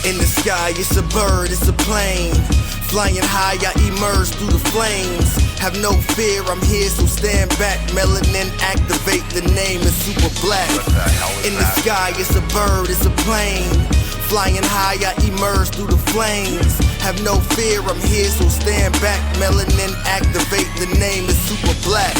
In the sky, it's a bird, it's a plane. Flying high, I emerge through the flames. Have no fear, I'm here, so stand back. Melanin activate, the name is super black. In the sky, it's a bird, it's a plane. Flying high, I emerge through the flames. Have no fear, I'm here, so stand back. Melanin activate, the name is super black.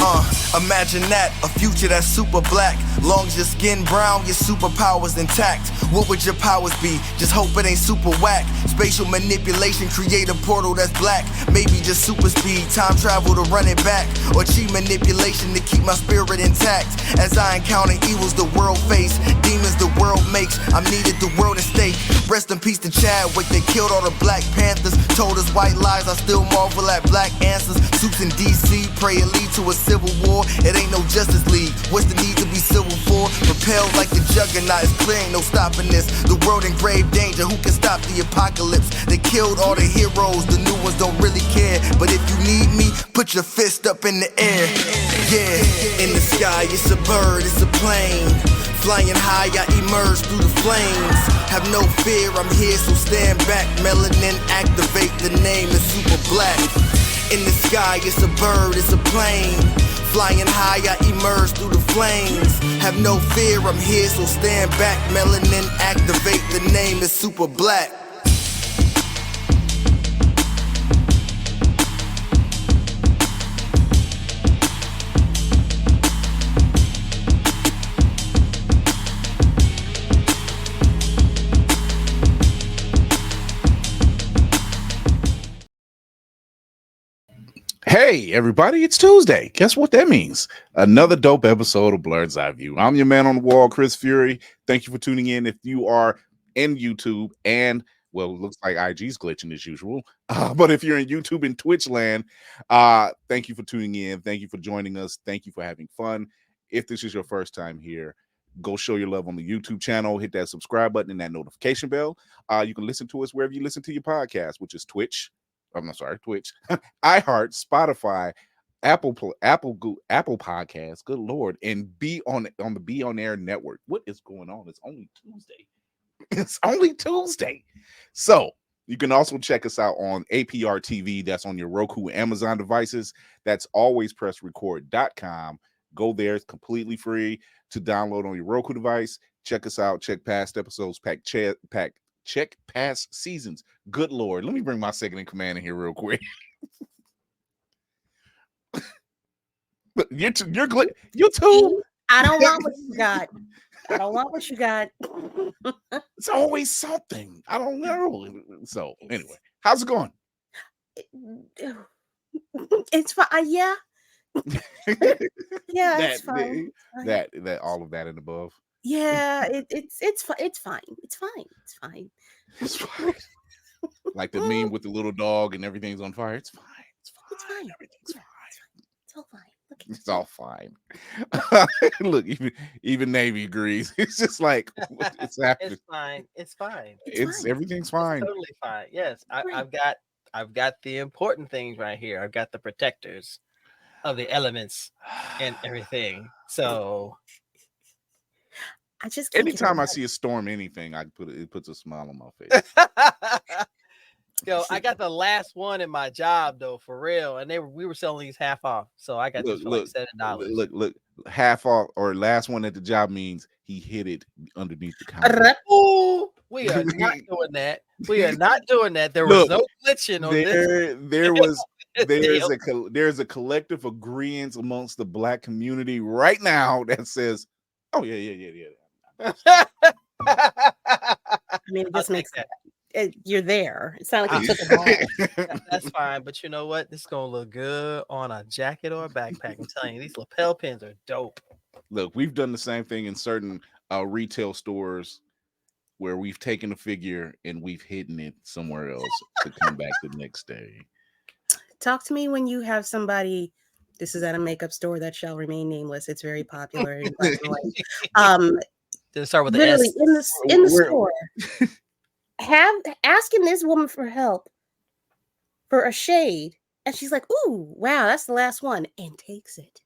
Imagine that, a future that's super black. Long as your skin brown, your superpowers intact. What would your powers be? Just hope it ain't super whack. Spatial manipulation, create a portal that's black. Maybe just super speed, time travel to run it back. Or cheat manipulation to keep my spirit intact. As I encounter evils the world face, demons the world make. makes. I'm needed the world at stake. Rest in peace to Chadwick. They killed all the Black Panthers. Told us white lies. I still marvel at black answers. Suits in DC. Pray it lead to a civil war. It ain't no Justice League. What's the need to be civil for? Propelled like the juggernaut. It's clear ain't no stopping this. The world in grave danger. Who can stop the apocalypse? They killed all the heroes. The new ones don't really care. But if you need me, put your fist up in the air. Yeah, in the sky, it's a bird, it's a plane. Flying high, I emerge through the flames. Have no fear, I'm here, so stand back. Melanin activate, the name is super black. In the sky, it's a bird, it's a plane. Flying high, I emerge through the flames. Have no fear, I'm here, so stand back. Melanin activate, the name is super black. Hey, everybody, it's Tuesday. Guess what that means? Another dope episode of Blurred's Eye View. I'm your man on the wall, Chris Fury. Thank you for tuning in. If you are in YouTube and, well, it looks like IG's glitching as usual. But if you're in YouTube and Twitch land, thank you for tuning in. Thank you for joining us. Thank you for having fun. If this is your first time here, go show your love on the YouTube channel. Hit that subscribe button and that notification bell. You can listen to us wherever you listen to your podcast, which is Twitch, iHeart, Spotify, Apple Podcasts. Good Lord, and be on the Be On Air network. What is going on? It's only Tuesday. It's only Tuesday. So you can also check us out on APR TV. That's on your Roku, Amazon devices. That's alwayspressrecord.com. Go there. It's completely free to download on your Roku device. Check us out. Check past episodes. Check past seasons. Good Lord. Let me bring my second in command in here real quick. You're too. I don't want what you got. I don't want what you got. It's always something. I don't know. So anyway, how's it going? It's fine. Yeah. Yeah, it's fine. That all of that and above. Yeah, it's fine. It's fine. It's fine. It's fine. It's fine. Like the meme with the little dog and everything's on fire. It's fine. It's fine. It's fine. Everything's fine. It's all fine. Look, it's all fine. Look, even Navy agrees. It's just like it's happening. It's fine. It's fine. It's fine. Everything's fine. It's totally fine. Yes, I've got the important things right here. I've got the protectors of the elements and everything. So I just anytime I see a storm, anything, it puts a smile on my face. Yo, I got the last one in my job though, for real, and we were selling these half off, so I got this for like $7. Look, half off or last one at the job means he hid it underneath the counter. Ooh, we are not doing that. We are not doing that. There was no glitching on this. There's a collective agreement amongst the Black community right now that says, "Oh yeah." I mean, this makes sense. You're there. It's not like you took a ball. That's fine, but you know what? This is gonna look good on a jacket or a backpack. I'm telling you, these lapel pins are dope. Look, we've done the same thing in certain retail stores where we've taken a figure and we've hidden it somewhere else to come back the next day. Talk to me when you have somebody. This is at a makeup store that shall remain nameless. It's very popular. Did it start with literally the S? in the store. Asking this woman for help for a shade, and she's like, "Ooh, wow, that's the last one," and takes it.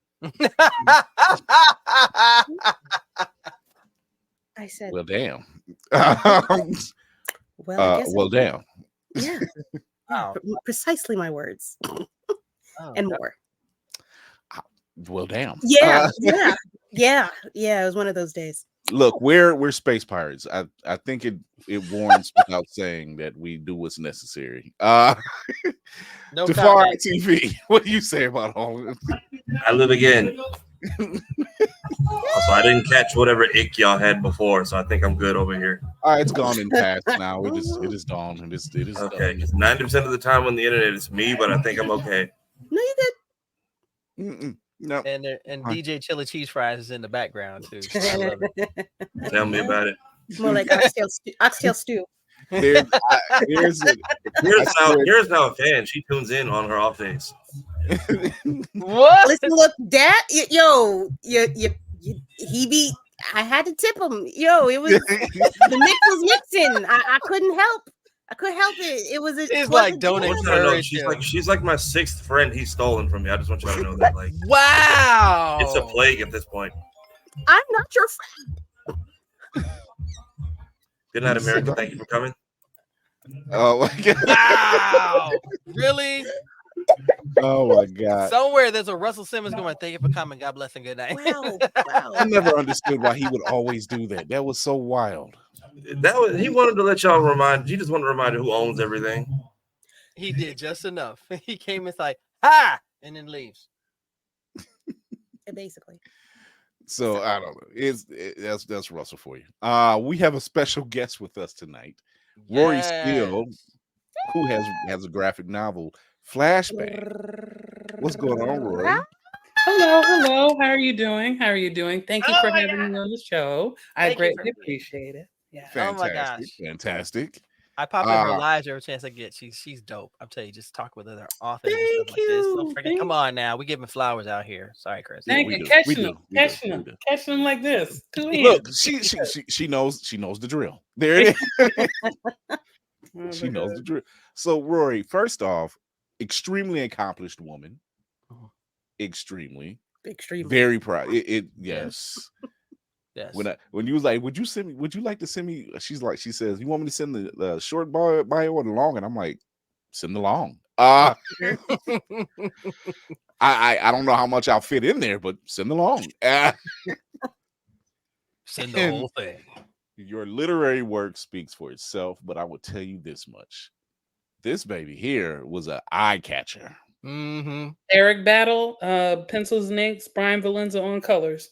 I said, "Well, damn." Well, damn. Yeah, wow. Precisely my words, and more. Well, damn. Yeah. It was one of those days. Look, we're space pirates. I think it warrants without saying that we do what's necessary. No Jafar TV, what do you say about all of this? I live again. Also, I didn't catch whatever ick y'all had before, so I think I'm good over here. All right, it's gone in past now. It is dawn. It is okay. 90% of the time on the internet it's me, but I think I'm okay. No, you good. Mm-mm. No. And DJ Chili Cheese Fries is in the background too. Tell me about it. More like oxtail stew. Here's Here's now a fan. She tunes in on her off days. What? Listen, look, Dad, he be. I had to tip him. Yo, it was the mix was mixing. I couldn't help. I couldn't help it. It was. It's like don't encourage she's like my sixth friend he's stolen from me. I just want you to know that. Like, wow, it's a plague at this point. I'm not your friend. Good night, America. Thank you for coming. Oh my God! Wow, really? Oh my God! Somewhere there's a Russell Simmons going. Thank you for coming. God bless and good night. Wow. I never understood why he would always do that. That was so wild. He wanted to let y'all remind. He just wanted to remind you who owns everything. He did just enough. He came and like, ha, and then leaves. Basically. So I don't know. That's Russell for you. We have a special guest with us tonight, Rorie Steele, who has a graphic novel, Flashbang. What's going on, Rorie? Hello. How are you doing? Thank you for having me on the show. I greatly appreciate it. Yeah. Fantastic, oh my gosh. Fantastic. I pop in her lives every chance I get. She's dope. I'm telling you, just talk with other authors and stuff like this. So freaking, come on now. We giving flowers out here. Sorry, Chris. Thank you. Catching them like this. Look, she knows the drill. There it is. She knows the drill. So, Rorie, first off, extremely accomplished woman. Extremely. Very proud. Yes. Yes. When you was like, would you like to send me? She says, you want me to send the short bio or the long? And I'm like, send the long. I don't know how much I'll fit in there, but send the long. Send the whole thing. Your literary work speaks for itself, but I will tell you this much: this baby here was an eye catcher. Mm-hmm. Eric Battle, pencils and inks, Brian Valenza on colors.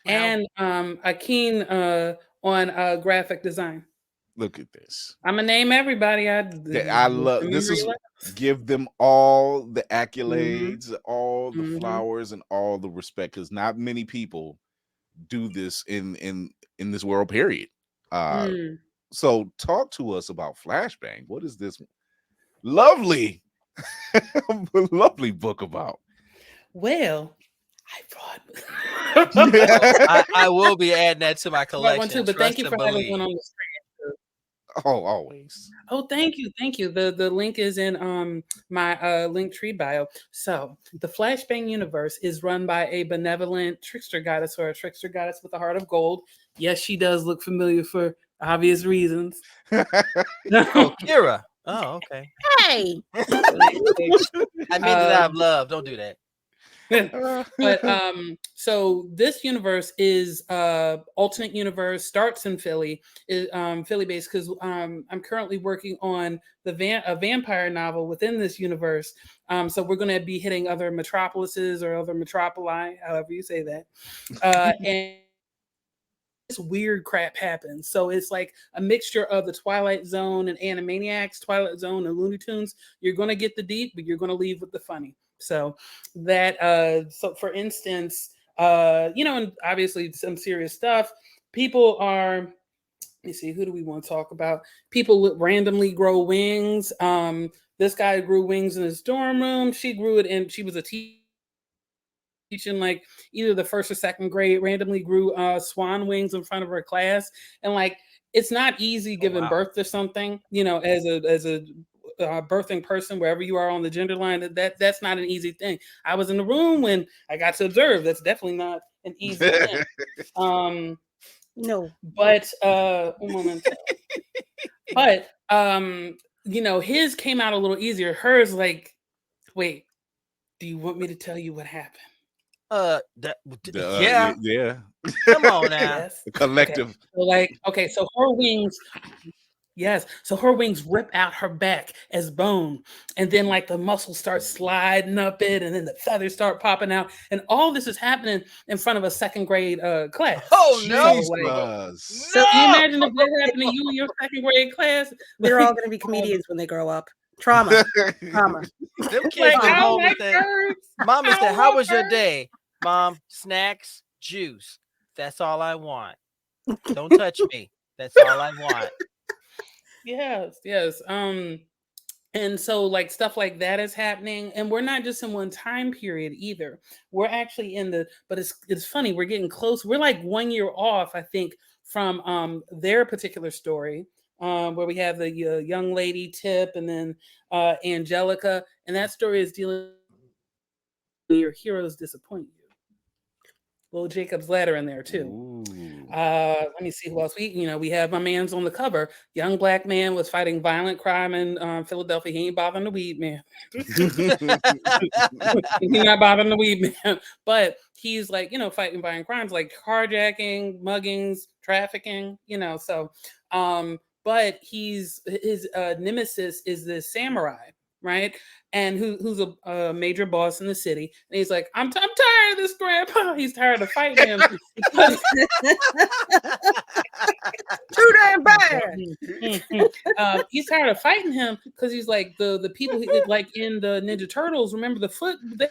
Wow. And Akin on graphic design. Look at this. I'm gonna name everybody. I love this. Give them all the accolades, all the flowers, and all the respect, because not many people do this in this world. Period. So talk to us about Flashbang. What is this lovely book about? Well, I will be adding that to my collection. One too, but thank you for having one on the screen. Oh, always. Oh, thank you. The link is in my Linktree bio. So the Flashbang universe is run by a benevolent trickster goddess, or a trickster goddess with a heart of gold. Yes, she does look familiar for obvious reasons. Oh, Kira. Oh, okay. Hey. I mean that I've loved. Don't do that. But so this universe is alternate universe, starts in Philly, is Philly based, because I'm currently working on a vampire novel within this universe. So we're going to be hitting other metropolises or other metropoli, however you say that, and this weird crap happens. So it's like a mixture of the Twilight Zone and Animaniacs, Twilight Zone and Looney Tunes. You're going to get the deep, but you're going to leave with the funny. So that, so for instance, and obviously some serious stuff. People are, let me see, who do we want to talk about? People randomly grow wings. This guy grew wings in his dorm room. She grew it, and she was a teaching like either the first or second grade, randomly grew swan wings in front of her class. And like, it's not easy giving birth to something, as a birthing person, wherever you are on the gender line, that's not an easy thing. I was in the room when I got to observe. That's definitely not an easy thing. No, but one moment. But his came out a little easier. Hers, like, wait, do you want me to tell you what happened? Yeah. Come on now. Yes. The collective. Okay. So her wings. Yes. So her wings rip out her back as bone. And then like the muscles start sliding up it, and then the feathers start popping out. And all this is happening in front of a second grade class. Oh no. So can you imagine if that happened to you in your second grade class? They're all gonna be comedians when they grow up. Trauma. Them kids come home with that. Mom said, how was your day? Mom, snacks, juice. That's all I want. Don't touch me. That's all I want. Yes. And so like stuff like that is happening, and we're not just in one time period either. We're actually in the, but it's funny, we're getting close. We're like 1 year off, I think, from their particular story, where we have the young lady Tip, and then Angelica, and that story is dealing with your heroes disappoint you. Little Jacob's Ladder in there too. Ooh. Let me see who else we have. My man's on the cover. Young black man was fighting violent crime in Philadelphia. He ain't bothering the weed man. He's not bothering the weed man, but he's like fighting violent crimes like carjacking, muggings, trafficking. So but his nemesis is this samurai, right? And who's a major boss in the city. And he's like, I'm tired of this, Grandpa. He's tired of fighting him. Too damn bad. He's tired of fighting him because he's like the people like in the Ninja Turtles. Remember the foot? They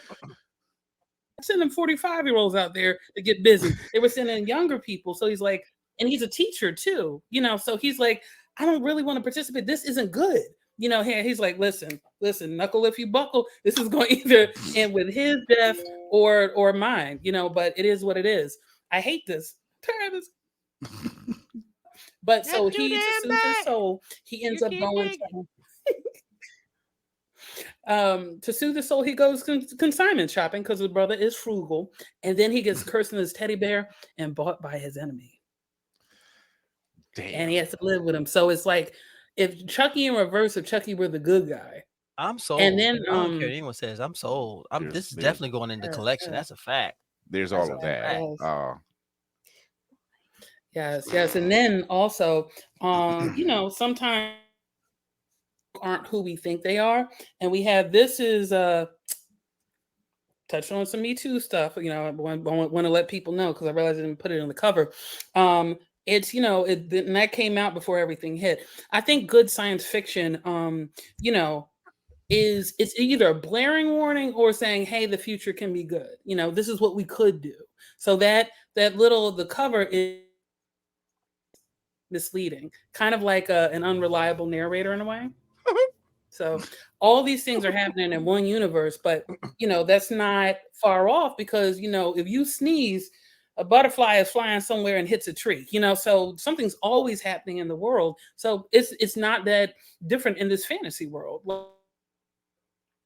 sending 45-year-olds out there to get busy. They were sending younger people. So he's like, and he's a teacher too, so he's like, I don't really want to participate. This isn't good. He's like, listen, knuckle if you buckle. This is going to either end with his death or mine, but it is what it is. I hate this. I'm tired of this. But so he, to soothe his soul, he ends up going to soothe his soul, he goes consignment shopping because his brother is frugal, and then he gets cursed in his teddy bear and bought by his enemy. Damn. And he has to live with him. So it's like if Chucky in reverse, if Chucky were the good guy. I'm sold. And then I don't care what anyone says. I'm sold. This is definitely going into collection. That's a fact. There's all of that. Yes. And then also, sometimes aren't who we think they are. And we have, this is touched on some Me Too stuff. I want to let people know because I realized I didn't put it on the cover. It's, and that came out before everything hit. I think good science fiction, is it's either a blaring warning or saying, hey, the future can be good. This is what we could do. So the cover is misleading, kind of like an unreliable narrator in a way. So all these things are happening in one universe, but that's not far off because if you sneeze, a butterfly is flying somewhere and hits a tree. So something's always happening in the world. So it's not that different in this fantasy world.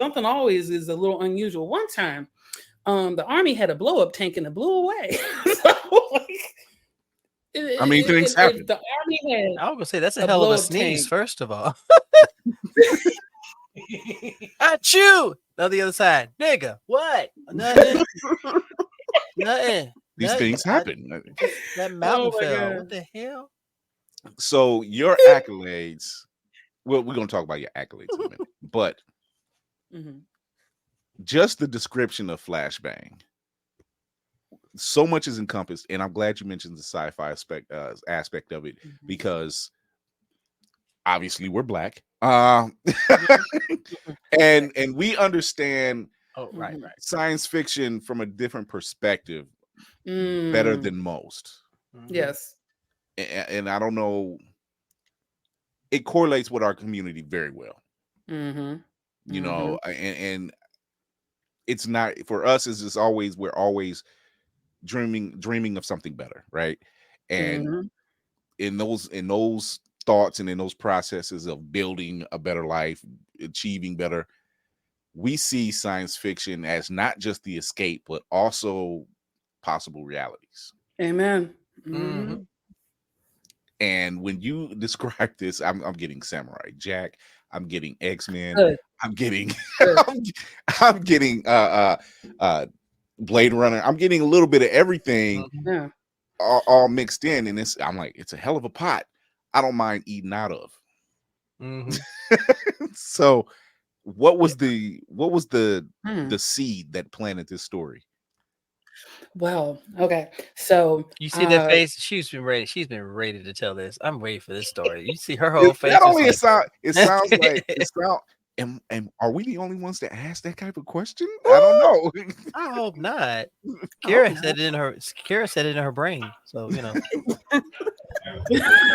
Something always is a little unusual. One time, the army had a blow up tank and it blew away. Things happen. The army had. I was gonna say that's a hell of a sneeze. Tank. First of all, achoo! No, the other side, nigga. What? Nothing. Nothing. These things happen. That mountain fell. What the hell? So your accolades. Well, we're gonna talk about your accolades in a minute, but just the description of Flashbang. So much is encompassed, and I'm glad you mentioned the sci-fi aspect of it because obviously we're Black, and we understand science fiction from a different perspective better than most. Yes, and I don't know, it correlates with our community very well. And it's not for us. It's just always we're always dreaming of something better, right? And in those thoughts and in those processes of building a better life, achieving better, we see science fiction as not just the escape but also possible realities. Amen. And when you describe this, I'm getting Samurai Jack, I'm getting X-Men, I'm getting I'm getting Blade Runner. I'm getting a little bit of everything all mixed in, and I'm like, it's a hell of a pot. I don't mind eating out of. So what was the seed that planted this story? Well, okay. So you see that face? She's been ready to tell this. I'm ready for this story. You see her whole face. Not only it sounds like and are we the only ones that ask that type of question? I don't know. I hope not. Kara said it in her brain. So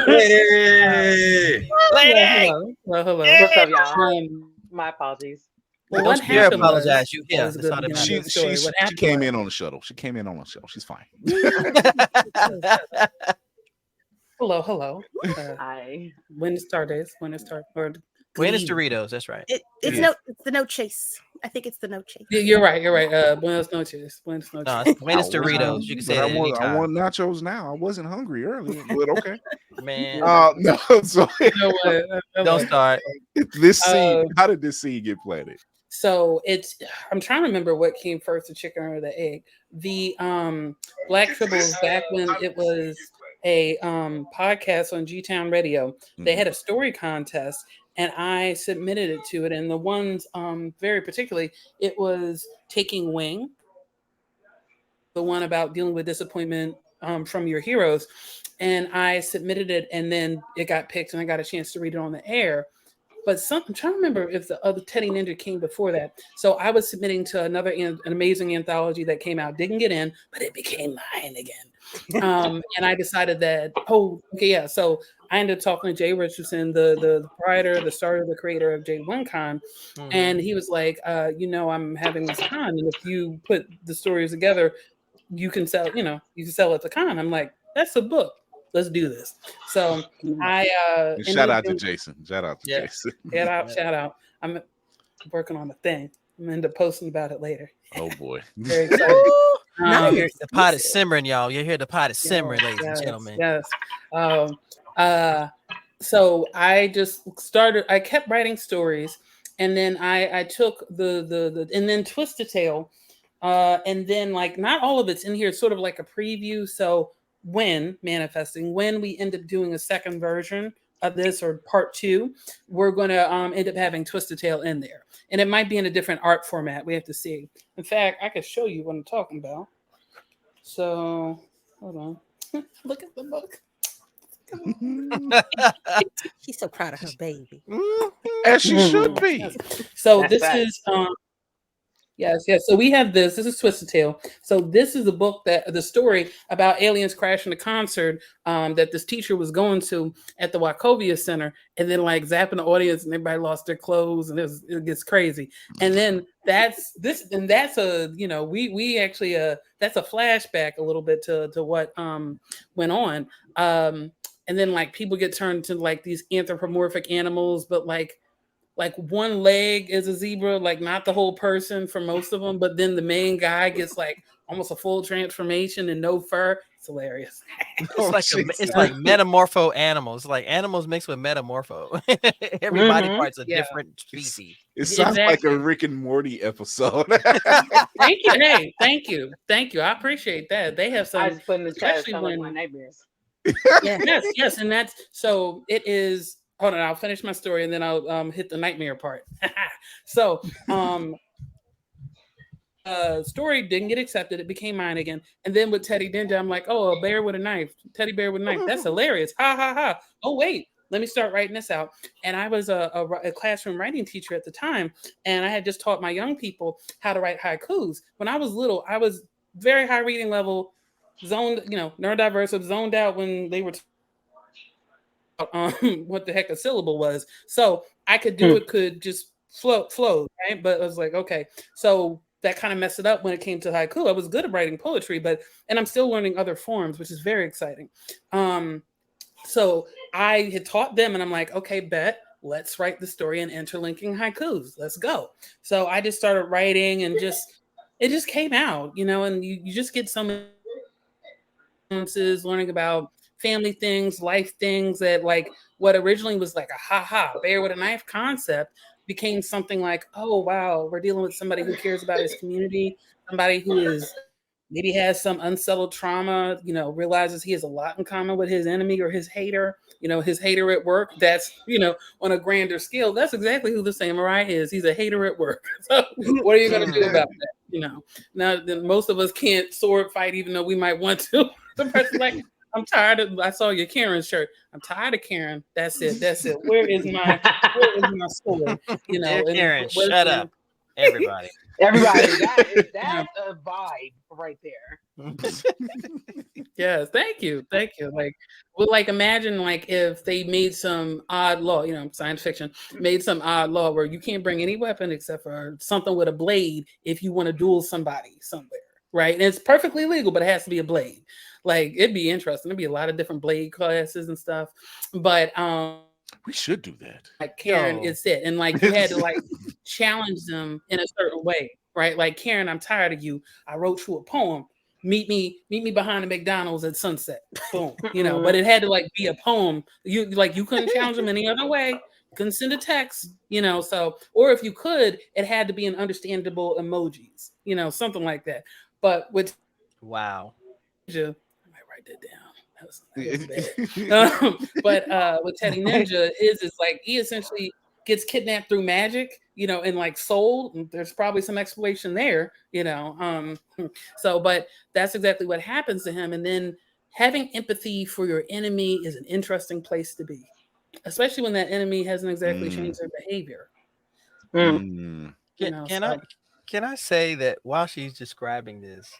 Hey. Lady! Hello. What's up, y'all? Um, My apologies. well, what You happened apologize. was, You that was a that's good all that beginning matters. of the story. What she happened came was- in on the shuttle. She came in on the shuttle. She's fine. Hello. I When it started, or good Buenos evening. Doritos. That's right. It's Yeah. it's the no chase. I think it's the no chase. Yeah, you're right. Buenos noches. Buenos No, noches. it's Buenos I wasn't Doritos. hungry, You can but say I that want anytime. nachos now. I wasn't hungry earlier, but okay. Man, No, so You know what? don't start. this scene. Uh, How did this scene get planted? So I'm trying to remember what came first, the chicken or the egg. The Black Tribbles, back when it was a podcast on G-Town Radio, they had a story contest and I submitted it to it. And the ones very particularly, it was Taking Wing, the one about dealing with disappointment from your heroes. And I submitted it and then it got picked and I got a chance to read it on the air. But I'm trying to remember if the other Teddy Ninja came before that. So I was submitting to another an amazing anthology that came out, didn't get in, but it became mine again. And I decided that, so I ended up talking to Jay Richardson, the proprietor, the starter, the creator of J1Con, and he was like, I'm having this con, and if you put the stories together, you can sell at the con. I'm like, that's a book. Let's do this. So I And shout out to Jason. Shout out to Jason. Shout out. I'm working on a thing. I'm going to end up posting about it later. Oh boy. Very excited. The pot is simmering, y'all. You hear the pot is simmering, ladies and gentlemen. Yes. So I just started. I kept writing stories, and then I took the and then Twisted Tale, and then like not all of it's in here. It's sort of like a preview. So when we end up doing a second version of this or part 2, we're going to end up having Twisted Tale in there, and it might be in a different art format. We have to see. In fact, I could show you what I'm talking about. So hold on. Look at the book. She's so proud of her baby. As she should be. So That's this right. is yes. So we have this. This is Twisted Tale. So this is the book the story about aliens crashing a concert that this teacher was going to at the Wachovia Center, and then like zapping the audience, and everybody lost their clothes, and it gets crazy. And then that's a we actually that's a flashback a little bit to what went on. And then like people get turned to like these anthropomorphic animals, but like one leg is a zebra, like not the whole person for most of them, but then the main guy gets like almost a full transformation and no fur. It's hilarious. It's like metamorpho animals, like animals mixed with metamorpho. Every body part's a different species. It sounds like a Rick and Morty episode. Thank you. Hey, thank you. I appreciate that. They have some. I just put in the chat. especially Sound like when- my nightmares. Yes, and that's so. It is. Hold on, I'll finish my story and then I'll hit the nightmare part. So, story didn't get accepted. It became mine again. And then with Teddy Ninja, I'm like, oh, a bear with a knife. Teddy bear with a knife. That's hilarious. Ha, ha, ha. Oh, wait. Let me start writing this out. And I was a classroom writing teacher at the time. And I had just taught my young people how to write haikus. When I was little, I was very high reading level, zoned, neurodiverse, zoned out when they were what the heck a syllable was. So I could do it, could just flow, right? But I was like, okay. So that kind of messed it up when it came to haiku. I was good at writing poetry, and I'm still learning other forms, which is very exciting. So I had taught them and I'm like, okay, bet, let's write the story and interlinking haikus. Let's go. So I just started writing and it just came out, and you just get some influences, learning about family things, life things that like what originally was like a bear with a knife concept became something like, oh, wow, we're dealing with somebody who cares about his community, somebody who is maybe has some unsettled trauma, realizes he has a lot in common with his enemy or his hater, his hater at work. That's, on a grander scale, that's exactly who the samurai is. He's a hater at work. So what are you going to do about that? Now most of us can't sword fight, even though we might want to. The person's like, I'm tired of. I saw your Karen shirt. I'm tired of Karen. That's it. Where is my sword? Karen, shut up. Everybody. That's a vibe right there. Yes, thank you. Like, well, like imagine like if they made some odd law, science fiction, made some odd law where you can't bring any weapon except for something with a blade if you want to duel somebody somewhere, right? And it's perfectly legal, but it has to be a blade. Like it'd be interesting. There'd be a lot of different blade classes and stuff. But we should do that. like Karen, it's it. And like you had to like challenge them in a certain way, right? Like Karen, I'm tired of you. I wrote you a poem. Meet me behind the McDonald's at sunset. Boom. But it had to like be a poem. You couldn't challenge them any other way. Couldn't send a text, so or if you could, it had to be an understandable emojis, something like that. But with wow. I might write that down. That was but with Teddy Ninja is like he essentially gets kidnapped through magic, and like sold. And there's probably some explanation there, So, but that's exactly what happens to him. And then having empathy for your enemy is an interesting place to be, especially when that enemy hasn't exactly changed their behavior. Can I say that while she's describing this,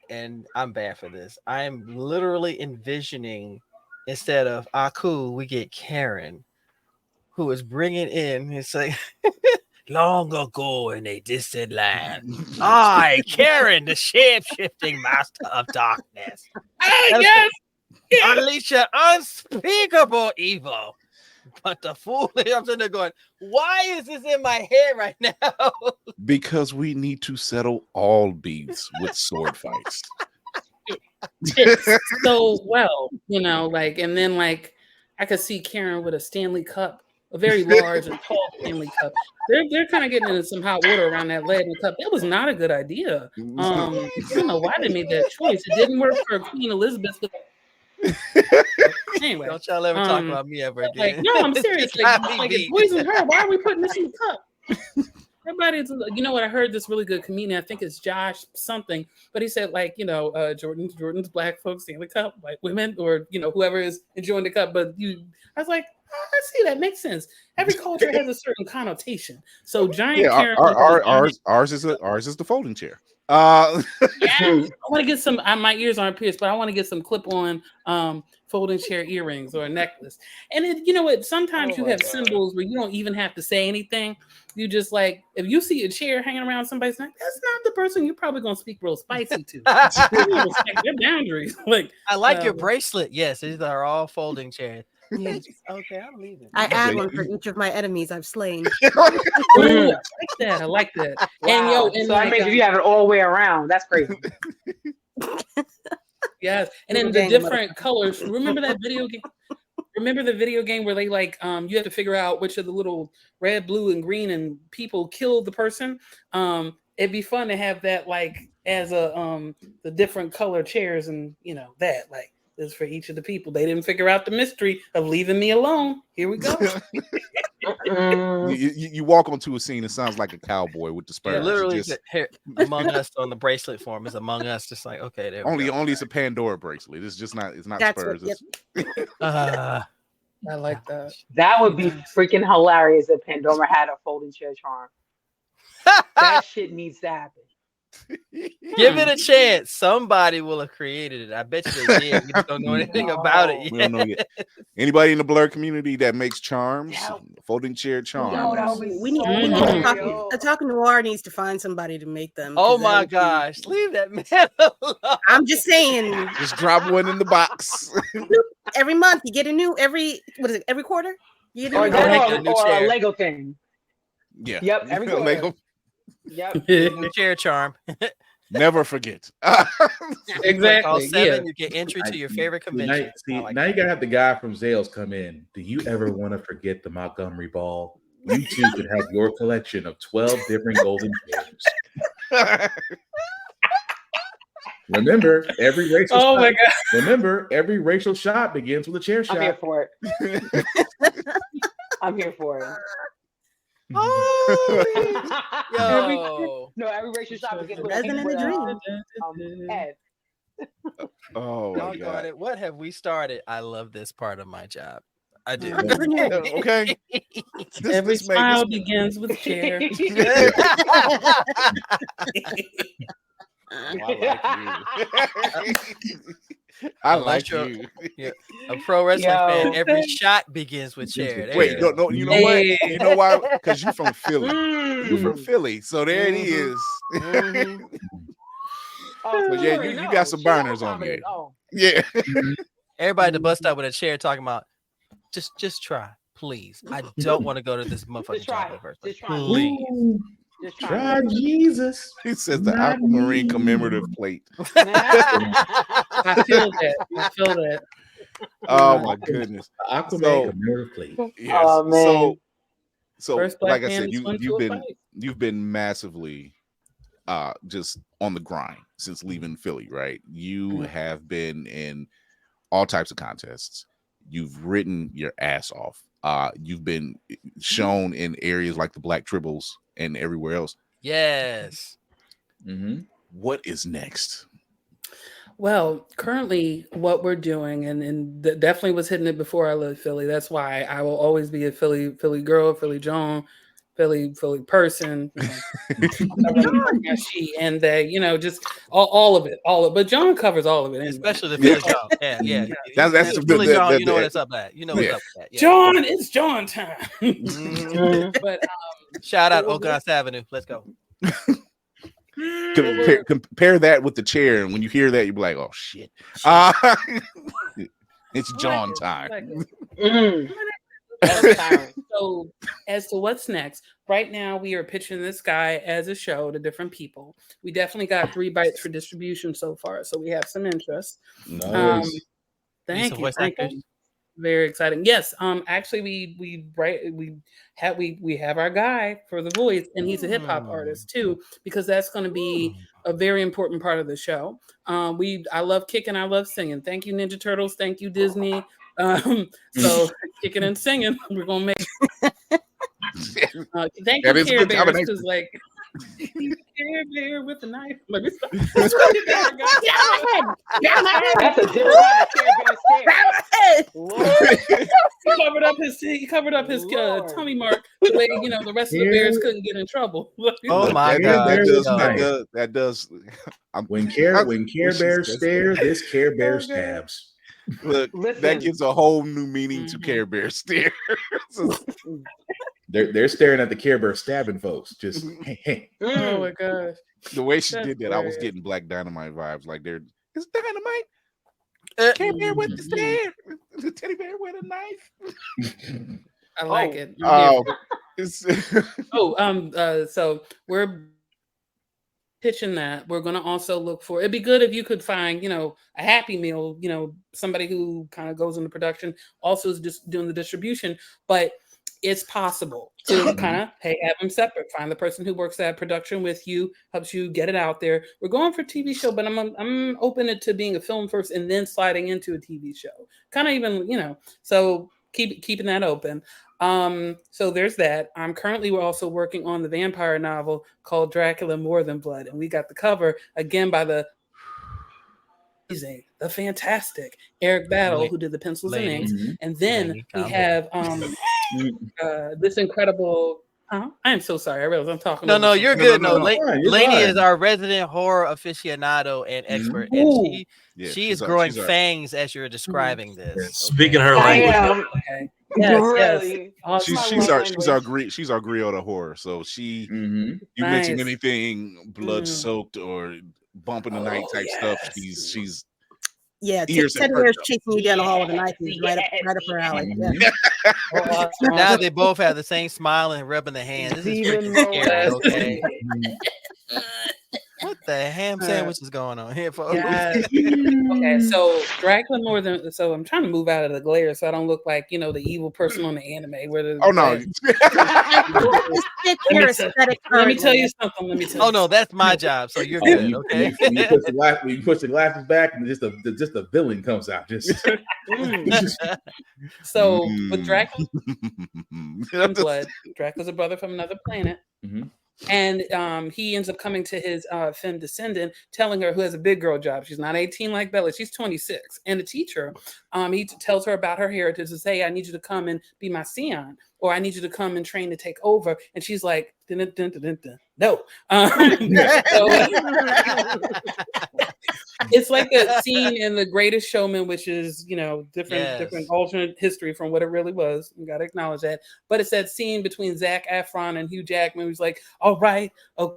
and I'm bad for this, I am literally envisioning instead of Aku, we get Karen, who is bringing in. It's like long ago in a distant land, I, Karen, the shape-shifting master of darkness, yes, unleash an unspeakable evil. But the fool, I'm sitting there going, why is this in my head right now? Because we need to settle all beefs with sword fights. So well, and then like I could see Karen with a Stanley Cup, a very large and tall Stanley Cup. They're kind of getting into some hot water around that lead cup. That was not a good idea. I don't know why they made that choice. It didn't work for Queen Elizabeth. Anyway, don't y'all ever talk about me ever again. Like, no, I'm serious. Like it poisoned her. Why are we putting this in the cup? Everybody's, what? I heard this really good comedian. I think it's Josh something, but he said like, Jordan's black folks Stanley Cup, white women, or whoever is enjoying the cup. But I was like, I see that makes sense. Every culture has a certain connotation. So giant. Karen, ours is the folding chair. I want to get some. My ears aren't pierced, but I want to get some clip-on folding chair earrings or a necklace. And it, sometimes you have symbols where you don't even have to say anything. You just like if you see a chair hanging around somebody's neck, that's not the person you're probably gonna speak real spicy to. You respect their boundaries. Like I like your bracelet. Yes, these are all folding chairs. Yes. Okay, I'm leaving. I add one for each of my enemies I've slain. I like that. Wow. And so that means you have it all the way around. That's crazy. Yes, and then the different colors. Remember that video game? Remember the video game where they like you have to figure out which of the little red, blue, and green and people killed the person. It'd be fun to have that like as a the different color chairs and that like. Is for each of the people. They didn't figure out the mystery of leaving me alone. Here we go. you walk onto a scene. It sounds like a cowboy with the spurs. Yeah, literally, Among Us on the bracelet form is Among Us. Just like okay, only it's a Pandora bracelet. It's just not. It's not That's spurs. I like that. That would be freaking hilarious if Pandora had a folding chair charm. That shit needs to happen. Give it a chance. Somebody will have created it. I bet you they did. We just don't know anything about it yet. We don't know yet. Anybody in the blur community that makes charms, folding chair charms. We need Talking Noir needs to find somebody to make them. Oh my gosh, leave that man alone. I'm just saying. Just drop one in the box. Every month you get a new every quarter? You get a new or a Lego thing. Yeah. Yep. Every quarter. Lego. Yep. New chair charm. Never forget. Exactly. All 7, you get entry to your favorite convention. Now you gotta have the guy from Zales come in. Do you ever want to forget the Montgomery Ball? You too could have your collection of 12 different golden chairs. Remember, every racial Oh my God. Remember, every racial shot begins with a chair shot. I'm here for it. I'm here for it. Yo. Every racial shot begins with Resident Dream. Ed. Oh my God. What have we started? I love this part of my job. I do. Okay. Every this may- smile this- begins with care. I Unless like you're- you. Yeah, a pro wrestling fan. Yo. Every shot begins with chair. There Wait, you no, go. no, you know what? Hey. You know why? Because you're from Philly. You're from Mm. Philly, so there it Mhm. is. Mhm. Oh, So yeah, sorry, you no, got some she burners on accommodated. you. Oh, Yeah. Everybody at the bus stop with a chair talking about just try, please. I don't want to go to this motherfucking just try job in the it. first place. Just try it. Please. Ooh, Just try try Jesus. He says the Not Aquamarine me. commemorative plate. it. I feel that. I feel that. Oh my goodness. Aquaman So- commemorative plate. Yes. Oh, man. So First black like I man said, to swim to a fight. you've been massively just on the grind since leaving Philly, right? You have been in all types of contests. You've written your ass off. You've been shown in areas like the Black Tribbles and everywhere else. Yes. Mm-hmm. What is next? Well, currently, what we're doing, and definitely was hitting it before I left Philly. That's why I will always be a Philly girl, Philly Joan, Philly person. My she and they, just all of it, But John covers all of it, anyway. Especially the Philly John. Yeah, yeah. That's the the- Philly the- John. the- You know the- what it's up at. You know what's Yeah. up with that. Yeah. John, it's John time. Mhm. But Shout out Well, Ogas Avenue. Let's go. Compare that with the chair, and when you hear that, you'll be like, "Oh shit!" It's John time. Mm. That's tiring. So, as to what's next, right now we are pitching this guy as a show to different people. We definitely got 3 bites for distribution so far, so we have some interest. Nice. Thank some you. voice Thank actors? you. Very exciting. Yes. Actually, we have our guy for the voice, and he's a hip hop artist too, because that's going to be a very important part of the show. I love kicking, I love singing. Thank you, Ninja Turtles. Thank you, Disney. So kicking and singing, we're gonna make. Thank That you, is a Care good Bears, combination. because like Care Bear with a knife. Let me stop. That's a different kind of Care Bear stare. Lord. He covered up his Lord. tummy mark the way the rest of the bears couldn't get in trouble. Oh my That- God. That does. When Care Bears says- stare, this Care Bear stabs. Look, Listen. that gives a whole new meaning to Mhm. Care Bear stare. They're staring at the Care Bear stabbing folks. Just hey. Oh Mm. my gosh. The way she That's did that, I was hilarious. getting Black Dynamite vibes. Like it's Dynamite. Care Bear with the stare. The teddy bear with a knife. I like Oh. it. Oh, it's So we're pitching that. We're going to also look for. It'd be good if you could find, a Happy Meal. Somebody who kind of goes into production, also is just doing the distribution, but it's possible to kind of have them separate. Find the person who works at production with you, helps you get it out there. We're going for TV show, but I'm open to being a film first and then sliding into a TV show. Kind of even, so keeping that open. So there's that. We're also working on the vampire novel called Dracula More Than Blood, and we got the cover again by the fantastic Eric Battle, who did the pencils and inks, and then Lady, we calm have this incredible. I am so sorry. I realize I'm talking. No, over you're something. good. no, No, you're Lainey fine. is our resident horror aficionado and expert, Ooh. and Yeah, she she's is our- growing she's our- fangs as you're describing this. Speaking her I language. am. Okay. Yes, Really. Awesome. My she's love our language. she's our griot of horror. So you Nice. mention anything blood Mm. soaked or bump in the night type stuff, she's Yeah, ears and Teddy perked Bear's up. chasing you down the hall with a knife is right up her alley. Yeah. Awesome. Now they both have the same smile and rubbing their hands. This is Even freaking more scary, Yes. okay? What the ham sandwich is going on here, folks? Yes. Okay, so Dracula More Than. So I'm trying to move out of the glare so I don't look like the evil person on the anime. Where the Oh no. Just fit your Let me aesthetic Let me tell currently. you something. Oh no, that's my job. So you're good, okay? When you push the glasses back, and just the villain comes out. Just So with Mm. Dracula and Blood, Dracula's a brother from another planet. Mhm. And he ends up coming to his femme descendant, telling her, who has a big girl job. She's not 18 like Bella. She's 26. And the teacher, he tells her about her heritage and says, hey, I need you to come and be my scion, or I need you to come and train to take over. And she's like, dun, dun, dun, dun, dun. No. It's like a scene in The Greatest Showman, which is, different alternate history from what it really was. You got to acknowledge that. But it's that scene between Zac Efron and Hugh Jackman, who's like, all right, okay.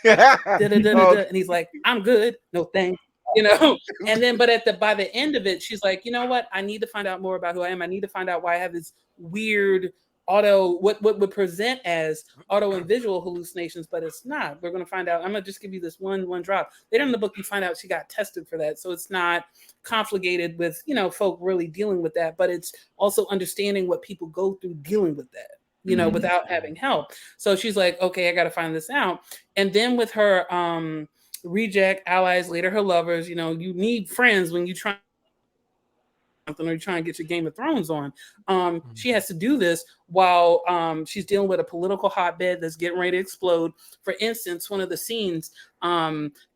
And he's like, I'm good. No thanks. And then, but by the end of it, she's like, you know what? I need to find out more about who I am. I need to find out why I have this weird what would present as auto and visual hallucinations, but it's not. We're going to find out. I'm going to just give you this one drop. Later in the book, you find out she got tested for that. So it's not confligated with, folk really dealing with that, but it's also understanding what people go through dealing with that, without having help. So she's like, okay, I got to find this out. And then with her reject allies, later her lovers, you need friends when you try something or you're trying to get your Game of Thrones on. She has to do this while she's dealing with a political hotbed that's getting ready to explode. For instance, one of the scenes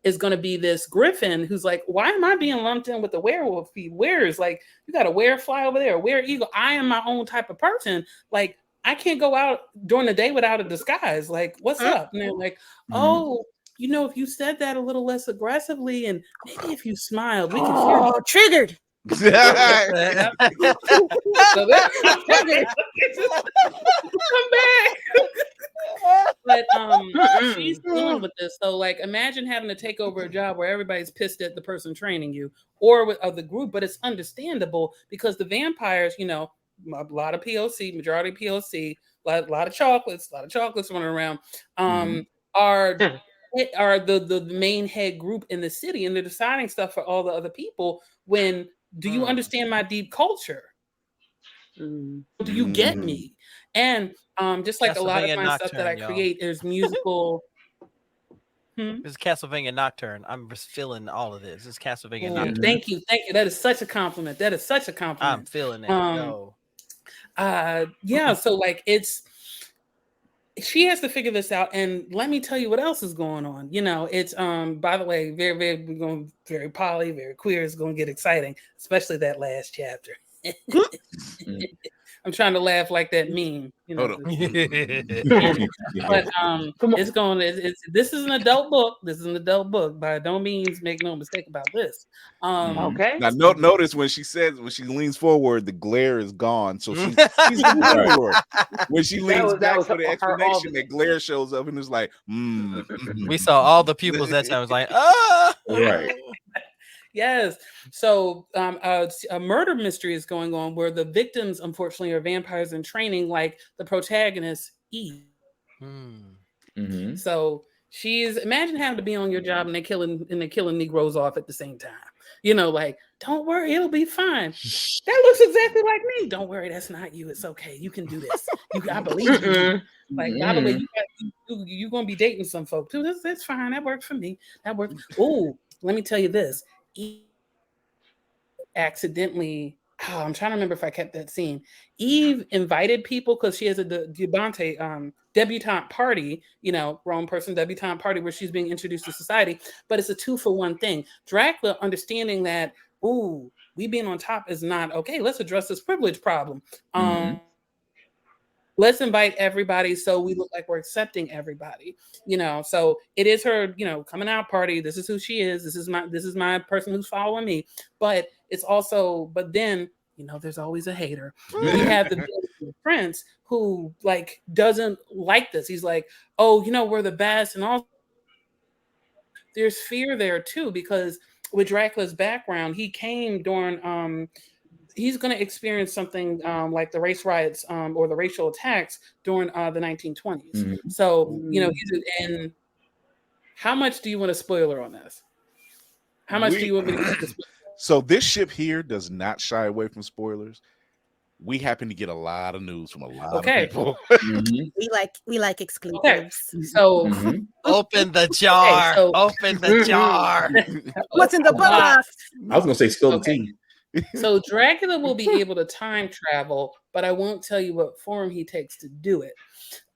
is going to be this griffin who's like, why am I being lumped in with the werewolf feed? Where's like, you got a werefly over there, a were-eagle. I am my own type of person. Like, I can't go out during the day without a disguise. Like, what's up? And they're like, oh, if you said that a little less aggressively and maybe if you smiled, we can hear you. Triggered. So come back. But she's dealing with this. So like, imagine having to take over a job where everybody's pissed at the person training you or with the group, but it's understandable because the vampires, a lot of POC, majority POC, a lot of chocolates running around, are the main head group in the city, and they're deciding stuff for all the other people. When do you understand my deep culture? Do you get me? And just like a lot of my stuff that I create, there's musical. This is Castlevania Nocturne. I'm just feeling all of this. This is Castlevania Nocturne. Thank you. That is such a compliment. I'm feeling it. So like she has to figure this out, and let me tell you what else is going on. It's by the way, very poly, very queer. It's going to get exciting, especially that last chapter. I'm trying to laugh like that meme, But it's going. This is an adult book. This is an adult book. By no means, make no mistake about this. Okay. Now, notice when she leans forward, the glare is gone. So she's forward. When she leans back for the explanation, the glare shows up and it's like, We saw all the pupils that time. It was like, oh, right. Yes. So a murder mystery is going on where the victims, unfortunately, are vampires in training, like the protagonist, Eve. So imagine having to be on your job and they're killing Negroes off at the same time. Like, don't worry, it'll be fine. That looks exactly like me. Don't worry, that's not you. It's okay. You can do this. I believe you. Like, by the way, you're going to be dating some folks too. That's fine. That worked for me. That worked. Oh, let me tell you this. Eve accidentally, I'm trying to remember if I kept that scene. Eve invited people because she has a debutante party, grown person debutante party where she's being introduced to society, but it's a 2-for-1 thing. Dracula understanding that, we being on top is not okay. Let's address this privilege problem. Let's invite everybody so we look like we're accepting everybody, So it is her, coming out party. This is who she is. This is my person who's following me. But it's also, then, there's always a hater. We have the prince who doesn't like this. He's like, oh, we're the best. And all there's fear there too, because with Dracula's background, he came during, he's going to experience something like the race riots or the racial attacks during the 1920s. So, and how much do you want a spoiler on this? How much do you want me to get this? So this ship here does not shy away from spoilers. We happen to get a lot of news from a lot of people. We like exclusives. Okay. So open the jar. Open the jar. What's in the box? I was going to say spill the tea. So Dracula will be able to time travel, but I won't tell you what form he takes to do it.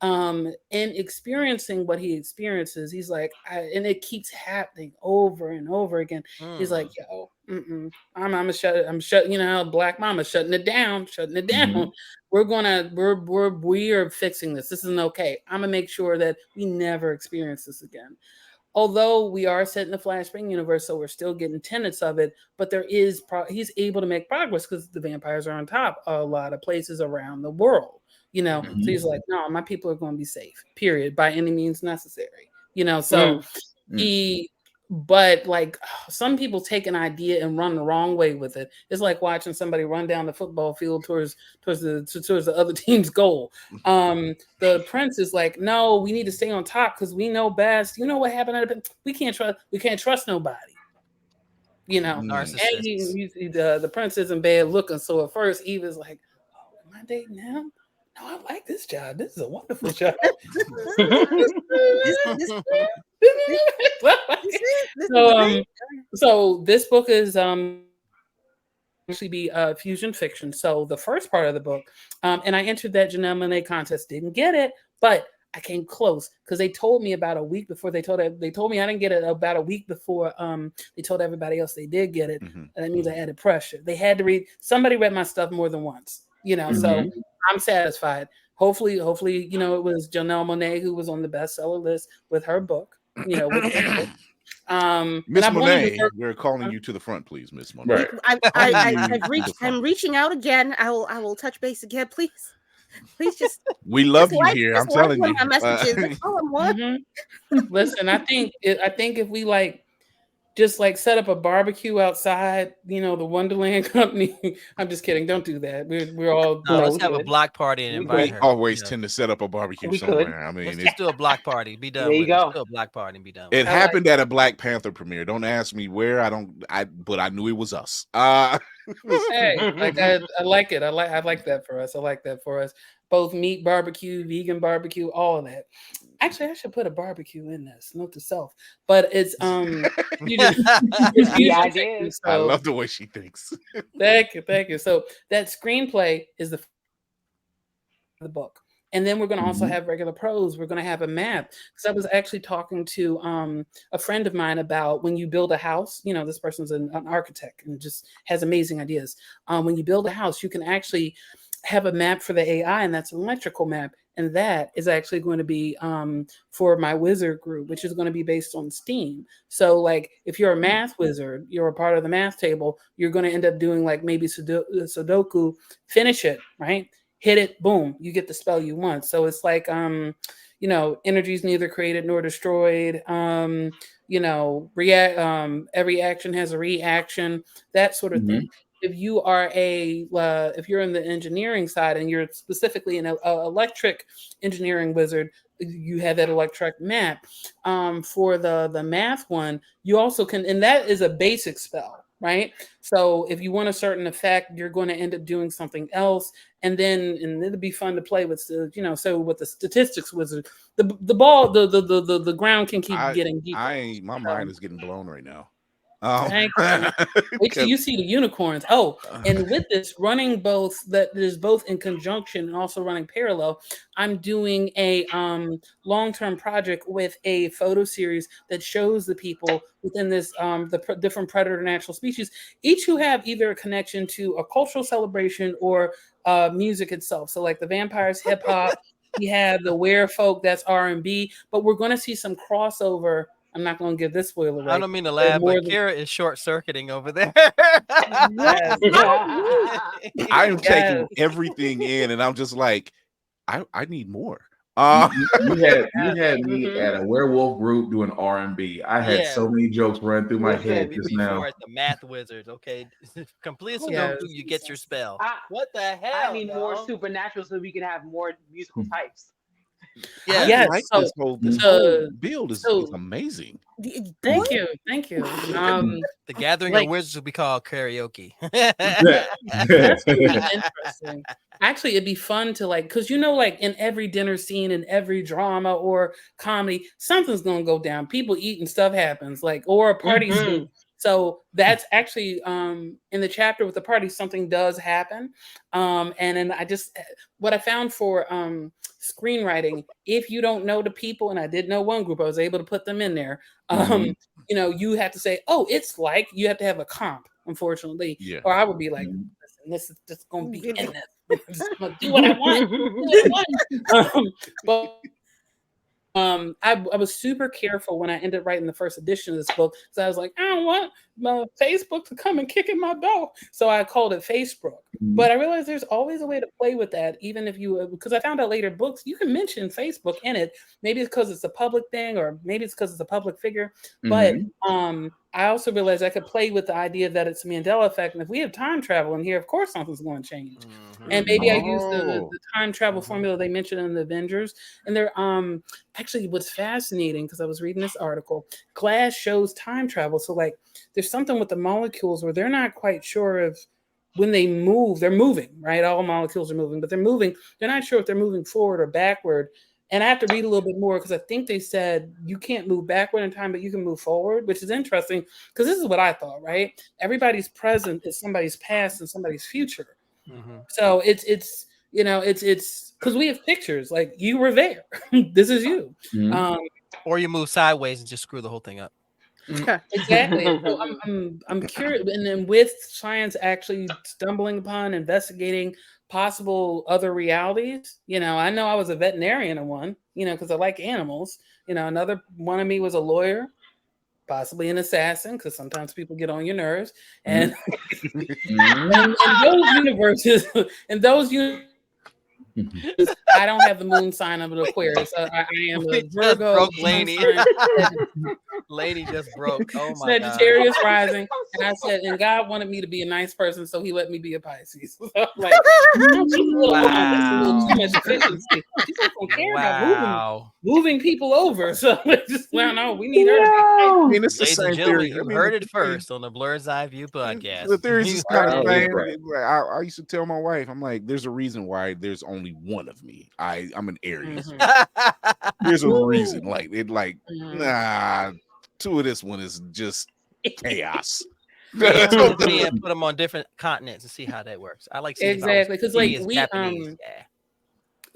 And experiencing what he experiences, he's like, and it keeps happening over and over again. He's like, yo, I'm shut. You know, Black Mama shutting it down. We are fixing this. This isn't okay. I'm gonna make sure that we never experience this again. Although we are set in the Flashbang universe, so we're still getting tenets of it, but there is he's able to make progress because the vampires are on top of a lot of places around the world, you know. So he's like, no, my people are going to be safe, period, by any means necessary, you know. So but like some people take an idea and run the wrong way with it. It's like watching somebody run down the football field towards the other team's goal. The prince is like, no, we need to stay on top because we know best. You know what happened? We can't trust nobody. You know, and the prince isn't bad looking. So at first Eve is like, oh, am I dating him? No, I like this job. This is a wonderful job. So this book is actually be fusion fiction. So the first part of the book, and I entered that Janelle Monáe contest, didn't get it, but I came close because they told me about a week before. They told me I didn't get it about a week before. They told everybody else they did get it, and that means I added pressure. They had to read. Somebody read my stuff more than once, you know. So I'm satisfied. Hopefully, you know, it was Janelle Monáe who was on the bestseller list with her book. You know, with Miss Monáe, we're calling you to the front, please, Miss Monáe. Right. I'm reaching out again. I will touch base again, please. Please just. We love you here. I'm telling you. Messages. Listen, I think if we just set up a barbecue outside, you know, the Wonderland Company. I'm just kidding. Don't do that. We're all. No, let's have a block party and invite her. We always tend to set up a barbecue somewhere. I mean, let's just do a block party. Be done. There you go. Do a block party and be done. It happened at a Black Panther premiere. Don't ask me where. But I knew it was us. Hey, I like it. I like that for us. I like that for us. Both meat barbecue, vegan barbecue, all of that. Actually, I should put a barbecue in this. Note to self. But it's it's I love the way she thinks. Thank you. So that screenplay is the book. And then we're going to also have regular prose. We're going to have a map. Because I was actually talking to a friend of mine about when you build a house, you know, this person's an architect and just has amazing ideas. When you build a house, you can actually have a map for the AI, and that's an electrical map. And that is actually going to be for my wizard group, which is going to be based on STEAM. So like if you're a math wizard, you're a part of the math table, you're going to end up doing like maybe Sudoku, finish it, right? Hit it, boom, you get the spell you want. So it's like, you know, energy is neither created nor destroyed. You know, every action has a reaction, that sort of thing. If you are if you're in the engineering side and you're specifically an electric engineering wizard, you have that electric map. For the math one, you also can, and that is a basic spell, right? So if you want a certain effect, you're going to end up doing something else, and it'll be fun to play with. You know, so with the statistics wizard, the ground can keep getting deeper. My mind is getting blown right now. Thank you. Wait till you see the unicorns. Oh, and with this running both, that is both in conjunction and also running parallel, I'm doing a long-term project with a photo series that shows the people within this different predator natural species, each who have either a connection to a cultural celebration or music itself. So like the vampires, hip hop, we have the werefolk, that's R&B, but we're going to see some crossover. I'm not going to give this spoiler away. I don't mean to laugh, but Kira is short-circuiting over there. I am taking everything in, and I'm just like, I need more. You had me at a werewolf group doing R&B. I had so many jokes run through my head just now. At the math wizards, okay? Complete Sudoku, you get your spell. What the hell? I need more supernatural so we can have more musical types. Yeah, like this whole build is amazing. Thank you. The gathering of wizards will be called karaoke. That's really interesting. Actually, it'd be fun to because you know, like in every dinner scene, in every drama or comedy, something's gonna go down. People eat and stuff happens, or a party scene. So that's actually in the chapter with the party, something does happen. And then what I found for screenwriting, if you don't know the people, and I did know one group, I was able to put them in there. You know, you have to say, oh, it's like, you have to have a comp, unfortunately. Yeah. Or I would be like, listen, this is just going to be in this. I'm just going to do what I want. But I was super careful when I ended up writing the first edition of this book, because I was like, I don't want my Facebook to come and kick in my door. So I called it Facebook. But I realized there's always a way to play with that, even if you, because I found out later books, you can mention Facebook in it. Maybe it's because it's a public thing, or maybe it's because it's a public figure. But I also realized I could play with the idea that it's a Mandela effect. And if we have time travel in here, of course something's going to change. And maybe I use the time travel formula they mentioned in the Avengers. And they're actually, what's fascinating, because I was reading this article, glass shows time travel. So like there's something with the molecules where they're not quite sure if when they move, they're moving, right? All molecules are moving, but they're moving. They're not sure if they're moving forward or backward. And I have to read a little bit more, because I think they said you can't move backward in time, but you can move forward, which is interesting, because this is what I thought, right? Everybody's present is somebody's past and somebody's future. So it's you know, it's because we have pictures, like you were there. This is you. Or you move sideways and just screw the whole thing up. Exactly. So I'm curious, and then with science actually stumbling upon investigating possible other realities, you know I was a veterinarian in one, you know, because I like animals. You know, another one of me was a lawyer, possibly an assassin, because sometimes people get on your nerves. And in those universes, I don't have the moon sign of an Aquarius. I am a Virgo. Broke Laney. Lady just broke. Oh my Sagittarius God. rising. And I said, and God wanted me to be a nice person, so he let me be a Pisces. So I'm like, that's a little too much efficiency. She don't care about moving people over. So just no, we need her. I mean, it's the Ladies same and gentlemen, theory. you heard it first on the Blurred's Eye View podcast. The theory's just kind of Right. I used to tell my wife, I'm like, there's a reason why there's only one of me. I'm an Aries. There's a reason. Like it, nah. Two of this one is just chaos. Put them on different continents and see how that works. I like seeing exactly, because like we Japanese.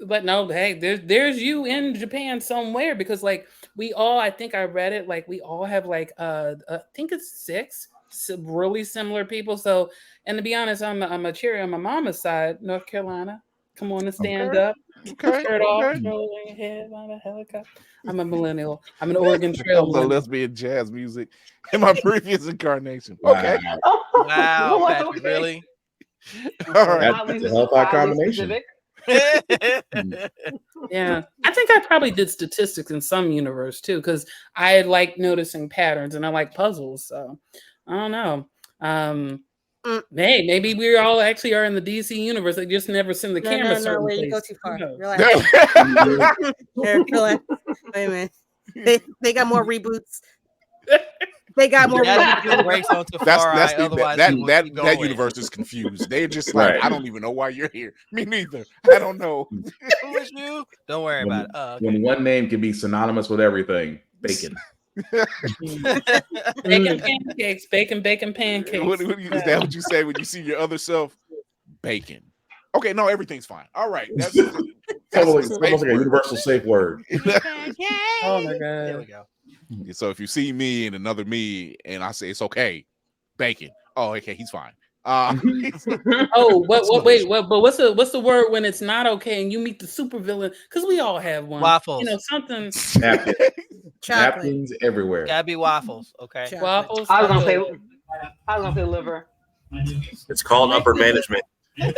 But no, hey, there's you in Japan somewhere, because like we all, I think I read it, like we all have like I think it's 6 really similar people. So, and to be honest, I'm a cherry on my mama's side, North Carolina. Come on and stand up. Shirt off, rolling your head on a helicopter. I'm a millennial. I'm an Oregon Trail. Lesbian jazz music in my previous incarnation. Wow. Okay. Wow, Patrick, really? All right. That's a hellfire combination. Yeah, I think I probably did statistics in some universe too, because I like noticing patterns and I like puzzles. So I don't know. Hey, maybe we all actually are in the DC universe. They just never send the camera. No, wait, you go too far. Relax. Relax. Wait a minute. They got more reboots. They got more. That universe is confused. They're just like, I don't even know why you're here. Me neither. I don't know. Who is you? Don't worry about it. When one name can be synonymous with everything, bacon. Bacon pancakes, bacon pancakes. Is that what you say when you see your other self? Bacon. Okay, no, everything's fine. All right. That's almost like a universal safe word. Oh my God. There we go. So if you see me and another me and I say it's okay, bacon. Oh, okay, he's fine. But what's the word when it's not okay and you meet the supervillain? Because we all have one. Waffles. You know, something. Napkins everywhere. Gotta be waffles. Okay. Waffles. I was gonna say liver. It's called upper management. No,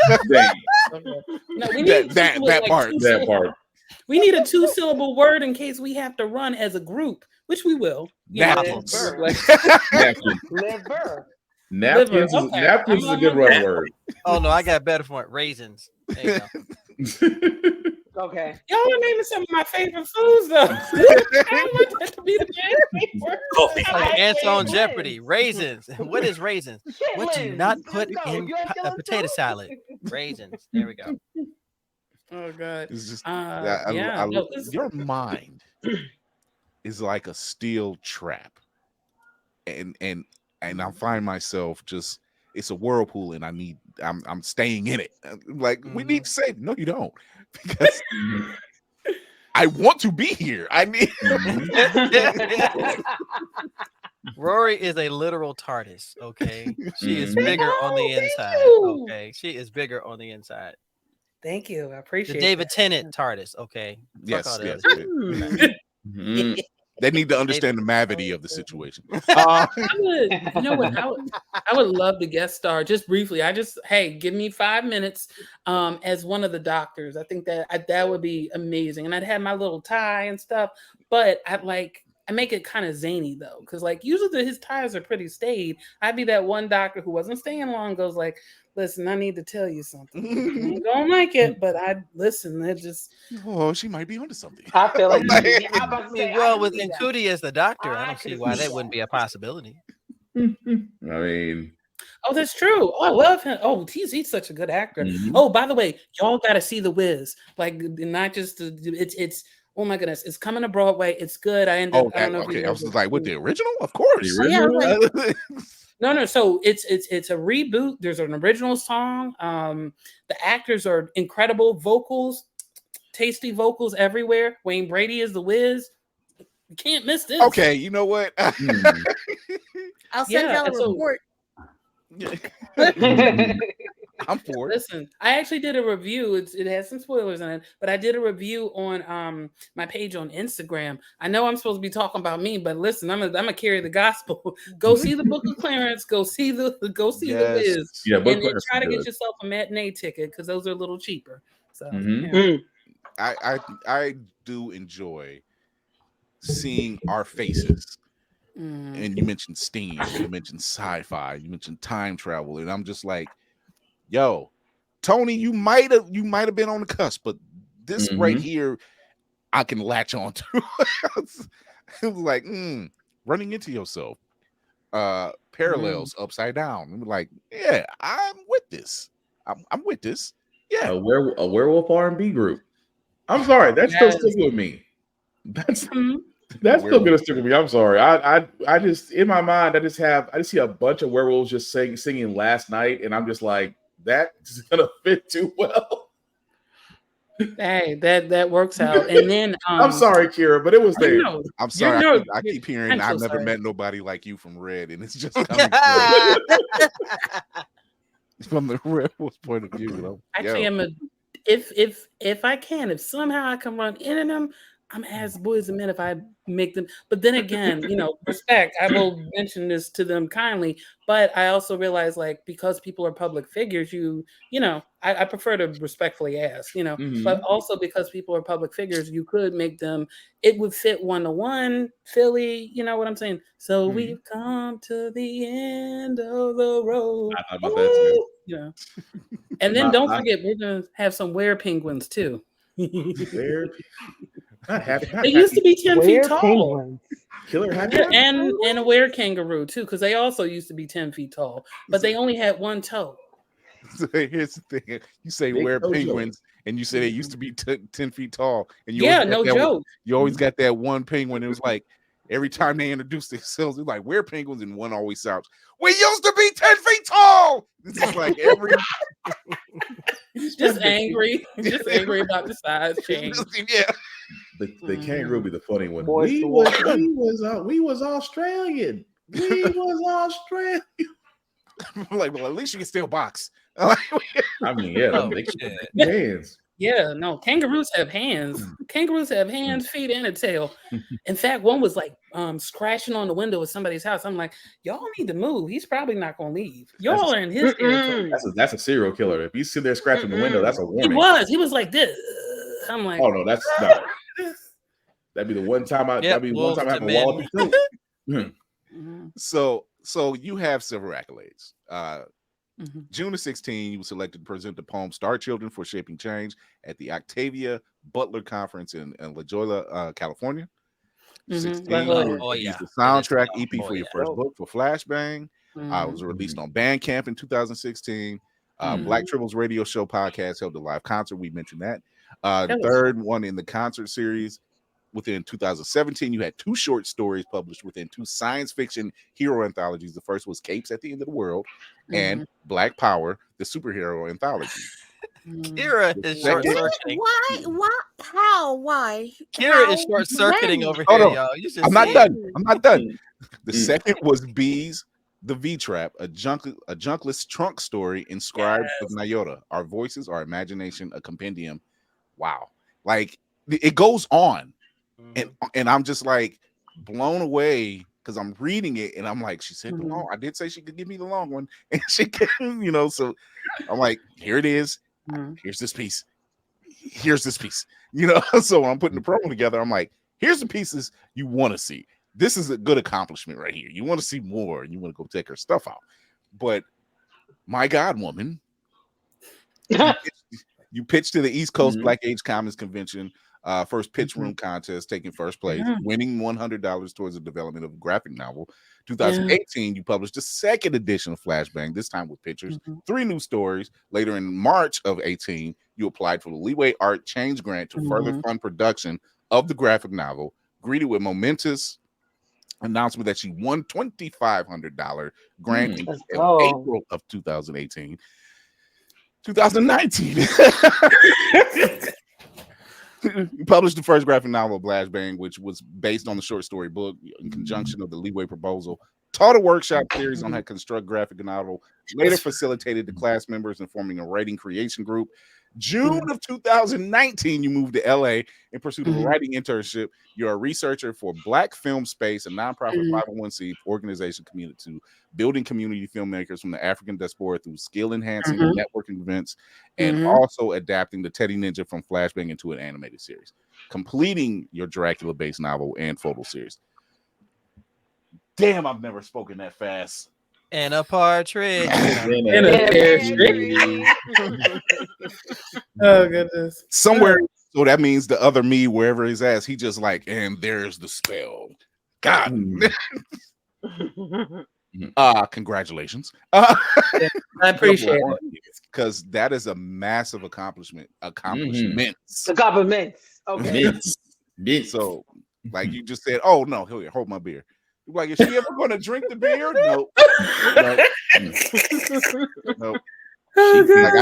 we need that part. We need a 2-syllable word in case we have to run as a group, which we will. Napkins. Liver. Napkins is a good run word. Oh no, I got better for it. Raisins. There you go. Okay. Y'all are naming some of my favorite foods, though. I want that to be the favorite word. Answer on Jeopardy. Raisins. What is raisins? What do you not put in a potato salad? Raisins. There we go. Oh God. It's just your mind is like a steel trap. And and I find myself just it's a whirlpool, and I'm staying in it. Like we need to save. No, you don't, because I want to be here. I mean, Rorie is a literal TARDIS. Okay, she is Mhm. bigger on the Thank inside. you. Okay, she is bigger on the inside. Thank you. I The appreciate David that. Tennant TARDIS. Okay, fuck yes, all the yes. other shit. Mhm. They need to understand the gravity of the situation. I would, you know what? I would love to guest star just briefly. Hey, give me 5 minutes as one of the doctors. I think that would be amazing. And I'd have my little tie and stuff, but I make it kind of zany though, because like usually his ties are pretty staid. I'd be that one doctor who wasn't staying long, goes like, listen, I need to tell you something. You ain't gonna like it, but I listen. It just Oh, she might be onto something. I feel like Like- you, I'm about I to say, mean, well, can with see that. Nkuti as the doctor, I I don't see can why see that wouldn't that. be a possibility. I mean, Oh, that's true. Oh, I love him. Oh, he's such a good actor. Mhm. Oh, by the way, y'all got to see The Wiz. Like, not just it's. Oh my goodness, it's coming to Broadway. It's good. I don't know if you okay. I know was this. like, with the original, of course. The Yeah, I was like, No. So it's a reboot. There's an original song. The actors are incredible. Vocals, tasty vocals everywhere. Wayne Brady is The Wiz. You can't miss this. Okay, you know what? Mhm. I'll send Yeah, y'all a and so- report. I'm for it. Listen, I actually did a review. It has some spoilers in it, but I did a review on my page on Instagram. I know I'm supposed to be talking about me, but listen, I'm gonna carry the gospel. Go see the Book of Clarence. Go see the Yes. Wiz, Yeah, Book and Clarence try is to get good. yourself a matinee ticket because those are a little cheaper. So Mhm. yeah. I do enjoy seeing our faces. Mm. And you mentioned steam, you mentioned sci-fi, you mentioned time travel, and I'm just like, yo, Tony, you might have been on the cusp, but this right Mhm. here, I can latch on to. It was like running into yourself. Parallels upside down. I'm like, yeah, I'm with this. I'm with this. Yeah. A werewolf R&B group. I'm sorry, that's still Yes. sticking with me. That's Mhm. That's still gonna stick with me. I'm sorry. I just in my mind I just see a bunch of werewolves just singing Last Night, and I'm just like, that's gonna fit too well. Hey, that works out. And then I'm sorry, Kira, but it was there. No, I'm sorry. you're- I keep hearing I'm so I've never sorry. met nobody like you from Red, and it's just coming from the Red's point of view. You know? Actually, Yo. I'm a if I can, if somehow I can run in them, I'm as boys and men if I make them. But then again, respect. I will mention this to them kindly, but I also realize because people are public figures, I prefer to respectfully ask, but also because people are public figures, you could make them, it would fit 1-to-1 Philly, you know what I'm saying? So we've come to the end of the road. I thought about that too. Yeah. And then don't forget, we're gonna have some were-penguins too. Where? Not happy. They used to be 10 feet tall. Penguins. Killer happy. Yeah, and a were-kangaroo too, because they also used to be 10 feet tall, but they only had one toe. So here's the thing: you say Big where toe penguins, and you say they used to be 10 feet tall, and you Yeah, always got no that joke. You always got that one penguin. It was like every time they introduced themselves, it was like we're penguins, and one always shouts, "We used to be 10 feet tall." This is like every just angry about the size change. Yeah. The kangaroo be the funny one. Boys We to was walk. we was Australian. We was Australian. I'm like, well, at least you can still box. I mean, yeah, Oh, they shit. can hands. Yeah, no, kangaroos have hands. Kangaroos have hands, feet, and a tail. In fact, one was like scratching on the window of somebody's house. I'm like, y'all need to move. He's probably not gonna leave. Y'all are in his territory. That's a serial killer. If you sit there scratching the window, that's a warning. He was like this. I'm like, Oh no, that's not. That'd be the one time I Yep, that'd be one time I have a wolves wall to up your coat. So you have several accolades. Mhm. June of 16, you were selected to present the poem Star Children for Shaping Change at the Octavia Butler Conference in La Jolla, California. Mhm. 16, Oh, you oh, released yeah. the soundtrack Oh, EP for your yeah. first book for Flashbang. It was released on Bandcamp in 2016. Black Tribbles Radio Show podcast held a live concert. We mentioned that. The That was third one in the concert series within 2017, you had 2 short stories published within 2 science fiction hero anthologies. The first was Capes at the End of the World and Black Power, the superhero anthology. Kira is second- short circuiting. Why? How? Why? Kira How? is short circuiting When? over Hold here, on. y'all. You just I'm not see it. done. I'm not done. The Mm. second was Bees, the V-Trap, a junkless trunk story inscribed with Nyota. Our voices, our imagination, a compendium. Wow. Like, it goes on. And I'm just like blown away because I'm reading it and I'm like, she said the long. I did say she could give me the long one, and she can, so I'm like, here it is. Here's this piece. Here's this piece. So when I'm putting the promo together, I'm like, here's the pieces you want to see. This is a good accomplishment right here. You want to see more, and you want to go take her stuff out. But my God, woman, you pitched to the East Coast Black Age Comics Convention. First pitch room contest, taking first place, winning $100 towards the development of a graphic novel. 2018, you published the second edition of Flashbang, this time with pictures, 3 new stories. Later in March of 18, you applied for the Leeway Art Change Grant to further fund production of the graphic novel, greeted with momentous announcement that she won $2,500 grant in April of 2018. 2019. You published the first graphic novel, Flashbang, which was based on the short story book in conjunction of the Leeway proposal. Taught a workshop series on how to construct graphic novel. Later facilitated the class members in forming a writing creation group. June of 2019, you moved to LA in pursuit of a writing internship. You're a researcher for Black Film Space, a nonprofit 501c organization committed to building community filmmakers from the African diaspora through skill enhancing and networking events, and also adapting the Teddy Ninja from Flashbang into an animated series, completing your Dracula-based novel and photo series. Damn, I've never spoken that fast. And a partridge. Oh goodness. Somewhere, so that means the other me, wherever he's at, he just like, and there's the spell. God. Congratulations. I appreciate it. Because that is a massive accomplishment. Accomplishments. Okay. So, like you just said, oh no, here, hold my beer. You're like, is she ever going to drink the beer? No. Nope. Oh, Like,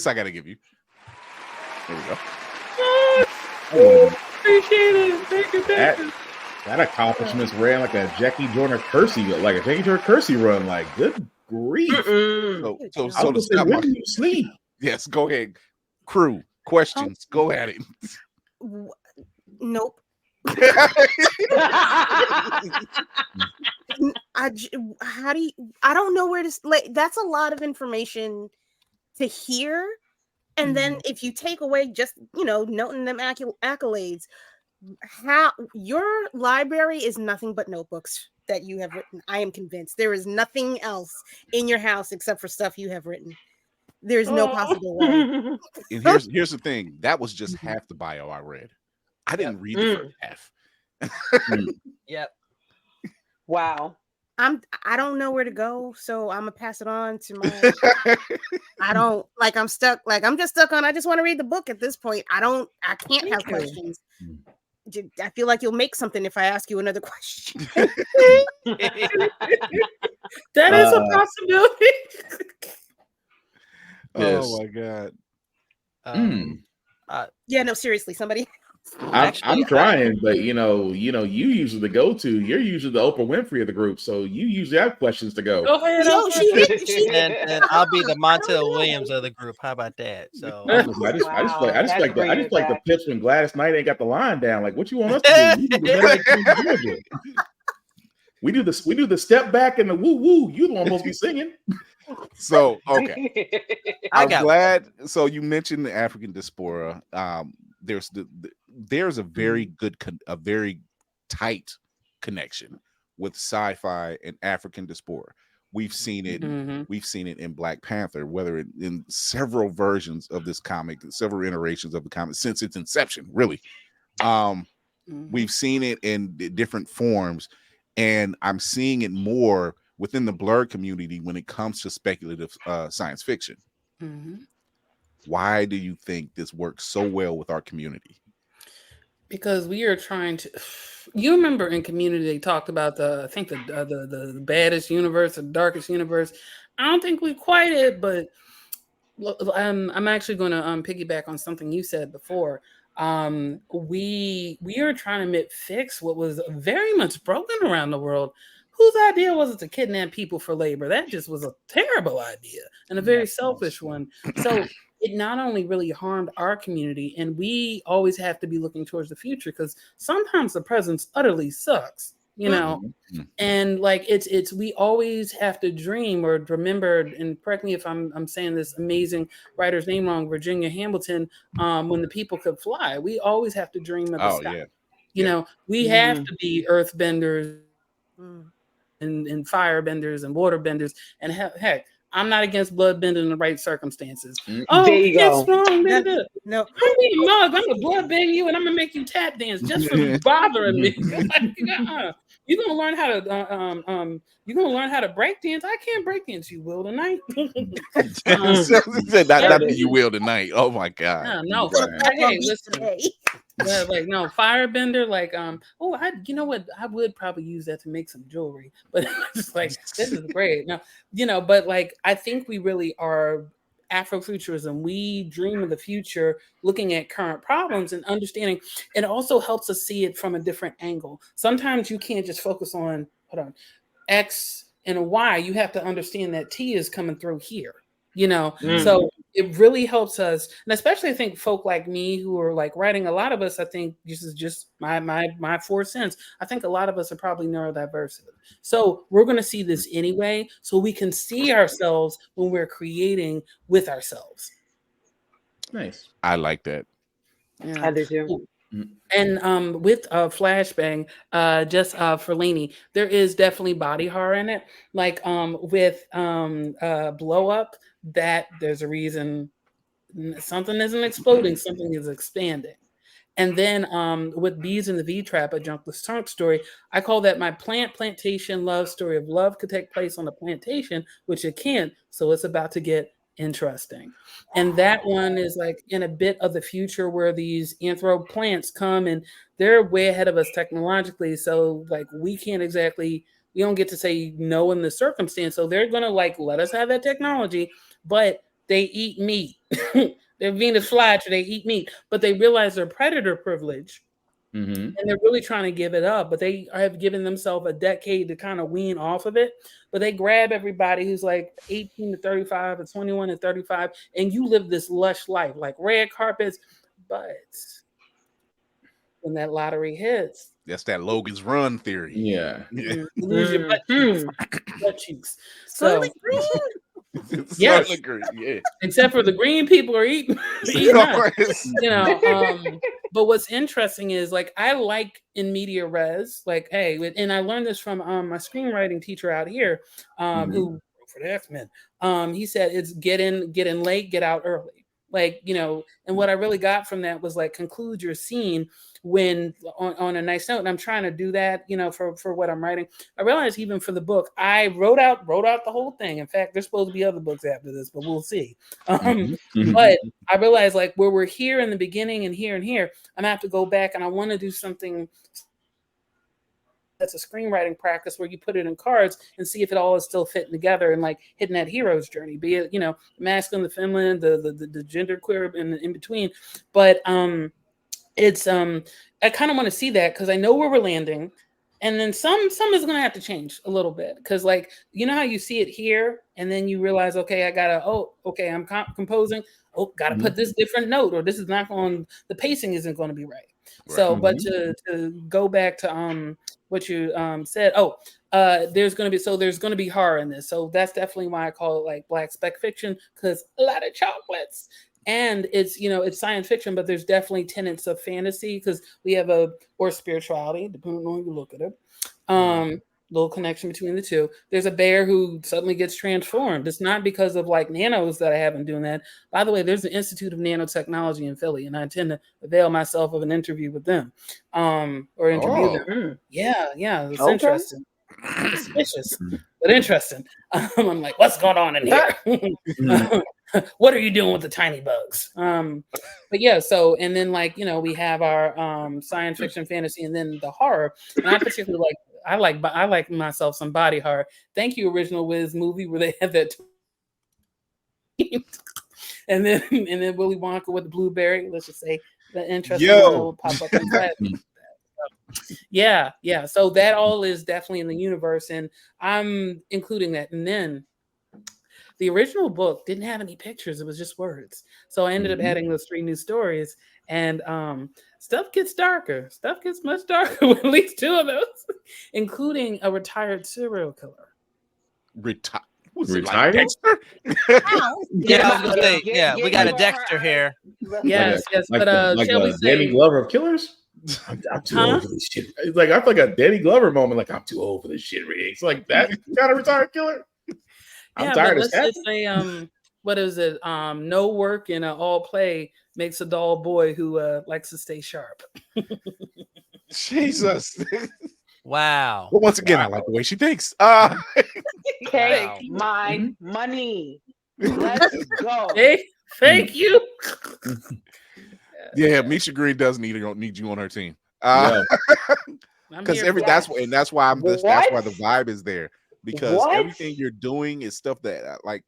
I got to give you. There we go. Appreciate it. Thank you. That accomplishments ran like a Jackie Jordan Kersey run. Like, good grief. So to stop when do you sleep? Yes, go ahead. Crew, questions. Go at it. Nope. I don't know where to, like, that's a lot of information to hear, and then if you take away just noting them accolades, how your library is nothing but notebooks that you have written. I am convinced there is nothing else in your house except for stuff you have written. There's no possible way. And here's the thing, that was just half the bio I read. I didn't read the first half. Yep. Wow. I don't know where to go, so I'm gonna pass it on to my I'm stuck. Like, I'm just stuck on, I just want to read the book at this point. I can't have questions. I feel like you'll make something if I ask you another question. That is a possibility. Oh my God. Yeah, no, seriously, somebody. I'm trying, but you usually the go-to. You're usually the Oprah Winfrey of the group, so you usually have questions to go. Go ahead. And I'll be the Montel Williams of the group. How about that? So I just like the pitch when Gladys Knight ain't got the line down. Like, what you want us to do? We do the step back and the woo woo. You the one supposed to be singing. So okay, I'm glad. So you mentioned the African diaspora. There's a very good, a very tight connection with sci-fi and African diaspora. We've seen it. We've seen it in Black Panther, whether in several versions of this comic, several iterations of the comic since its inception. Really, we've seen it in different forms, and I'm seeing it more within the blurred community when it comes to speculative science fiction. Why do you think this works so well with our community? Because we are trying to. You remember in Community they talked about the baddest universe, the darkest universe. I don't think we quite it, but I'm actually going to piggyback on something you said before. We are trying to fix what was very much broken around the world. Whose idea was it to kidnap people for labor? That just was a terrible idea and a very selfish one. So it not only really harmed our community, and we always have to be looking towards the future because sometimes the present utterly sucks, you know. And like it's we always have to dream or remember, and correct me if I'm saying this amazing writer's name wrong, Virginia Hamilton, when the people could fly. We always have to dream of the sky. You know, we have to be earthbenders and firebenders and waterbenders, and heck, I'm not against bloodbending in the right circumstances. Oh, there you go. it's wrong. No, I'm be a mug. I'm gonna bloodbend you, and I'm gonna make you tap dance just for bothering me. You're gonna learn how to you're gonna learn how to break dance. I can't break dance. You will tonight. Not that you will tonight. Oh my God. No. Hey, listen. Yeah, like no firebender. Like you know what? I would probably use that to make some jewelry. But it's like this is great. Now but like I think we really are Afrofuturism. We dream of the future, looking at current problems and understanding. It also helps us see it from a different angle. Sometimes you can't just focus on X and Y. You have to understand that T is coming through here. So it really helps us, and especially I think folk like me who are like writing. A lot of us, I think, this is just my 4 cents. I think a lot of us are probably neurodiverse. So we're going to see this anyway, so we can see ourselves when we're creating with ourselves. Nice. I like that. Yeah. I do too. And with Flashbang, just for Lainey, there is definitely body horror in it. Like with Blow Up, that there's a reason something isn't exploding, something is expanding. And then with Bees in the V-Trap, a Junkless Trunk story, I call that my plantation love story of love could take place on the plantation, which it can't. So it's about to get interesting. And that one is like in a bit of the future where these anthro plants come and they're way ahead of us technologically. So like we don't get to say no in the circumstance. So they're gonna like let us have that technology, but they eat meat. They're Venus flytrap, they eat meat, but they realize their predator privilege. And they're really trying to give it up, but they have given themselves a decade to kind of wean off of it. But they grab everybody who's like 18 to 35 or 21 to 35, and you live this lush life, like red carpets. But when that lottery hits, that's that Logan's Run theory. Yeah. You lose your butt cheeks. So yes, yeah. Except for the green people are eating but what's interesting is like I like in media res, like and I learned this from my screenwriting teacher out here, who wrote for the X-Men. He said it's get in late, get out early. Like, and what I really got from that was like conclude your scene when on a nice note. And I'm trying to do that, for what I'm writing. I realized even for the book, I wrote out the whole thing. In fact, there's supposed to be other books after this, but we'll see. But I realized like where we're here in the beginning and here, I'm gonna have to go back and I want to do something that's a screenwriting practice where you put it in cards and see if it all is still fitting together and like hitting that hero's journey, be it, masculine, the feminine, the gender queer and in between. But it's I kind of want to see that because I know where we're landing. And then some is going to have to change a little bit because like, how you see it here and then you realize, okay, I gotta, I'm composing. Got to put this different note or this is not going, the pacing isn't going to be right. So, but to go back to what you said, there's going to be horror in this. So that's definitely why I call it like black spec fiction, because a lot of chocolates. And it's, it's science fiction, but there's definitely tenets of fantasy because we have or spirituality, depending on how you look at it. Little connection between the two. There's a bear who suddenly gets transformed. It's not because of like nanos that I have been doing that. By the way, there's the Institute of Nanotechnology in Philly, and I intend to avail myself of an interview with them, or interview them. Yeah, it's interesting. Suspicious, but interesting. I'm like, what's going on in here? what are you doing with the tiny bugs? But yeah, so and then like we have our science fiction, fantasy, and then the horror. And I particularly I like myself some body horror. Thank you, Original Wiz movie where they have that. And then Willy Wonka with the blueberry. Let's just say the interesting little pop up inside. Yeah. So that all is definitely in the universe, and I'm including that. And then the original book didn't have any pictures; it was just words. So I ended up adding those 3 new stories, and stuff gets darker. Stuff gets much darker with at least 2 of those, including a retired serial killer. Retired? Dexter? Yeah, I was gonna say, we got a Dexter here. Yes, but like Danny Glover of Killers. I'm too old for this shit. It's like I feel like a Danny Glover moment. Like I'm too old for this shit. It's like that kind of retired killer. I'm tired of let's just say, what is it? No work and all play makes a dull boy who likes to stay sharp. Jesus. Wow. Well, once again, I like the way she thinks. Take my money. Let's go. Hey, thank you. Yeah, Misha Green does need you on her team. I'm Because here for that's that. that's why that's why the vibe is there. Because What? everything you're doing is stuff that like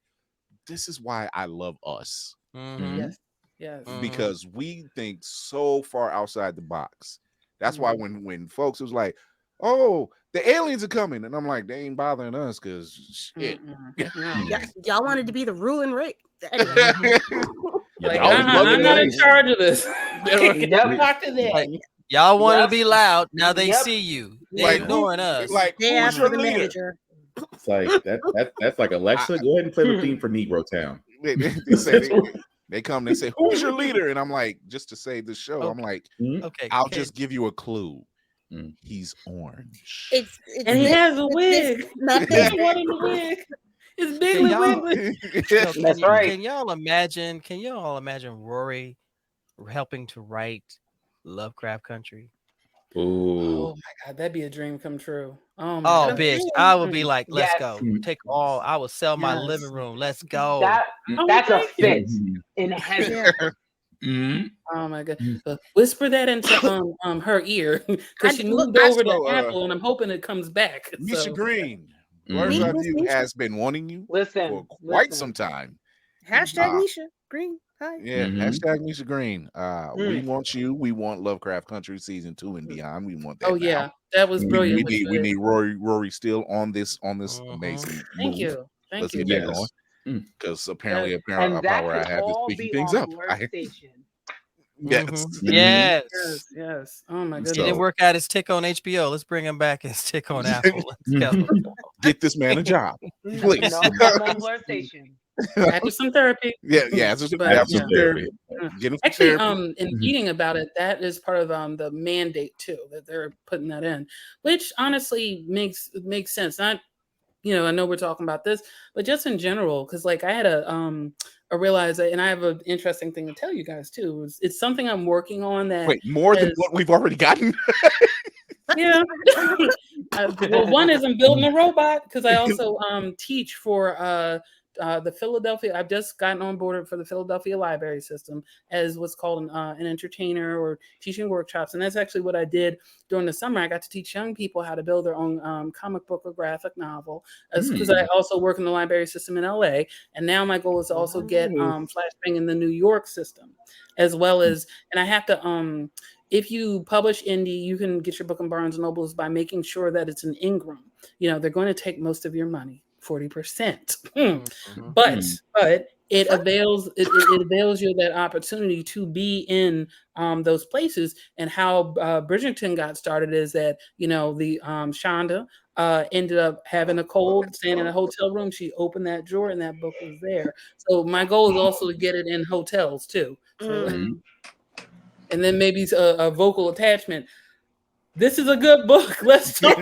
this is why I love us. Yes. Because we think so far outside the box. That's why when folks was like, oh, the aliens are coming, and I'm like, they ain't bothering us because shit. Y'all wanted to be the ruling race. Like, I'm not in charge of this. Talk to them. Like, y'all wanted to be loud. Now they see you. They're Like, ignoring us. Like, They who's asked your for the leader? manager. It's like that's like Alexa. Go ahead and play the theme for Negro Town. They say they come. They say, who's your leader? And I'm like, just to save the show, I'm like, okay, I'll just give you a clue. He's orange. It's and he has a wig. Not There's one in the wig. It's big wig. That's right. Can y'all imagine Rory helping to write Lovecraft Country? Oh my God, that'd be a dream come true. Oh, bitch, I would be like, let's Yes. go. Take all. I would sell my living room. Let's go. That's a fit in heaven. Oh my God! Whisper that into her ear because she moved over to Apple, and I'm hoping it comes back. Misha Green, Blur's Review has been wanting you for quite some time. Hashtag Misha Green. Hi. Yeah, hashtag Misha Green. We want you. We want Lovecraft Country season 2 and beyond. We want that. Oh yeah, now. that was brilliant. We need Rory still on this amazing. Thank move. you. Let's get that going. Because apparently a power I have is speaking things up. Yes. Oh my goodness. He didn't work out his tick on HBO. Let's bring him back his tick on Apple. Let's go. Get this man a job, please. After some therapy. After some therapy. Actually, in reading about it, that is part of the mandate too, that they're putting that in, which honestly makes sense. Not, I know we're talking about this, but just in general, because like I had a realize, and I have an interesting thing to tell you guys too. It's something I'm working on that. Wait, more than what we've already gotten. Yeah. Well, one is I'm building a robot because I also teach for the Philadelphia. I've just gotten on board for the Philadelphia library system as what's called an entertainer or teaching workshops, and that's actually what I did during the summer. I got to teach young people how to build their own comic book or graphic novel, because I also work in the library system in LA, and now my goal is to also get Flashbang in the New York system, as well as, and I have to if you publish indie, you can get your book in Barnes & Nobles by making sure that it's an Ingram. They're going to take most of your money, 40%. But it avails you that opportunity to be in those places. And how Bridgerton got started is that, the Shonda ended up having a cold, staying in a hotel room. She opened that drawer and that book was there. So my goal is also to get it in hotels too. So, and then maybe a vocal attachment. This is a good book. Let's talk.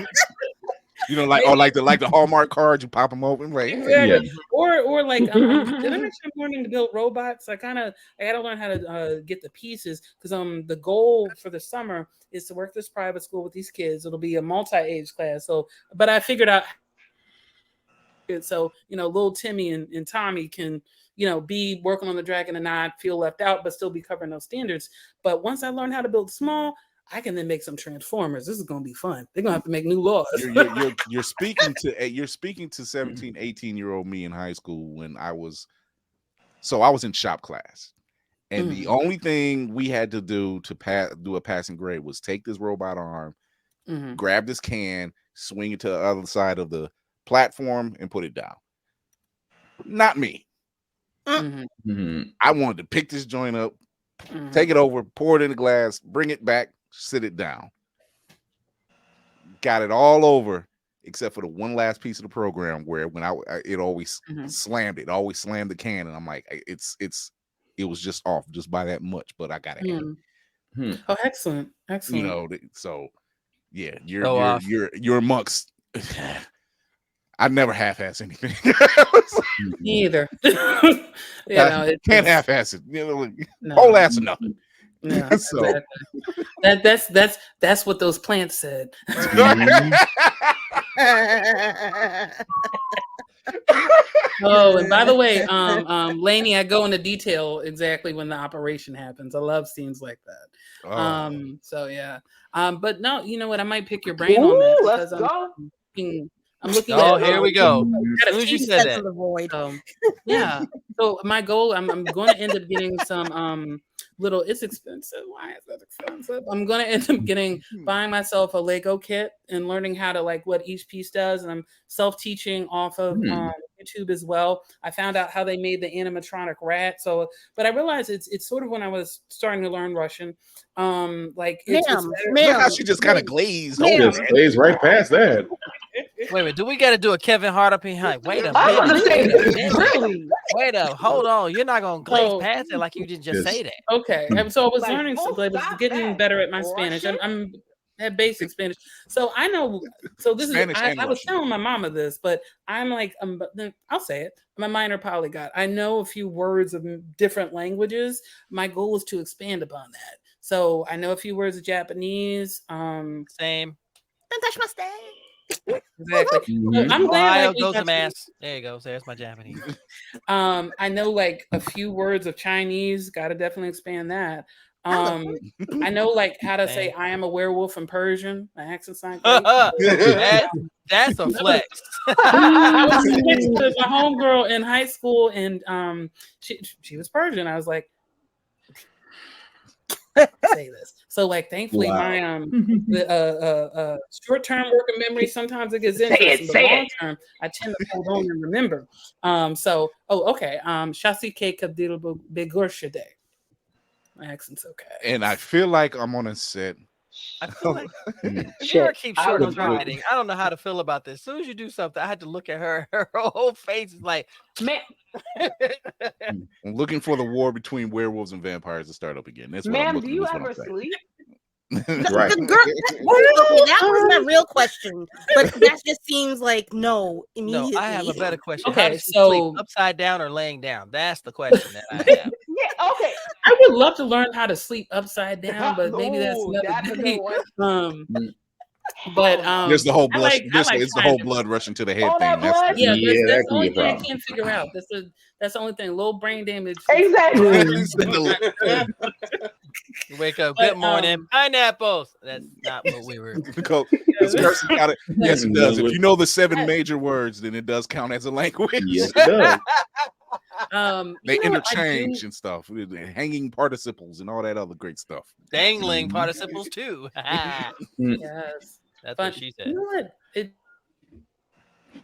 like the Hallmark cards, you pop them open, right? Exactly. Or like, did I mention I'm learning to build robots? I gotta learn how to get the pieces, because the goal for the summer is to work this private school with these kids. It'll be a multi-age class. So, but I figured out so little Timmy and Tommy can be working on the dragon and not feel left out, but still be covering those standards. But once I learn how to build small, I can then make some transformers. This is going to be fun. They're going to have to make new laws. You're speaking to 17, 18-year-old me in high school when I was in shop class. And the only thing we had to do to do a passing grade was take this robot arm, grab this can, swing it to the other side of the platform, and put it down. Not me. I wanted to pick this joint up, take it over, pour it in a glass, bring it back, sit it down. Got it all over, except for the one last piece of the program where when it always slammed it, always slammed the can, and I'm like, it was just off just by that much, but I got it. Oh, excellent. So yeah, you're amongst. I never half-ass anything. Me either. Can't half-ass it. Whole ass or nothing. No, so that's what those plants said. Oh, and by the way, Lainey, I go into detail exactly when the operation happens. I love scenes like that. So yeah. But no, you know what? I might pick your brain on that because I'm looking at. Here we go. As soon as you said that. The void. Yeah. So my goal, I'm going to end up getting some little. It's expensive. Why is that expensive? I'm going to end up buying myself a Lego kit and learning how to what each piece does, and I'm self-teaching off of YouTube as well. I found out how they made the animatronic rat. So, but I realized it's sort of when I was starting to learn Russian. Look how she just kind of glazed. Glazed right past that. Wait a minute, do we got to do a Kevin Hart up behind? Wait a minute. Really? Wait up, hold on. You're not going to glaze past it like you didn't just say that. Okay. And so I was learning something. I was getting better at my Spanish. I'm at basic Spanish. So I know. So this Spanish is, I was telling my mama this, but I'm like, I'll say it. I'm a minor polyglot. I know a few words of different languages. My goal is to expand upon that. So I know a few words of Japanese. Same. Exactly. I'm glad there you go. There's my Japanese. I know a few words of Chinese. Got to definitely expand that. I know how to say I am a werewolf in Persian. My accent's not great. That's a flex. I was with my homegirl in high school, and she was Persian. I was like, say this. So thankfully my the short-term working memory, sometimes it gets interesting, but long-term I tend to hold on and remember. Shasi K Kabdil Begurshade. My accent's okay. And I feel like I'm on a set. I feel like Shira keeps short-circuiting. I don't know how to feel about this. As soon as you do something, I had to look at her. Her whole face is like, man. I'm looking for the war between werewolves and vampires to start up again. That's what ma'am, I'm looking, do you ever sleep? Right. That was my real question, but that just seems like no. Immediately. No, I have a better question. Okay, so sleep, upside down or laying down? That's the question that I have. Yeah, okay. I would love to learn how to sleep upside down, but maybe that's another But there's the whole blood. It's the whole blood rushing to the head thing. That's the only thing I can't figure out. That's the only thing. Little brain damage. Exactly. You wake up. Good morning, pineapples. That's not what we were. Yes, it does. If you know the 7 major words, then it does count as a language. Yes, it does. They interchange and stuff, hanging participles and all that other great stuff. Dangling participles too. Yes, that's what she said. You know what?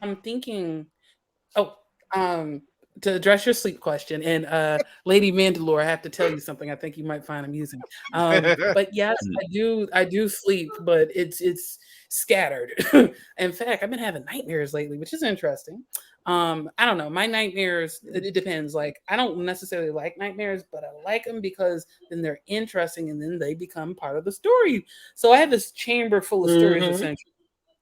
I'm thinking. To address your sleep question, and Lady Mandalore, I have to tell you something I think you might find amusing. But yes, I do sleep, but it's scattered. In fact, I've been having nightmares lately, which is interesting. I don't know. My nightmares, it depends. I don't necessarily like nightmares, but I like them because then they're interesting and then they become part of the story. So I have this chamber full of stories, essentially.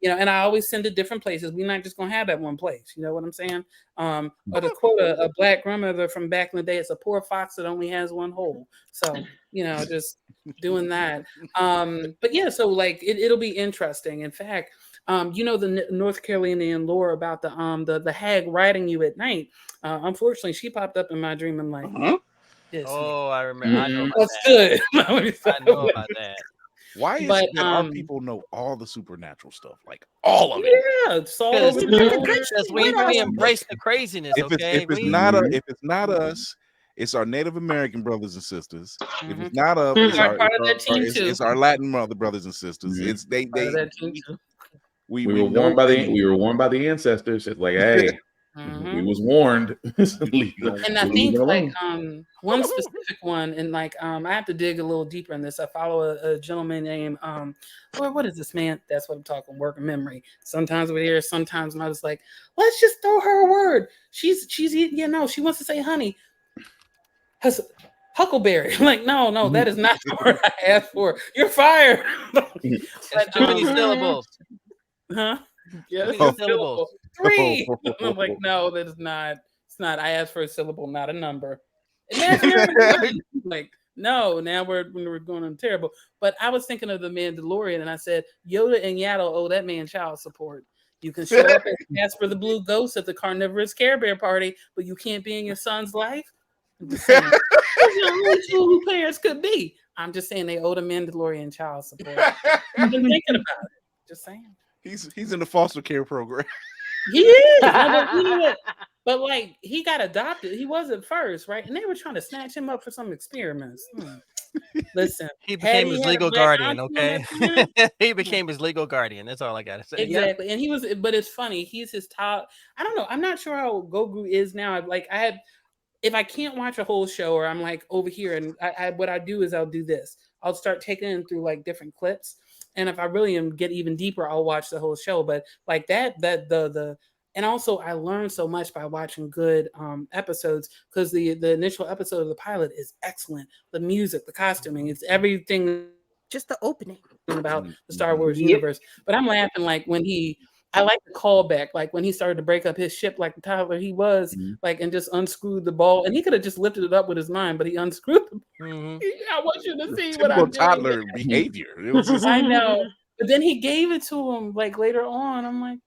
And I always send to different places. We're not just gonna have that one place. You know what I'm saying? Or to quote a black grandmother from back in the day, it's a poor fox that only has one hole. So, just doing that. But yeah, so it'll be interesting. In fact, You know the North Carolinian lore about the hag riding you at night. Unfortunately, she popped up in my dream. I'm like, this Oh, I remember. I know about what's that. good. I know about that. Why is But, it that our people know all the supernatural stuff, like all of it? Yeah, it's all over the Because we embrace the craziness. If Okay, it's not us, it's our Native American brothers and sisters. If it's not us, it's our Latin brothers and sisters. It's they. We were warned by the ancestors. It's like, hey, we was warned. And I think like one specific one, and like I have to dig a little deeper in this. I follow a gentleman named what is this, man? That's what I'm talking, working memory. Sometimes we're here, sometimes I was like, let's just throw her a word. She's she wants to say honey. Huckleberry. Like, no, that is not the word I asked for. You're fired. It's too many syllables. Huh? Yeah, syllables. 3. I'm like, no, that is not. It's not. I asked for a syllable, not a number. Like, no. Now we're going on terrible. But I was thinking of the Mandalorian, and I said Yoda and Yaddle owe that man child support. You can show up and ask for the blue ghost at the carnivorous Care Bear party, but you can't be in your son's life. I'm just saying, those are the only two who parents could be. I'm just saying they owe the Mandalorian child support. I've been thinking about it. Just saying. He's in the foster care program. He is. But you know what? But like he got adopted. He was at first, right? And they were trying to snatch him up for some experiments. Listen, he became his legal guardian. Okay, he became his legal guardian. That's all I gotta say. Exactly. And he was. But it's funny. He's his top. I don't know. I'm not sure how Grogu is now. If I can't watch a whole show, or I'm like over here, and what I do is I'll do this. I'll start taking in through like different clips. And if I really get even deeper, I'll watch the whole show. But like and also I learned so much by watching good episodes, because the initial episode of the pilot is excellent. The music, the costuming, it's everything. Just the opening about the Star Wars universe. But I'm laughing like when I like the callback, like when he started to break up his ship like the toddler he was, like, and just unscrewed the ball. And he could have just lifted it up with his mind, but he unscrewed the ball. I want you to see what I'm doing. Toddler behavior. It was just... I know. But then he gave it to him like later on. I'm like,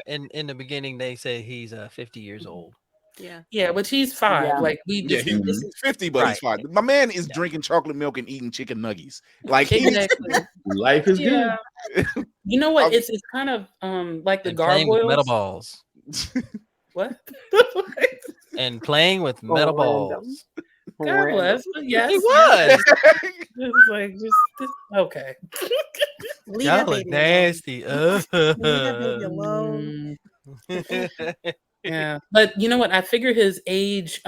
in the beginning they say he's 50 years old. Yeah, but he's 5. Yeah. Like he's 50, but he's 5. My man is drinking chocolate milk and eating chicken nuggets. Like life is good. You know what? It's kind of like the gargoyles. Metal balls. What? And playing with metal balls. God bless. Yes, he was. It's like just okay. Y'all look nasty. Leave that baby alone. Yeah, but you know what? I figure his age,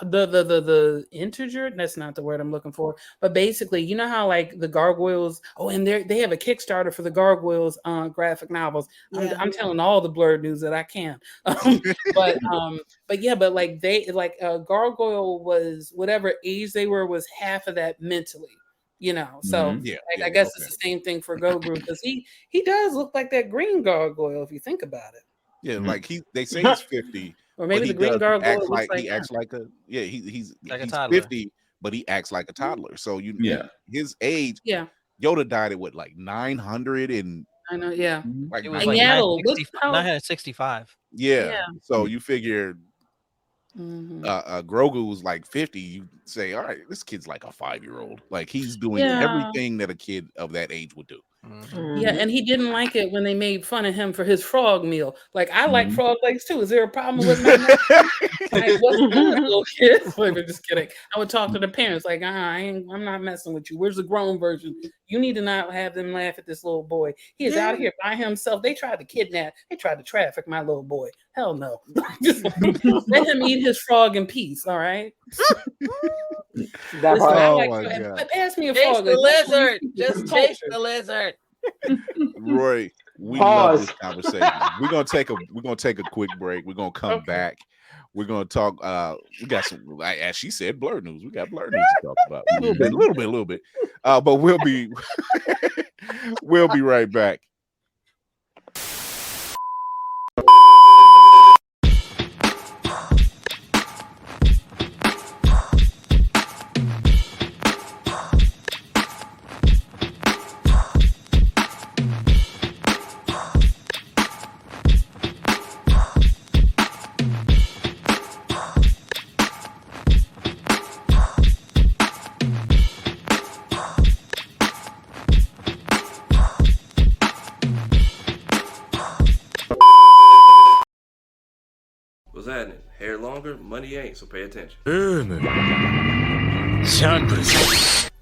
the integer, that's not the word I'm looking for, but basically, you know how like the gargoyles, and they have a Kickstarter for the gargoyles graphic novels. I'm telling all the blurred news that I can. But like they like gargoyle was whatever age they were was half of that mentally. You know, so I guess it's the same thing for Grogu, because he does look like that green gargoyle if you think about it. Yeah, like they say he's 50, or maybe the green gargoyle acts like a he's like a toddler. 50, but he acts like a toddler. So his age. Yeah, Yoda died at what, like 900 and I know. Yeah, like it was like 965. Yeah. So you figure Grogu was like 50. You say, all right, this kid's like a 5-year-old. Like he's doing everything that a kid of that age would do. Yeah, and he didn't like it when they made fun of him for his frog meal. Like, I like frog legs too. Is there a problem with my like, what's good, little kid? Like, I'm just kidding. I would talk to the parents like, I'm not messing with you. Where's the grown version? You need to not have them laugh at this little boy. He is out here by himself. They tried to kidnap. They tried to traffic my little boy. Hell no. Just let him eat his frog in peace. All right. Pass me a frog. The lizard. Just taste the lizard. Roy, we love this conversation. We're gonna take a quick break. We're gonna come back. We're gonna talk. We got some, as she said, blurred news. We got blurred news to talk about a little bit. But we'll be right back. thing, so pay attention.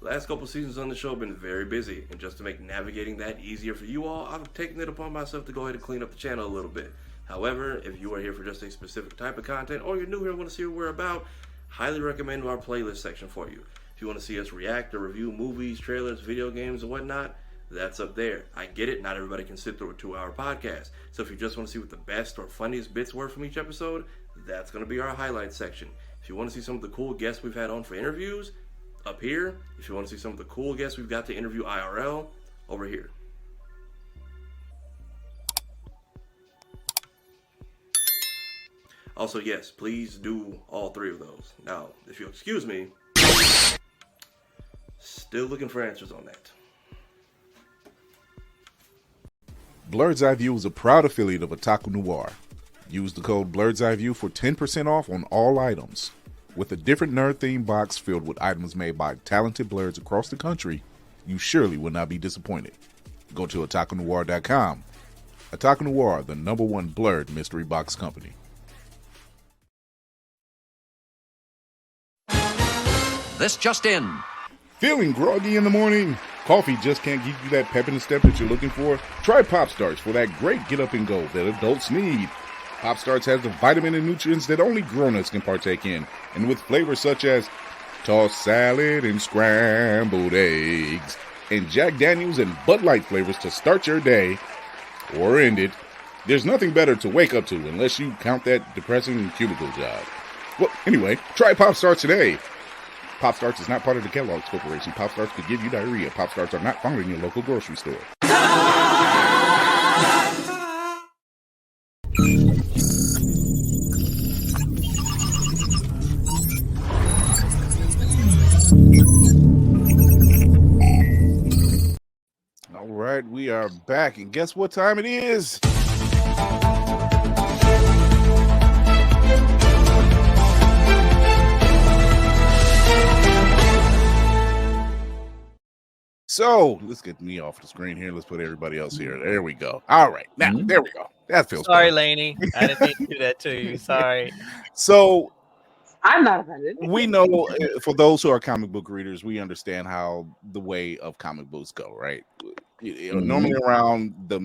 Last couple seasons on the show have been very busy, and just to make navigating that easier for you all, I've taken it upon myself to go ahead and clean up the channel a little bit. However, if you are here for just a specific type of content, or you're new here and want to see what we're about, highly recommend our playlist section for you. If you want to see us react or review movies, trailers, video games, and whatnot, that's up there. I get it, not everybody can sit through a 2-hour podcast. So if you just want to see what the best or funniest bits were from each episode, that's going to be our highlights section. If you want to see some of the cool guests we've had on for interviews, up here. If you want to see some of the cool guests we've got to interview IRL, over here. Also, yes, please do all 3 of those. Now, if you'll excuse me, still looking for answers on that. Blurred's Eye View is a proud affiliate of Otaku Noir. Use the code Blurred's Eye View for 10% off on all items. With a different nerd-themed box filled with items made by talented blurs across the country, you surely will not be disappointed. Go to otakunoir.com. Otaku Noir, the #1 blurred mystery box company. This just in. Feeling groggy in the morning? Coffee just can't give you that pep in the step that you're looking for? Try Pop Starts for that great get up and go that adults need. Pop Starts has the vitamin and nutrients that only grown-ups can partake in, and with flavors such as tossed salad and scrambled eggs, and Jack Daniels and Bud Light flavors to start your day or end it. There's nothing better to wake up to unless you count that depressing cubicle job. Well, anyway, try Pop Starts today. Pop Starts is not part of the Kellogg's Corporation. Pop Starts could give you diarrhea. Pop Starts are not found in your local grocery store. All right, we are back, and guess what time it is? So let's get me off the screen here. Let's put everybody else here. There we go. All right, now there we go. That feels Sorry, better. Lainey. I didn't mean to do that to you. Sorry. So I'm not offended. we know, for those who are comic book readers, we understand how the way of comic books go, right? Normally around the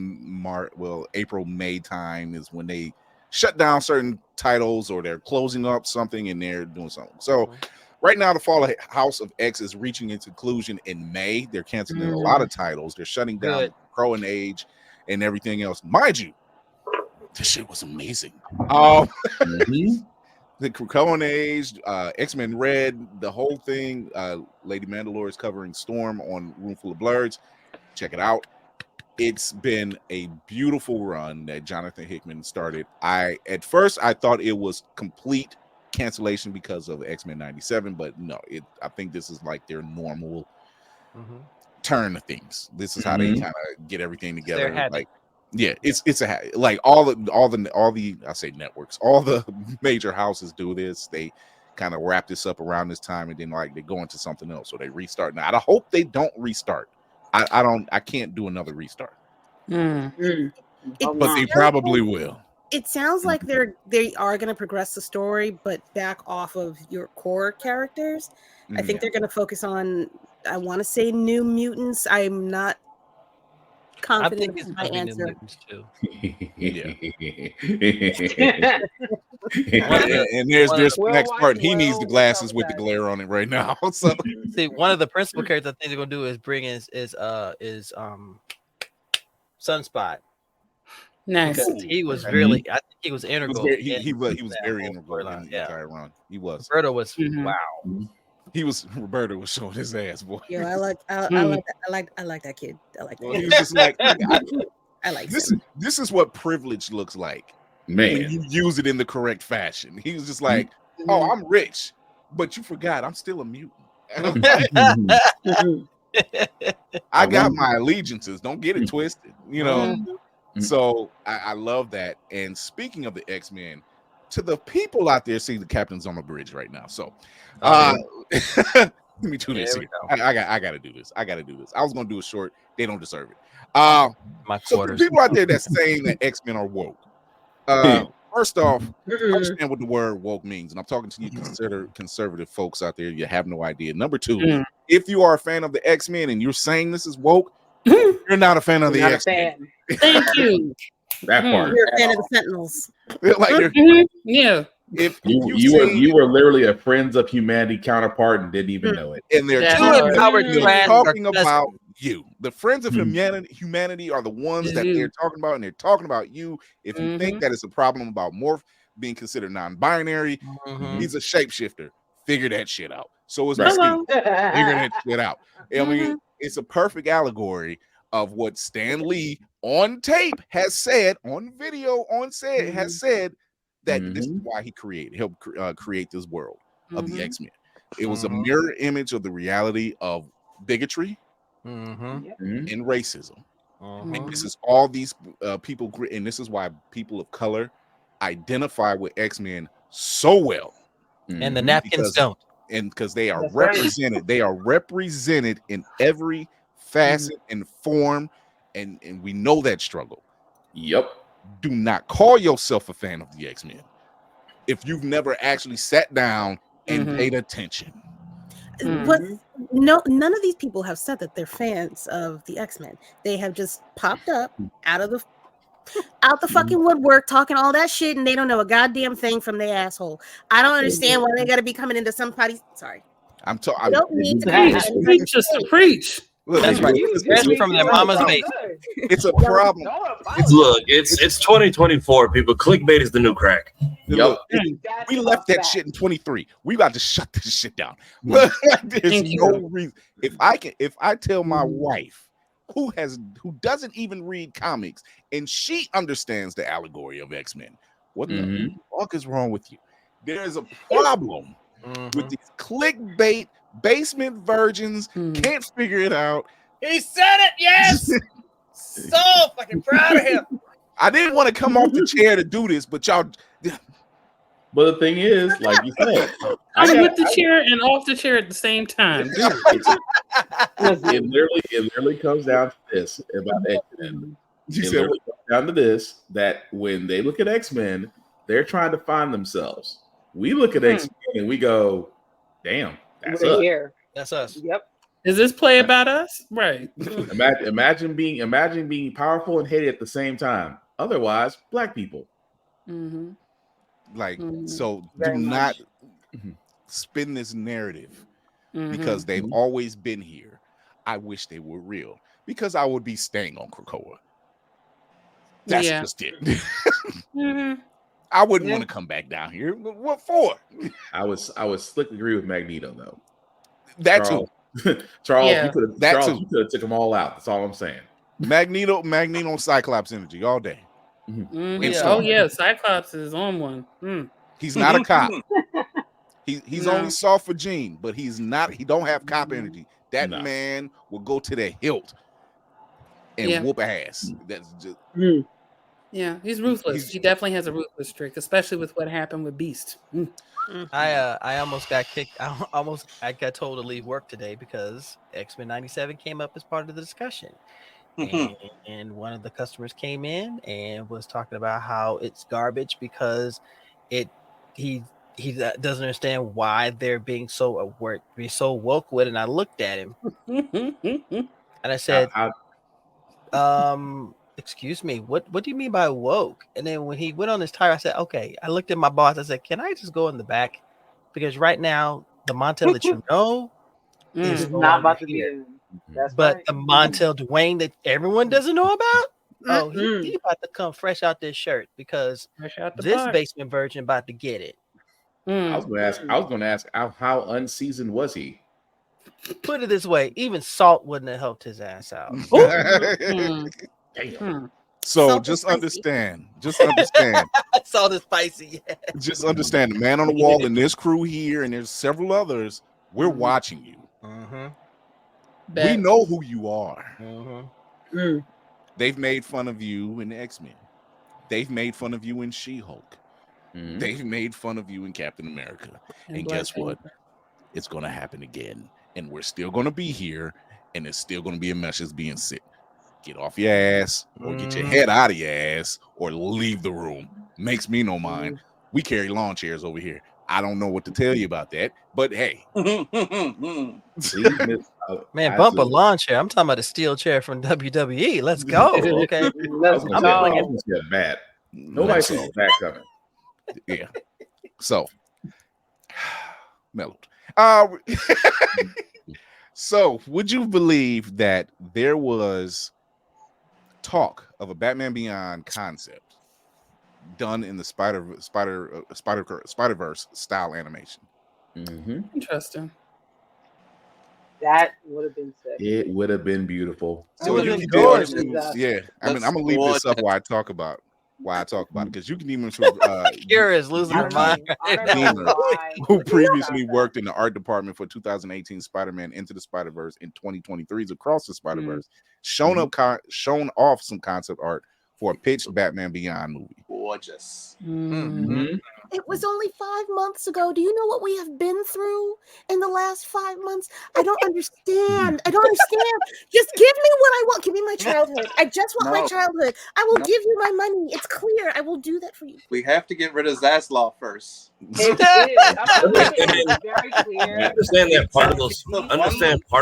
April, May time is when they shut down certain titles or they're closing up something and they're doing something. So right now, the Fall of House of X is reaching its conclusion in May. They're canceling a lot of titles. They're shutting down Crow and Age and everything else. Mind you, this shit was amazing. The Crow and Age, X-Men Red, the whole thing. Lady Mandalore is covering Storm on Roomful of Blurs. Check it out. It's been a beautiful run that Jonathan Hickman started. At first I thought it was complete cancellation because of X-Men 97, but no, I think this is like their normal turn of things. This is how they kind of get everything together. Like, yeah, it's like all the I say networks, all the major houses do this. They kind of wrap this up around this time, and then like they go into something else, so they restart. Now I hope they don't restart. I can't do another restart, but they probably will. It sounds like they are going to progress the story, but back off of your core characters. I think they're going to focus on, I want to say, New Mutants. I'm not confident in my answer. And there's next part. He needs the glasses with the glare on it right now. So see, one of the principal characters I think they're going to do is bring in Sunspot. Nice. He was really, I think he was integral. He was very integral in the entire run. He was. Roberto was wow. Roberto was showing his ass, boy. Yo, I like that kid. I like that. He was just like, I like this. This is what privilege looks like, man. When you use it in the correct fashion. He was just like, oh, I'm rich, but you forgot I'm still a mutant. I got my allegiances. Don't get it twisted, you know. So I love that. And speaking of the X-Men, to the people out there, see the captain's on the bridge right now. So let me do this. I got to do this. I was going to do a short. They don't deserve it. So the people out there that's saying that X-Men are woke, First off, Mm-mm. understand what the word woke means, and I'm talking to you conservative folks out there. You have no idea. Number two, Mm. if you are a fan of the X-Men and you're saying this is woke, you're not a fan of You're the not a X-Men. fan. Thank you. That part. You're a fan of the Sentinels. Like they're- Mhm. Yeah. if You were literally a Friends of Humanity counterpart and didn't even know it. and they're That talking, part. they're clans talking are about you. The friends of Mhm. humanity are the ones Is that you. they're talking about, and they're talking about you. If you think Mhm. that it's a problem about Morph being considered non-binary, Mhm. he's a shapeshifter. Figure that shit out. So is Right. Mystique. Hello. Figure that shit out. I mean, Mhm. it's a perfect allegory of what Stan Lee on tape has said, on video, on set, has said that this is why he helped create this world of the Mhm. X-Men. It was a mirror image of the reality of bigotry Mhm. and racism. Mhm. And this is all these people, and this is why people of color identify with X-Men so well. And the napkins don't. And because they are That's right. represented, they are represented in every facet and form, and we know that struggle. Yep. Do not call yourself a fan of the X-Men if you've never actually sat down and paid attention. What? No, none of these people have said that they're fans of the X-Men. They have just popped up out the fucking woodwork talking all that shit, and they don't know a goddamn thing from their asshole. I don't understand why they got to be coming into somebody's. Sorry, I'm I talking. don't need to Preach, be. preach, sister, preach. Look, That's right. Fresh from their mama's so base. good. it's a problem. No, Look, it's 2024, people. Clickbait is the new crack. Look, that's we a left that fact. shit in 23. We about to shut this shit down. There's Thank no you. reason. If I tell my wife who doesn't even read comics and she understands the allegory of X-Men, what the fuck is wrong with you? There is a problem with these clickbait basement virgins can't figure it out. He said it, yes. So fucking proud of him. I didn't want to come off the chair to do this, but y'all. But the thing is, like you said, I'm with the chair and off the chair at the same time. it literally comes down to this about X-Men. You It said literally comes down to this, that when they look at X-Men, they're trying to find themselves. We look at X-Men and we go, damn, that's We're us. here. That's us. Yep. Is this play about us? Right. Imagine being powerful and hated at the same time. Otherwise, black people. Like, Mhm. so Very do much. not spin this narrative because they've always been here. I wish they were real because I would be staying on Krakoa. That's Yeah. just it. Mhm. I wouldn't want to come back down here. What for? I would slickly agree with Magneto though. That Charles, too. Charles, Yeah. you could have That too. took them all out. That's all I'm saying. Magneto, Cyclops energy all day. Mhm. And Oh Storm. yeah, Cyclops is on one. He's not a cop. He's No. only soft for Jean, but he's not. He don't have cop energy. That No. man will go to the hilt and Yeah. whoop ass. That's just Yeah, he's ruthless. He definitely has a ruthless streak, especially with what happened with Beast. I almost got kicked. I got told to leave work today because X-Men 97 came up as part of the discussion. And one of the customers came in and was talking about how it's garbage because he doesn't understand why they're being so woke with it. And I looked at him and I said, excuse me, what do you mean by woke? And then when he went on his tire, I said, okay. I looked at my boss. I said, can I just go in the back? Because right now the Montel that you know is It's no not longer about to here. be in. That's But right. the Montel Dwayne that everyone doesn't know about, oh, he about to come fresh out this shirt because Fresh out the this box. basement virgin about to get it. I was going to ask how unseasoned was he? Put it this way, even salt wouldn't have helped his ass out. Damn. So Salt is just spicy. understand. Salt is spicy. Yeah. Just understand. The man on the wall and this crew here, and there's several others. We're watching you. We know who you are. They've made fun of you in X-Men. They've made fun of you in She-Hulk. They've made fun of you in Captain America. And guess what? It's going to happen again. And we're still going to be here. And it's still going to be a message being sent. Get off your ass or get your head out of your ass or leave the room. makes me no mind. We carry lawn chairs over here. I don't know what to tell you about that, but hey. Man, bump a lawn chair. I'm talking about a steel chair from WWE. Let's go. Okay. Let's I'm go. flinging. Bad. Nobody sees his back coming. Yeah. So, mellowed. So, would you believe that there was talk of a Batman Beyond concept done in the Spider-Verse style animation? Interesting. That would have been sick. It would have been beautiful. So you can yeah. I mean, I'm gonna leave this up while I talk about it, because you can even Kira is losing her mind. Who previously worked in the art department for 2018 Spider-Man Into the Spider-Verse and 2023's Across the Spider-Verse, shown off some concept art for a pitched Batman Beyond movie. Gorgeous. It was only 5 months ago. Do you know what we have been through in the last 5 months? I don't understand. Just give me what I want. Give me my childhood. I just want my childhood. I will give you my money. It's clear. I will do that for you. We have to get rid of Zaslav first. It is very clear. Understand part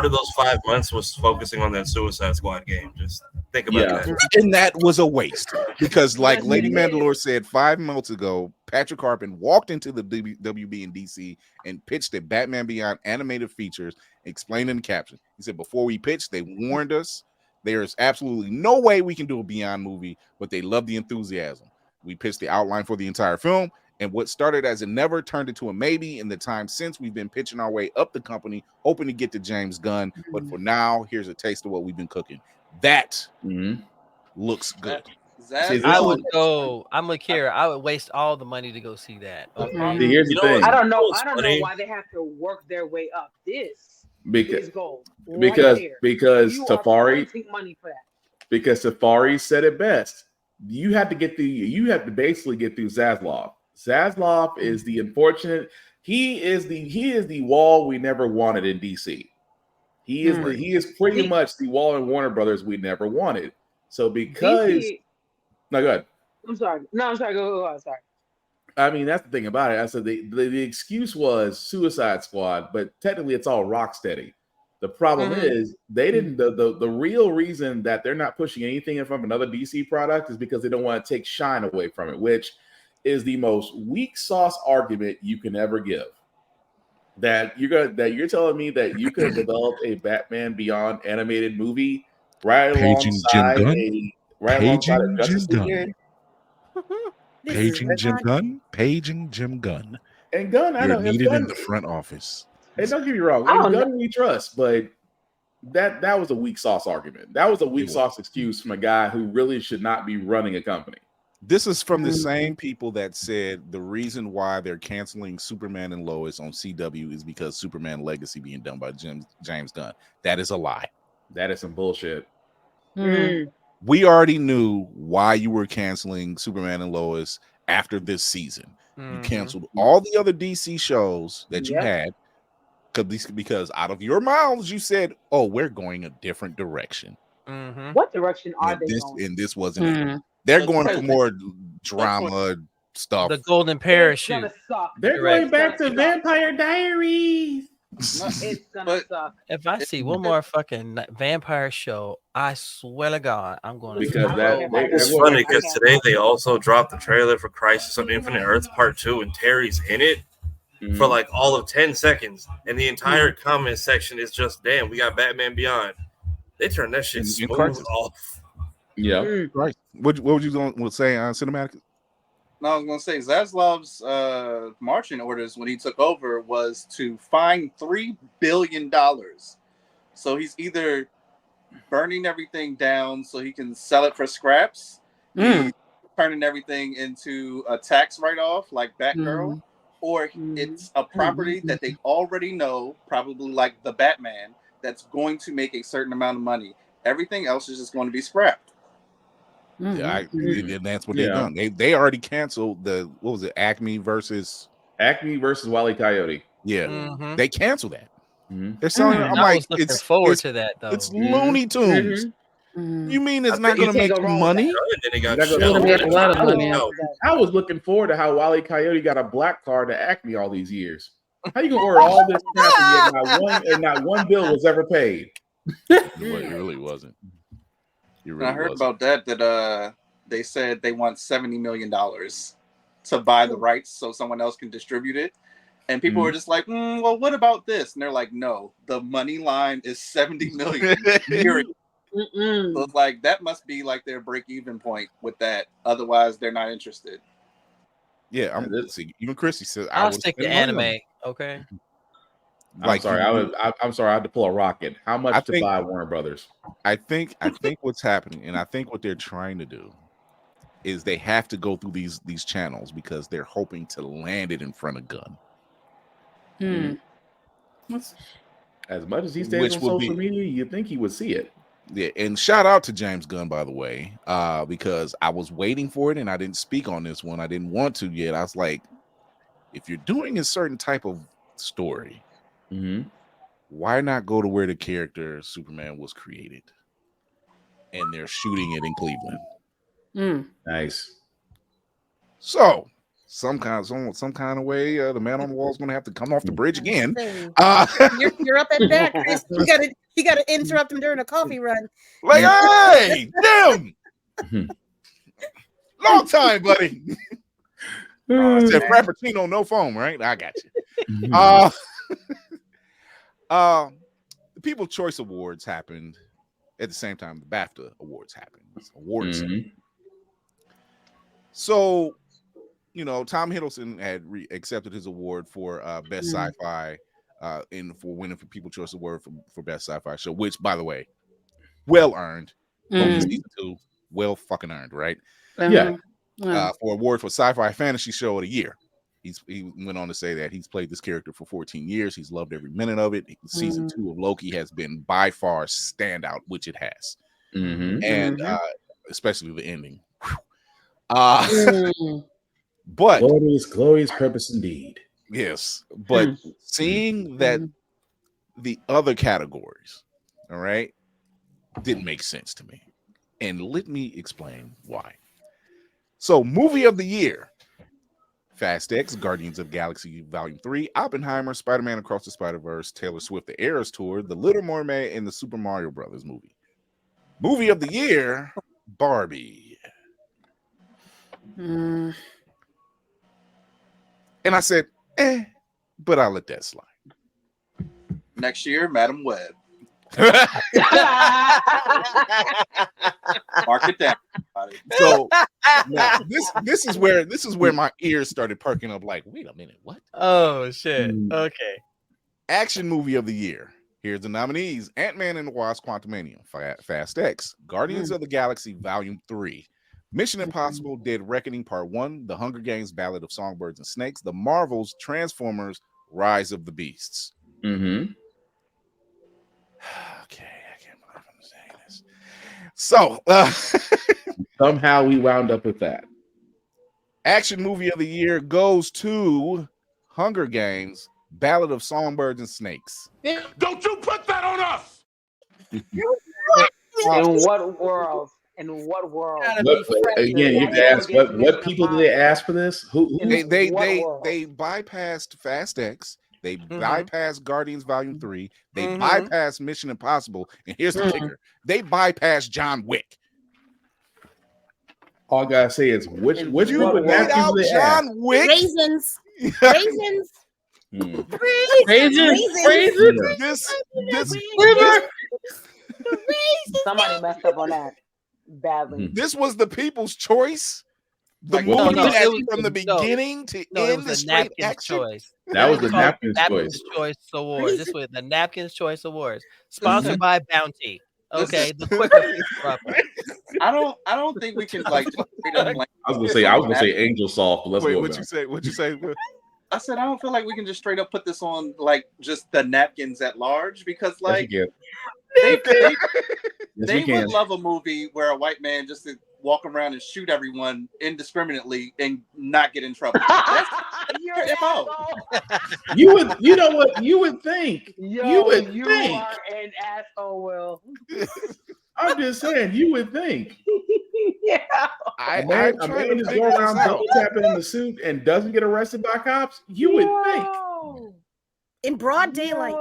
of those 5 months was focusing on that Suicide Squad game. Just think about that. And that was a waste, because like Lady Mandalore said 5 months ago, Patrick Harpin walked into the WB in DC and pitched a Batman Beyond animated features, explained in the caption. He said, before we pitched, they warned us there's absolutely no way we can do a Beyond movie, but they love the enthusiasm. We pitched the outline for the entire film, and what started as a never turned into a maybe. In the time since, we've been pitching our way up the company, hoping to get to James Gunn. But for now, here's a taste of what we've been cooking. That looks good. I would go. I'm with Kira. I would waste all the money to go see that. Here's the thing. I don't know why they have to work their way up. This is gold. Because you Safari are money for that. Because Safari said it best. You have to basically get through Zaslav. Zaslav is the unfortunate. He is the wall we never wanted in DC. He is pretty much the wall in Warner Brothers we never wanted. So because no, go ahead. I'm sorry. No, I'm sorry. Go. Sorry. I mean, that's the thing about it. I said the excuse was Suicide Squad, but technically it's all Rocksteady. The problem is they didn't. The real reason that they're not pushing anything in from another DC product is because they don't want to take shine away from it, which is the most weak sauce argument you can ever give. That you're telling me that you could have developed a Batman Beyond animated movie alongside a Justice League game? Paging Jim Gunn. And Gunn, I know, needed in the front office. And don't get me wrong, Gunn we trust, but that was a weak sauce argument. That was a weak sauce excuse from a guy who really should not be running a company. This is from the same people that said the reason why they're canceling Superman and Lois on CW is because Superman Legacy being done by James Gunn. That is a lie. That is some bullshit. We already knew why you were canceling Superman and Lois after this season. You canceled all the other DC shows that you had because out of your mouths you said, "Oh, we're going a different direction." What direction are they going? And this wasn't it. They're going for more drama stuff. The Golden Parachute. They're going back to Vampire Diaries. It's gonna suck. If I see one more fucking vampire show, I swear to God, I'm going to. Because it's funny because today they also dropped the trailer for Crisis on Infinite Earths Part 2, and Terry's in it for like all of 10 seconds, and the entire comment section is just, "Damn, we got Batman Beyond." They turned that shit smooth off. Yeah, right. What would you going to say on cinematic? No, I was going to say Zaslav's marching orders when he took over was to find $3 billion. So he's either burning everything down so he can sell it for scraps, he's turning everything into a tax write-off like Batgirl, or it's a property that they already know, probably like the Batman, that's going to make a certain amount of money. Everything else is just going to be scrapped. And that's what they've done. They already canceled what was it, Acme versus Wile E. Coyote. Yeah, they canceled that. They're selling it. I'm I was looking forward to that though. It's Looney Tunes. You mean it's not You going to can't make go wrong with money? And then they got You're not It's gonna gonna go make wrong a with lot that. of money. I was looking forward to how Wile E. Coyote got a black card to Acme all these years. How you gonna order all this crap and yet not one bill was ever paid? It really wasn't. It really I heard wasn't. about that they said they want $70 million to buy the rights so someone else can distribute it. And people were just like, well, what about this? And they're like, no, the money line is 70 million. Period. So it's like that must be like their break-even point with that. Otherwise, they're not interested. Yeah, see, even Chrissy says I'll stick to anime. Okay. I'm sorry. I'm sorry. I had to pull a rocket. How much to buy Warner Brothers? I think what's happening, and I think what they're trying to do is they have to go through these channels because they're hoping to land it in front of Gunn. As much as he stays on social media, you'd think he would see it. Yeah, and shout out to James Gunn, by the way, because I was waiting for it and I didn't speak on this one. I didn't want to yet. I was like, if you're doing a certain type of story, why not go to where the character Superman was created? And they're shooting it in Cleveland. Nice. So some kind of way, the man on the wall is going to have to come off the bridge again. You're up at bat, Chris. You got to interrupt him during a coffee run. Like, hey, damn, long time, buddy. I said Frappuccino, no foam, right? I got you. The People's Choice Awards happened at the same time the BAFTA Awards happened. Awards. So, Tom Hiddleston had accepted his award for best sci-fi, for winning for People's Choice Award for best sci-fi show, which, by the way, well earned. Season 2, well fucking earned, right? Yeah. For award for sci-fi fantasy show of the year. He went on to say that he's played this character for 14 years. He's loved every minute of it. Season 2 of Loki has been by far standout, which it has, and especially the ending. But glorious purpose indeed. Yes, but seeing that the other categories, all right, didn't make sense to me, and let me explain why. So, movie of the year: Fast X, Guardians of the Galaxy Volume 3, Oppenheimer, Spider-Man Across the Spider-Verse, Taylor Swift: The Eras Tour, The Little Mermaid, and the Super Mario Brothers movie. Movie of the year: Barbie. And I said, but I'll let that slide. Next year, Madam Web. Mark it down. So now, this is where my ears started perking up. Like, wait a minute, what? Oh shit! Okay. Action movie of the year. Here's the nominees: Ant-Man and the Wasp: Quantumania, Fast X, Guardians of the Galaxy Volume 3, Mission Impossible: Dead Reckoning Part 1, The Hunger Games: Ballad of Songbirds and Snakes, The Marvels: Transformers: Rise of the Beasts. Okay, I can't believe I'm saying this. So somehow we wound up with that. Action movie of the year goes to Hunger Games: Ballad of Songbirds and Snakes. Don't you put that on us! In what world? In what world? Again, you have to ask what people did they ask for this? Who? They bypassed Fast X. They bypassed Guardians Volume 3. They bypassed Mission Impossible. And here's the kicker: they bypassed John Wick. All I gotta say is which you one beat out John Wick? Raisins. Somebody messed up on that badly. This was the People's Choice. The movie from the beginning to end the straight action choice. That was the Napkins Choice Awards. This was the Napkins Choice Awards, sponsored by Bounty. Okay, the quicker. I don't think we can like. I was gonna say Angel Soft. But let's go. What'd you say? I said I don't feel like we can just straight up put this on like just the napkins at large because like they would love a movie where a white man just to walk around and shoot everyone indiscriminately and not get in trouble. That's your MO. You know what? You would think. Yo, you would you think. are an asshole, Will. I'm just saying, you would think. Yeah. A man just go around double tapping in the suit and doesn't get arrested by cops. You would think. In broad daylight.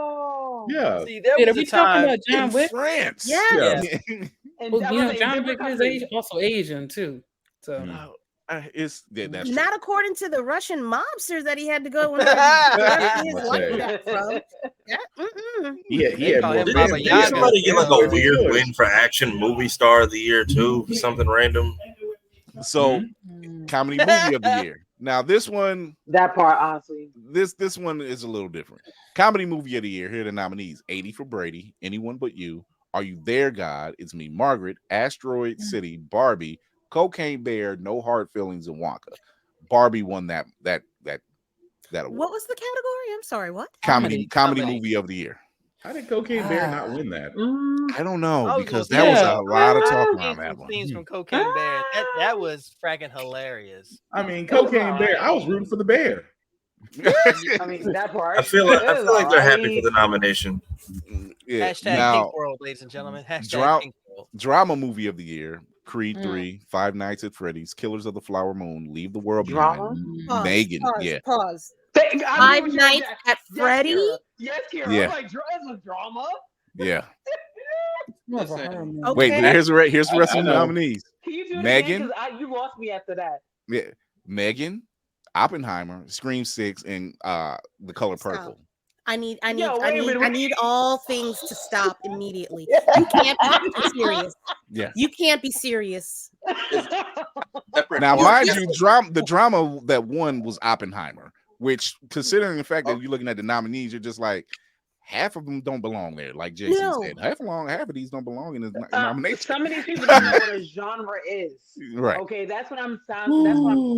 Yeah. See, there Wait, are was we a talking time about John In Wick? France. Yeah. And Well, I you was know, like, John different Wick is countries. also Asian too. So It's that's true. Not according to the Russian mobsters that he had to go wherever his life back from. Yeah, He had call more. him They Baba had Yaga. Somebody get like more a weird choice. win for action movie star of the year too, something random. So, comedy movie of the year. Now, this one, That part, honestly. this one is a little different. Comedy movie of the year. Here are the nominees: 80 for Brady, Anyone But You, Are You There, God, It's Me, Margaret, Asteroid City, Barbie, Cocaine Bear, No Hard Feelings, and Wonka. Barbie won that award. What was the category? I'm sorry, what? Comedy movie of the year. How did Cocaine Bear not win that? I don't know, I was because gonna there say, was a lot of I've talk seen around some that one. scenes from Cocaine Bear. That was fracking hilarious. I mean, Cocaine Bear. I was rooting for the bear. I mean, that part. I feel like they're happy for the nomination. Yeah. Hashtag Now, Pink World, ladies and gentlemen. Hashtag Pink World. drama movie of the year: Creed 3, Five Nights at Freddy's, Killers of the Flower Moon, Leave the World Drama? Behind, Megan. Pause. Five Nights at Freddy? Yes, Kira. Yeah. I'm like, it's a drama. Yeah. Okay. Wait, here's the rest of the nominees: Can you do it Megan. again? Because you lost me after that. Yeah, Megan, Oppenheimer, Scream 6, and The Color Purple. I need Yo, wait a minute, I need all things to stop immediately. You can't be serious. Yeah. You can't be serious. Now, mind you, the drama that won was Oppenheimer, which, considering the fact that you're looking at the nominees, you're just like, half of them don't belong there. Like Jason said, half of these don't belong in the nomination. Some of these people don't know what a genre is. Right. Okay, that's what I'm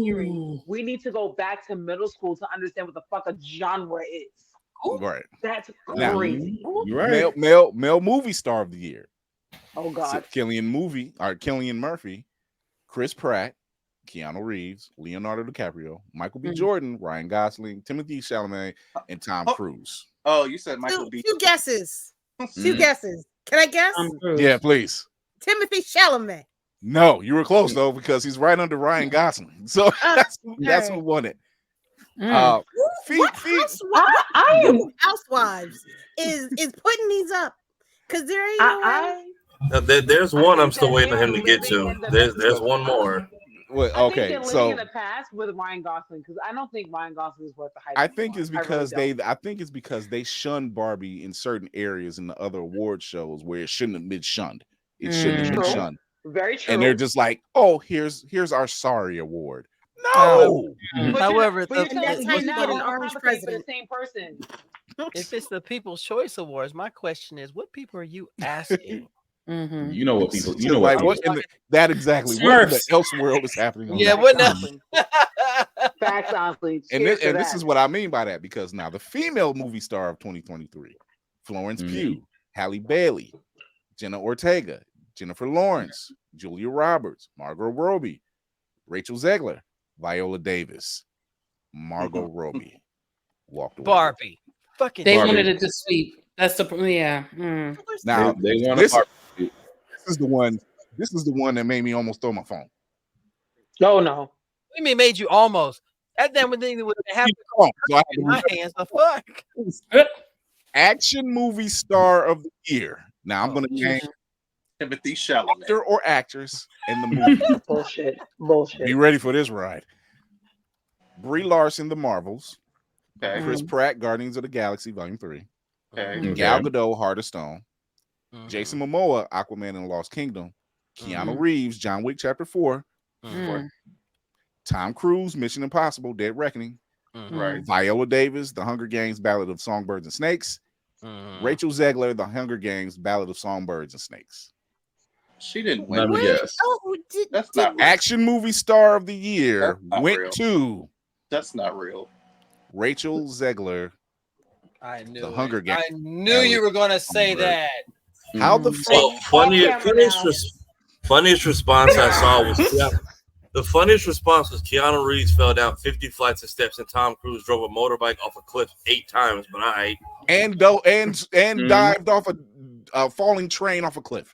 hearing. We need to go back to middle school to understand what the fuck a genre is. Right. That's Now, crazy. you're right. Male movie star of the year. Oh God. Cillian Murphy, Chris Pratt, Keanu Reeves, Leonardo DiCaprio, Michael B. Jordan, Ryan Gosling, Timothy Chalamet, and Tom Cruise. Oh, you said Michael B. Two guesses. Two guesses. Can I guess? Yeah, please. Timothy Chalamet. No, you were close though, because he's right under Ryan Gosling. So that's who won it. Housewives is putting these up? Because there ain't no way. There's one I'm still waiting for him to get to. There's one more. Well, I okay, think so in the past with Ryan Gosling, because I don't think Ryan Gosling is worth the hype. I think it's anymore. because I really don't. I think it's because they shunned Barbie in certain areas in the other award shows where it shouldn't have been shunned. It shouldn't have been True. shunned. Very true. And they're just like, oh, here's our sorry award. No. However, that's how you get an orange president. The same person. if it's the People's Choice Awards, my question is, what people are you asking? You know what people. You know like what. what in that exactly. What in the else world is happening? On Yeah, that? what now? Facts, honestly. And this is what I mean by that, because now the female movie star of 2023, Florence Pugh, Halle Bailey, Jenna Ortega, Jennifer Lawrence, Julia Roberts, Margot Robbie, Rachel Zegler, Viola Davis, Margot Robbie walked away. Barbie. Fucking They Barbie. wanted it to sweep. That's the yeah. Now they want this, to. this is the one. This is the one that made me almost throw my phone. Oh no. What do you mean made you almost? That damn thing would have So I had to in my read hands. The fuck? action movie star of the year. Now I'm going to name Timothy Chalamet. actor or actress in the movie. Bullshit. Be ready for this ride. Brie Larson, The Marvels. Okay. Chris Pratt, Guardians of the Galaxy Volume 3. Okay. Gal Gadot, Heart of Stone. Jason Momoa, Aquaman and the Lost Kingdom. Keanu Reeves, John Wick Chapter 4. Tom Cruise, Mission Impossible, Dead Reckoning. Right. Viola Davis, The Hunger Games, Ballad of Songbirds and Snakes. Rachel Zegler, The Hunger Games, Ballad of Songbirds and Snakes. She didn't win. Let me guess. That's not real. Action movie star of the year That's not went real. to That's not real. Rachel Zegler. I knew The it. Hunger Games. I knew you were going to say that. How the fuck? Funniest response I saw was the funniest response was Keanu Reeves fell down 50 flights of steps and Tom Cruise drove a motorbike off a cliff 8 times. But and dived off a falling train off a cliff.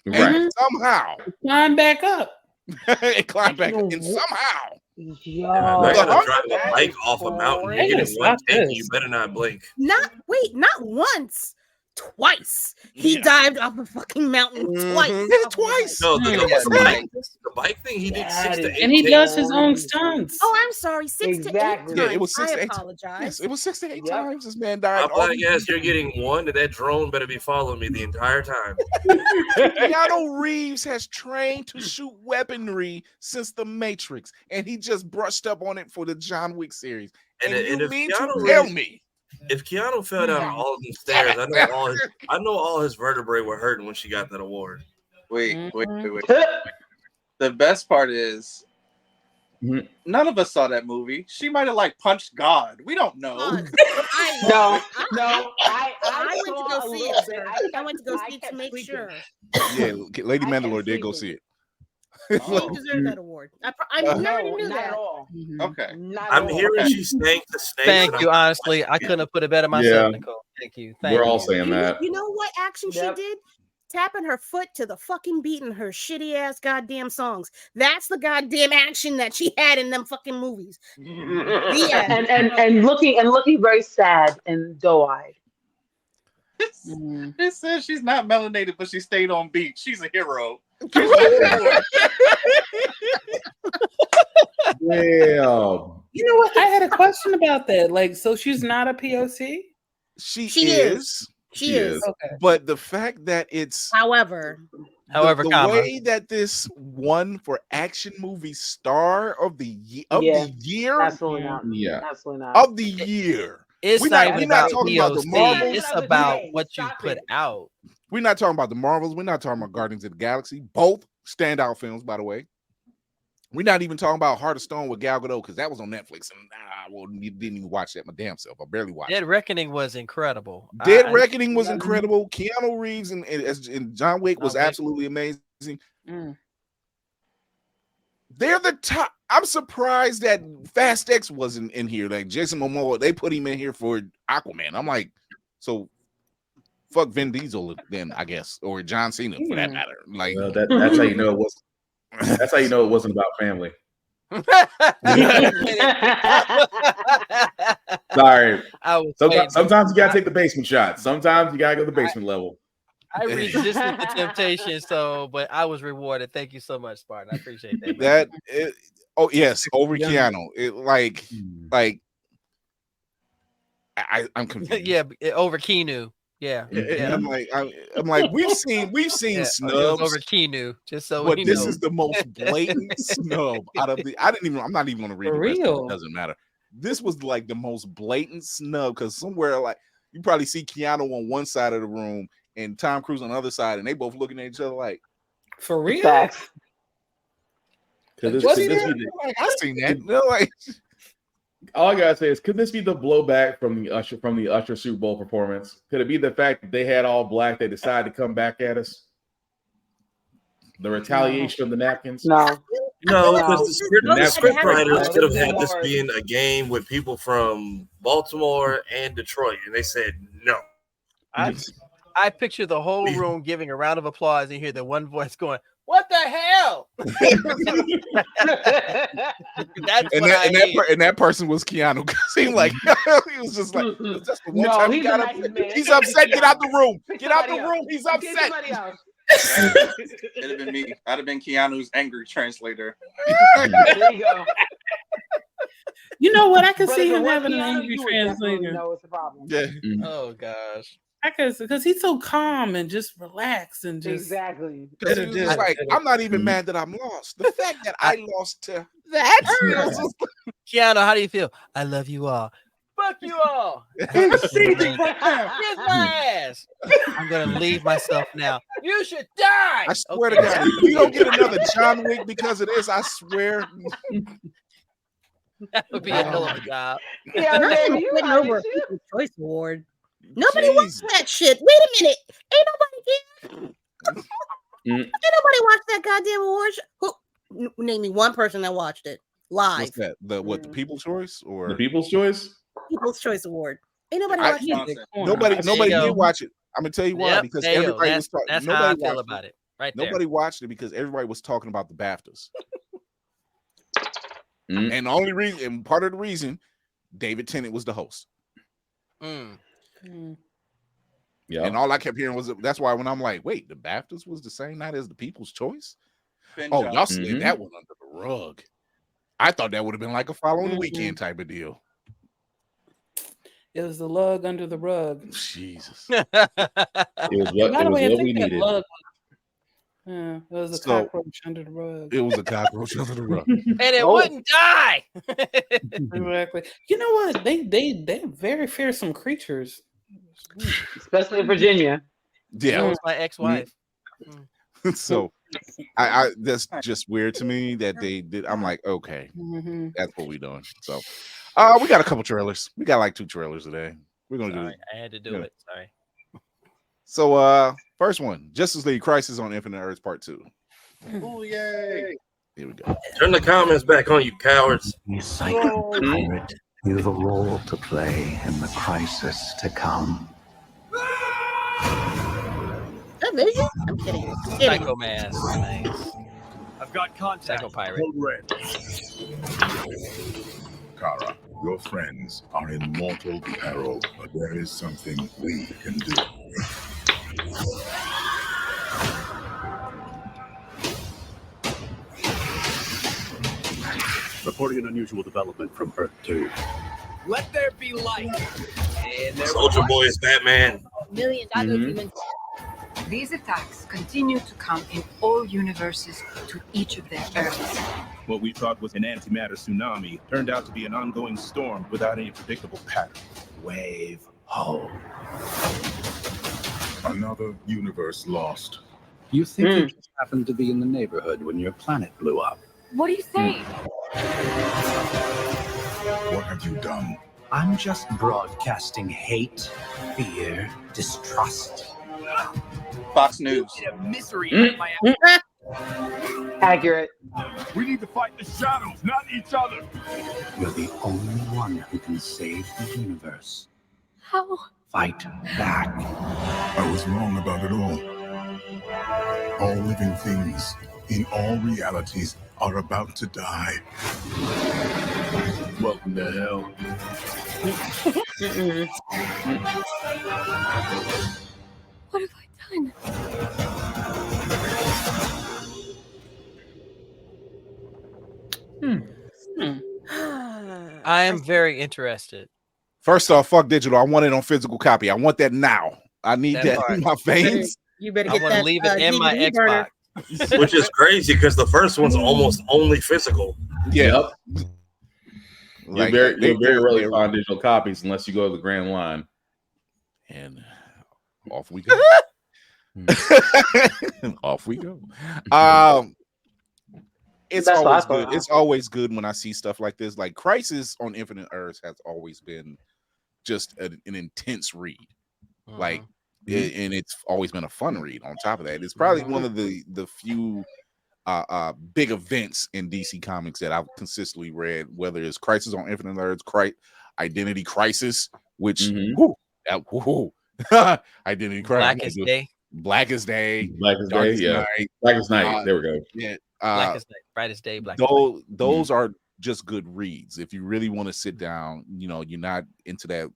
And somehow climb back up. it climbed back up. And somehow If I gotta drive a bike off a mountain, They you're gotta getting one stop take. this. You better not blink. Not once, twice. He dived off a fucking mountain twice. Twice. No, the bike thing he did 6 to 8 And he takes. does his own stunts. Oh, I'm sorry. 6 to 8 times. Yeah, it was 6 I to 8. apologize. Yes, it was 6 to 8 times. This man died. My black ass, you're getting one, and that drone better be following me the entire time. Keanu Reeves has trained to shoot weaponry since The Matrix, and he just brushed up on it for the John Wick series. And you if mean Keanu to tell Reeves- me? If Keanu fell down all of them stairs, I know all his vertebrae were hurting when she got that award. Wait. The best part is none of us saw that movie. She might have like punched God. We don't know. I went to go see it, sir. I went to go see it to make sure. Yeah, Lady Mandalore did go see it. She deserved that award. I already knew that. At all. Okay. I'm hearing she stank the snake. Thank you. Honestly, I couldn't have put it better myself, Nicole. Thank you. Thank We're you. all saying that. You know what action she did? Tapping her foot to the fucking beat in her shitty ass goddamn songs. That's the goddamn action that she had in them fucking movies. And looking very sad and doe-eyed. It says she's not melanated, but she stayed on beat. She's a hero. Damn. You know what? I had a question about that. Like, so she's not a POC? She is. Okay. But the fact that it's however, the way that this won for action movie star of the year, absolutely not. Yeah, absolutely not. of the year. It's we're not not even talking about the POC. Marvels. It's about what you put out. We're not talking about the Marvels. We're not talking about Guardians of the Galaxy. Both standout films, by the way. We're not even talking about Heart of Stone with Gal Gadot because that was on Netflix, and you didn't even watch that my damn self. I barely watched. Dead Reckoning was incredible. Dead Reckoning was incredible. Keanu Reeves and John Wick was absolutely amazing. They're the top. I'm surprised that Fast X wasn't in here. Like Jason Momoa, they put him in here for Aquaman. I'm like, so fuck Vin Diesel then, I guess, or John Cena for that matter. Like that's how you know it was. That's how you know it wasn't about family. Sorry. Sometimes you gotta take the basement shot. Sometimes you gotta go to the basement level. I resisted the temptation, but I was rewarded. Thank you so much, Spartan. I appreciate that. Oh yes, over Keanu. I'm confused. Yeah, over Keanu. Yeah. I'm like, we've seen snubs over Keanu, just so but this is the most blatant snub out of the. I'm not even gonna read For the rest of real. it. Doesn't matter. This was like the most blatant snub because somewhere like you probably see Keanu on one side of the room and Tom Cruise on the other side, and they both looking at each other like, for real. Like, I seen that. Like, all I gotta say is, could this be the blowback from the Usher Super Bowl performance? Could it be the fact that they had all black? They decided to come back at us. The retaliation of the napkins. No, because the script writers could have had this being a game with people from Baltimore and Detroit, and they said no. I picture the whole room giving a round of applause and hear the one voice going, "What the hell?" and that person was Keanu. Seemed like he was just like, that's the one time he's upset. Get out the room. Get out the room. He's upset. It'd have been me. I'd have been Keanu's angry translator. There you go. You know what? I can see him having an angry translator. No, it's a problem. Yeah. Oh gosh. Because he's so calm and just relaxed and just exactly. Because he was just like, I'm not even mad that I'm lost. The fact that I lost to that. Keanu, how do you feel? I love you all. Fuck you all. Kiss my ass. I'm gonna leave myself now. You should die. I swear to God, if we don't get another John Wick because of this, I swear. That would be a hell of a job. Yeah, man, you went over a People's Choice Award. Nobody watched that shit. Wait a minute. Ain't nobody watched that goddamn award show. Name me one person that watched it live. What's that? The People's Choice or the People's Choice? People's Choice Award. Ain't nobody watched it. Nobody did watch it. I'm gonna tell you why. Because everybody was talking. That's how I feel about it. Right there. Nobody watched it because everybody was talking about the BAFTAs. And the only reason, and part of the reason, David Tennant was the host. Yeah. And all I kept hearing was, that's why when I'm like, wait, the BAFTAs was the same night as the People's Choice? Y'all slid that one under the rug. I thought that would have been like a following weekend type of deal. It was the lug under the rug. Jesus. It was what we needed. It was a cockroach under the rug. It was a cockroach under the rug. And it wouldn't die. Exactly. You know what? They're very fearsome creatures. Especially in Virginia. Yeah. That was my ex-wife. So I that's just weird to me that they did. I'm like, okay, that's what we're doing. So we got a couple trailers. We got like 2 trailers today. We're gonna do it. I had to do it. Sorry. So first one, Justice League Crisis on Infinite Earths Part 2. Oh yay! Here we go. Turn the comments back on, you cowards. You psycho pirate, you've a role to play in the crisis to come. Oh, there you go. I'm kidding. Psycho Mask. Nice. I've got contact. Psycho Pirate. Code red. Kara, your friends are in mortal peril, but there is something we can do. Reporting an unusual development from Earth 2. Let there be light. And there Soldier Boy is Batman. Million other humans. These attacks continue to come in all universes to each of their Earths. What we thought was an antimatter tsunami turned out to be an ongoing storm without any predictable pattern. Wave home. Another universe lost. You think you just happened to be in the neighborhood when your planet blew up. What do you say? What have you done? I'm just broadcasting hate, fear, distrust. Fox News. Misery. Accurate. We need to fight the shadows, not each other. You're the only one who can save the universe. How? Fight back. I was wrong about it all. All living things in all realities are about to die. Welcome to hell. What have I done? I am very interested. First off, fuck digital. I want it on physical copy. I want that now. I need that in my veins. You better I get want to that. leave it in my DVD burner. Xbox. Which is crazy because the first one's almost only physical. Yeah. You'll very rarely find digital copies unless you go to the Grand Line. And off we go. Off we go. It's That's always what I good. thought. It's always good when I see stuff like this. Like Crisis on Infinite Earths has always been just an intense read. Like, and it's always been a fun read. On top of that, it's probably one of the few big events in DC Comics that I've consistently read. Whether it's Crisis on Infinite Earths, Identity Crisis, which Identity Crisis, Blackest Day, yeah, Blackest Night. There we go. Yeah, Blackest Night, Brightest Day, Black. Those are just good reads. If you really want to sit down, you're not into that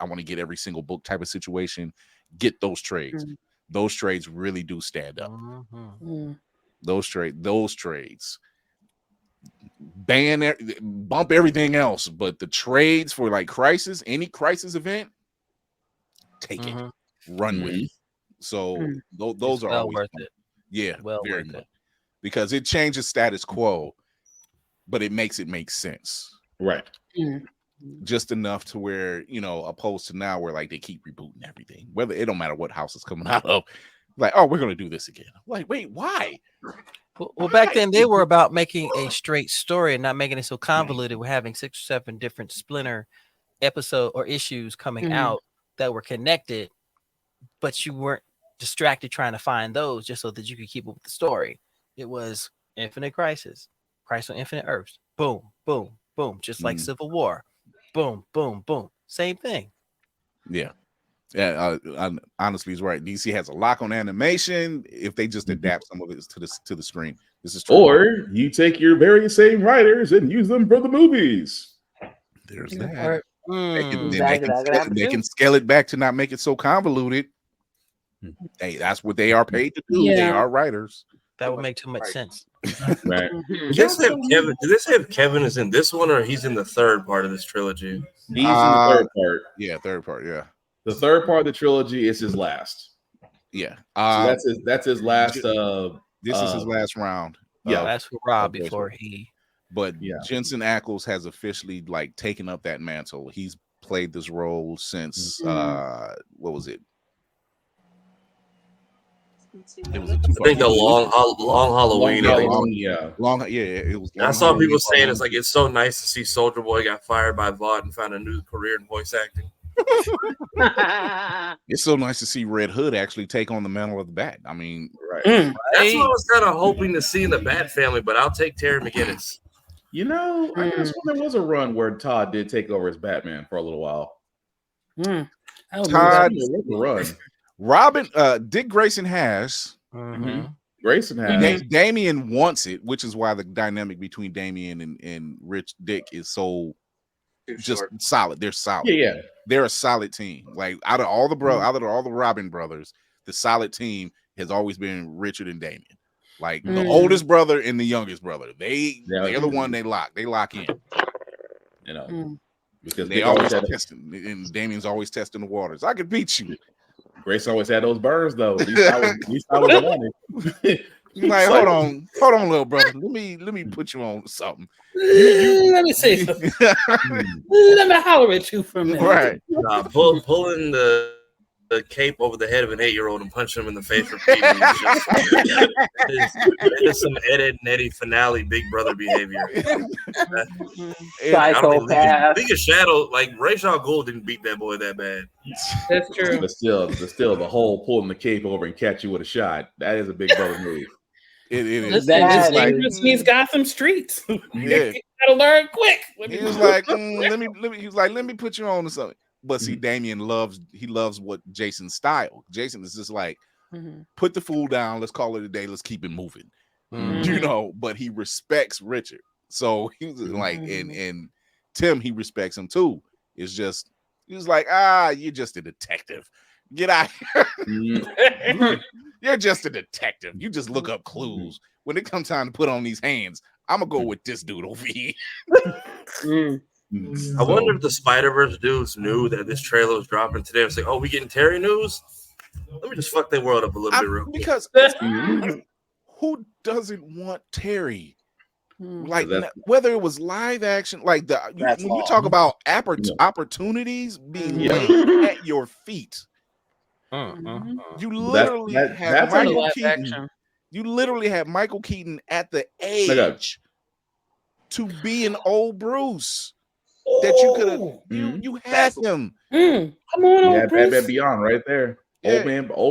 I want to get every single book type of situation, get those trades. Those trades really do stand up. Those trades bump everything else, but the trades for like Crisis, any Crisis event, take it, run with it. So those are well always worth fun. it. Yeah, Well very worth much. it. Because it changes status quo, but it makes it make sense. Right. Just enough to where, opposed to now where like they keep rebooting everything. Whether it don't matter what house it's coming out of. Like, oh, we're gonna do this again. I'm like, wait, why? Well, back then they were about making a straight story and not making it so convoluted. We're having 6 or 7 different splinter episode or issues coming out that were connected, but you weren't distracted trying to find those just so that you could keep up with the story. It was Infinite Crisis, Crisis on Infinite Earths, boom, boom, boom, just like Civil War, boom, boom, boom, same thing. Yeah. Yeah, honestly, he's right. DC has a lock on animation. If they just adapt some of it to the screen, this is true. Or you take your very same writers and use them for the movies. There's that. Exactly. They can scale it back to not make it so convoluted. Hey, that's what they are paid to do. Yeah. They are writers. That would make too much sense. Right. Did they say Kevin? Did they say if Kevin is in this one or he's in the third part of this trilogy? He's in the third part. Yeah, third part. Yeah, the third part of the trilogy is his last. Yeah, so that's his last. This is his last round. Yeah, that's for Rob before he. But Jensen Ackles has officially like taken up that mantle. He's played this role since what was it? It was I think the long Halloween. It was. I saw people saying it's like it's so nice to see Soldier Boy got fired by Vought and found a new career in voice acting. It's so nice to see Red Hood actually take on the mantle of the Bat. I mean, That's what I was kind of hoping to see in the Bat family, but I'll take Terry McGinnis. You know, I guess when there was a run where Todd did take over as Batman for a little while. Todd, run. Robin, Dick Grayson has. Grayson has. Damian wants it, which is why the dynamic between Damian and Rich Dick is so just solid. They're solid. Yeah. They're a solid team. Like out of all the Robin brothers, the solid team has always been Richard and Damian. Like the oldest brother and the youngest brother. They're the one they lock in. You know. Because they always testing, and Damian's always testing the waters. I could beat you. Grace always had those burns though. At least I was wanted. Like, hold on, little brother. Let me put you on something. Let me say something. Let me holler at you for a minute. Right. Pulling the cape over the head of an 8-year-old and punching him in the face repeatedly. That is some Ed and Eddie finale Big Brother behavior. Psychopath. League of Shadow, like Ra's al Ghul didn't beat that boy that bad. That's true. But still the whole pulling the cape over and catch you with a shot. That is a Big Brother move. It is. Listen, this dangerous means Gotham streets. Yeah. Gotta learn quick. He was like, let me put you on to something. But see, Damian loves what Jason's style. Jason is just like, put the fool down. Let's call it a day. Let's keep it moving. You know, but he respects Richard. So he was like, and Tim, he respects him too. It's just, he was like, you're just a detective. Get out here. You're just a detective. You just look up clues. When it comes time to put on these hands, I'm gonna go with this dude over here. I wonder if the Spider-Verse dudes knew that this trailer was dropping today. I was like, oh, we getting Terry news? Let me just fuck their world up a little bit real quick. Because who doesn't want Terry? Like whether it was live action, like when you talk about opportunities being laid at your feet. You literally have Michael Keaton. You literally have Michael Keaton at the age to be an old Bruce. That you could have, you had him. Come on, old Bruce. Batman Beyond right there. Old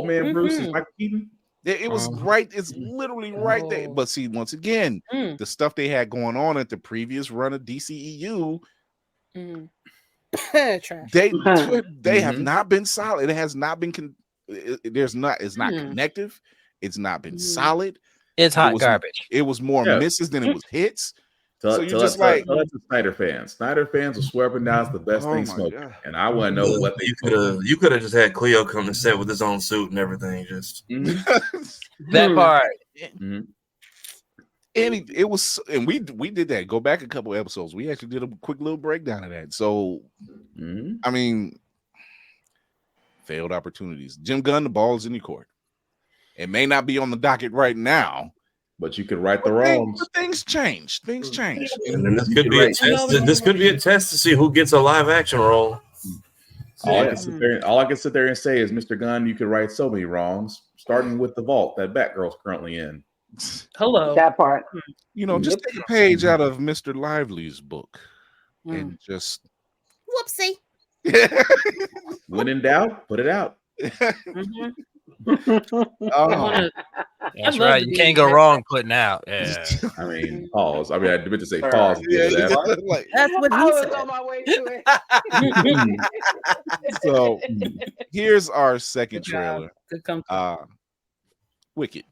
man Bruce is Michael Keaton. It was right. It's literally right there. But see, once again, the stuff they had going on at the previous run of DCEU, they have not been solid. It has not been. It's not connective. It's not been solid. It's hot garbage. It was more misses than it was hits. So you're just like Snyder fans. Snyder fans will swear up and down it's the best thing smoking. And I want to know what they you could have just had Cleo come to set with his own suit and everything. Just that part. And it was, and we did that. Go back a couple episodes. We actually did a quick little breakdown of that. So, I mean, failed opportunities. Jim Gunn, the ball is in your court. It may not be on the docket right now. But you could right the wrongs. But things change. Things change. And this could be a test. This could be a test to see who gets a live action role. All I can sit there and say is, Mr. Gunn, you could right so many wrongs, starting with the vault that Batgirl's currently in. Hello. That part. You know, just take a page out of Mr. Lively's book and just whoopsie. When in doubt, put it out. That's right. You can't go wrong putting out. Yeah. I mean, pause. I mean, I meant to say pause. Yeah, Like, That's what I he was said. on my way to it. So here's our second Good job. trailer. Good come. Wicked.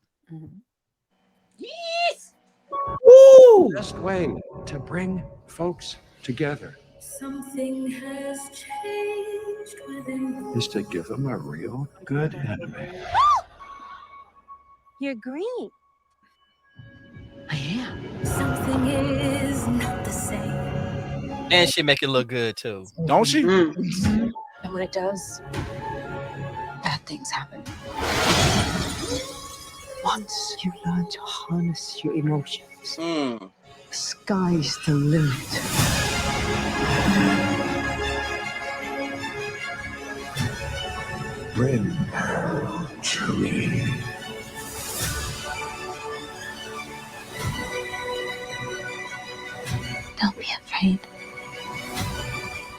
Yes. The best way to bring folks together Something has changed within. is to give them a real good enemy. You're green. I am. Something is not the same. And she make it look good too. Don't she? And when it does, bad things happen. Once you learn to harness your emotions, the sky's the limit. Bring her to me. Don't be afraid.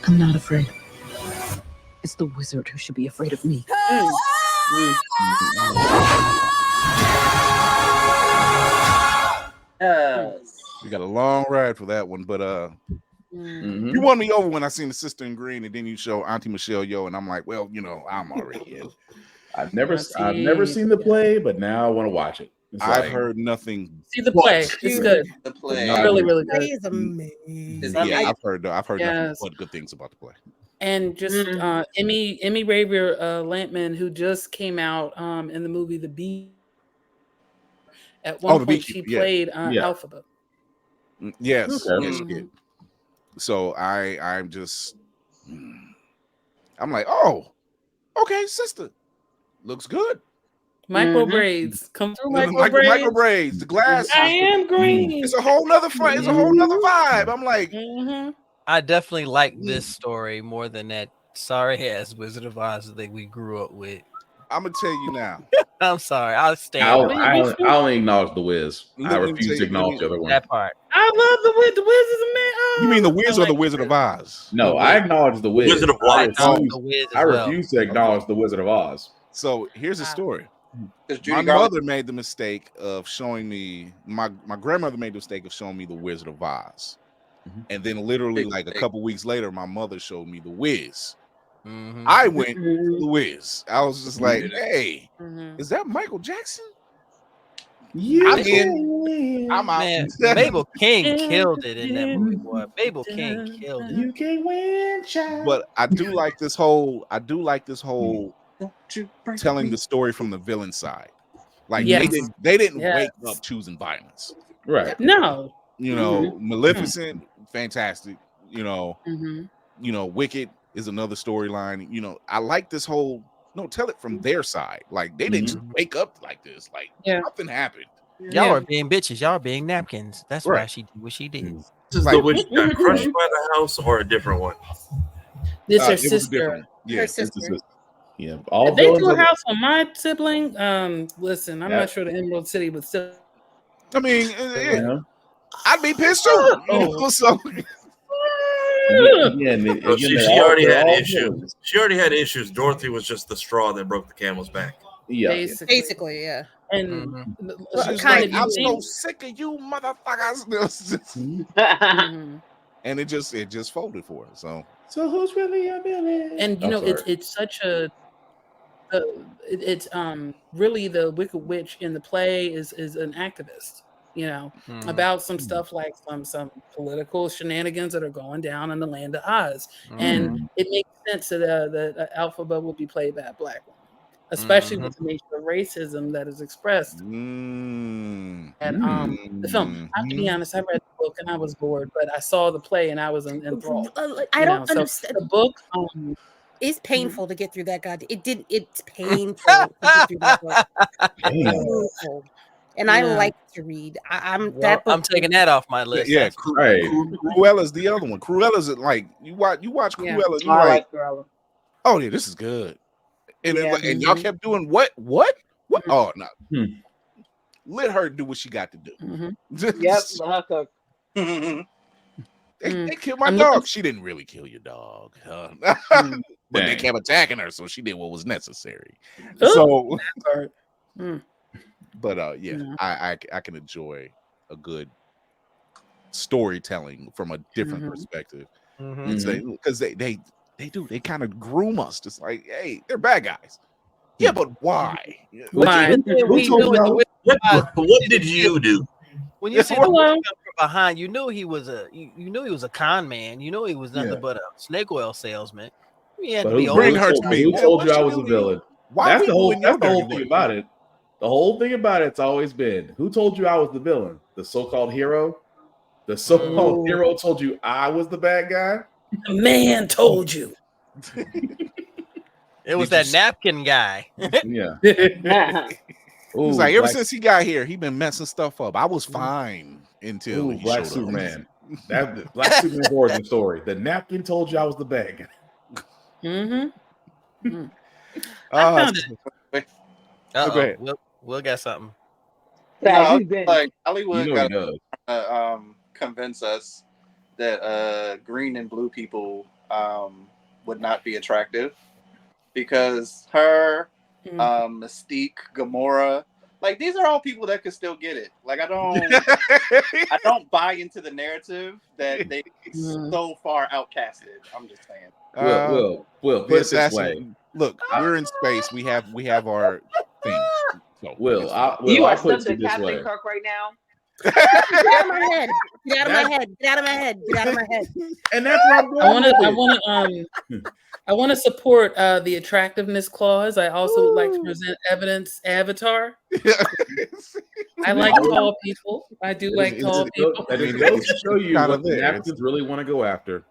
I'm not afraid. It's the wizard who should be afraid of me. We got a long ride for that one, but you won me over when I seen the Sister in Green, and then you show Auntie Michelle Yeoh, and I'm like, well, you know, I'm already in. I've never seen the play, but now I want to watch it. It's I've like, heard nothing. See the play. It's good. The play. Really, really Play good. is amazing. Yeah, I've heard nothing Yes. but good things about the play. And just Emmy Raver Lampman, who just came out in the movie The Bee. At one The point, she Beekeeper, yeah. played Yeah. Alphabet. Yes, Okay. yes, she did. So I'm just, I'm like, oh, okay, sister, looks good. Micro braids come through. Micro braids, the glasses. I am green. It's a whole nother fight. It's a whole nother vibe. I'm like, I definitely like this story more than that sorry ass Wizard of Oz that we grew up with. I'm gonna tell you now. I'm sorry. I'll stand. I only acknowledge the Wiz. I Let me refuse tell to you, acknowledge the other one. That part. I love the Wiz. The Wiz is a man. Oh, You mean the Wiz I or the like Wizard of Oz? No, I acknowledge the Wiz. Wizard of I Oz. refuse to acknowledge the Wizard of Oz. So here's the story. Judy My Garland- mother made the mistake of showing me. My grandmother made the mistake of showing me the Wizard of Oz, and then literally like a couple weeks later, my mother showed me the Wiz. I went to the Wiz. I was just like, "Hey, is that Michael Jackson?" I'm in. I'm out. Man, Mabel King killed it in that movie, boy. Mabel King killed it. You can't win, child. But I do like this whole. Telling the story from the villain side. Like they didn't wake up choosing violence. Right. No. You know, Maleficent, fantastic. You know, Wicked is another storyline. You know, I like this whole tell it from their side. Like they didn't just wake up like this. Like nothing happened. Y'all are being bitches. Y'all are being napkins. That's why she did what she did. This is the witch got crushed by the house or a different one? This her it was a sister. different one. Yeah, Her it's the sister. sister. Yeah. If they do a house on my sibling, listen, I'm not sure the Emerald City would still. I mean, I'd be pissed too. You know, so So she already had issues. She already had issues. Dorothy was just the straw that broke the camel's back. Yeah. Basically, yeah. And she's like, I'm so sick of you motherfuckers. And it just folded for her. So who's really a villain? And you know, it's such a it's really the Wicked Witch in the play is an activist, you know, about some stuff like some political shenanigans that are going down in the land of Oz. And it makes sense that Alphaba will be played by a black woman, especially with the nature of racism that is expressed at the film. I have to be honest, I read the book and I was bored, but I saw the play and I was enthralled. I don't So understand. the book It's painful to get through that. It's painful to get through that book. Painful. And I like to read. I'm taking that off my list. Yeah, Cruella's the other one. Cruella's like you watch Cruella. You're like, Cruella. oh yeah, this is good. And and y'all kept doing what? Oh no. Let her do what she got to do. Yep, let her cook. They killed my dog. She didn't really kill your dog. But they kept attacking her, so she did what was necessary. So But I can enjoy a good storytelling from a different perspective. Because they kind of groom us, just like, hey, they're bad guys. Yeah, but why? Why? What did you do? When you see the movie from behind, you knew he was a con man. You know he was nothing but a snake oil salesman. He had to be bring her to me. Who told you I was the villain? That's the whole thing about it. The whole thing about it's always been, who told you I was the villain? The so-called hero? The so-called hero told you I was the bad guy? The man told you. It was that napkin guy. Yeah. He's like, ever since he got here, he been messing stuff up. I was fine until he Black showed Superman. That Black Superman's origin story. The napkin told you I was the bad guy. I found it. Go ahead. We'll get something. Like Hollywood You know got to convince us that green and blue people would not be attractive, because her, Mystique, Gamora, like these are all people that could still get it. Like I don't buy into the narrative that they so far outcasted. I'm just saying. Will, this way. Look, we're in space. We have our things. So you are such a Captain Kirk right now. Get out of my head! Get out of my head! Get out of my head! Get out of my head! And that's where I'm going. I want to support the attractiveness clause. I also would like to present evidence. Avatar. I like tall people. I do like tall people. That just goes to show you what the Africans really want to go after.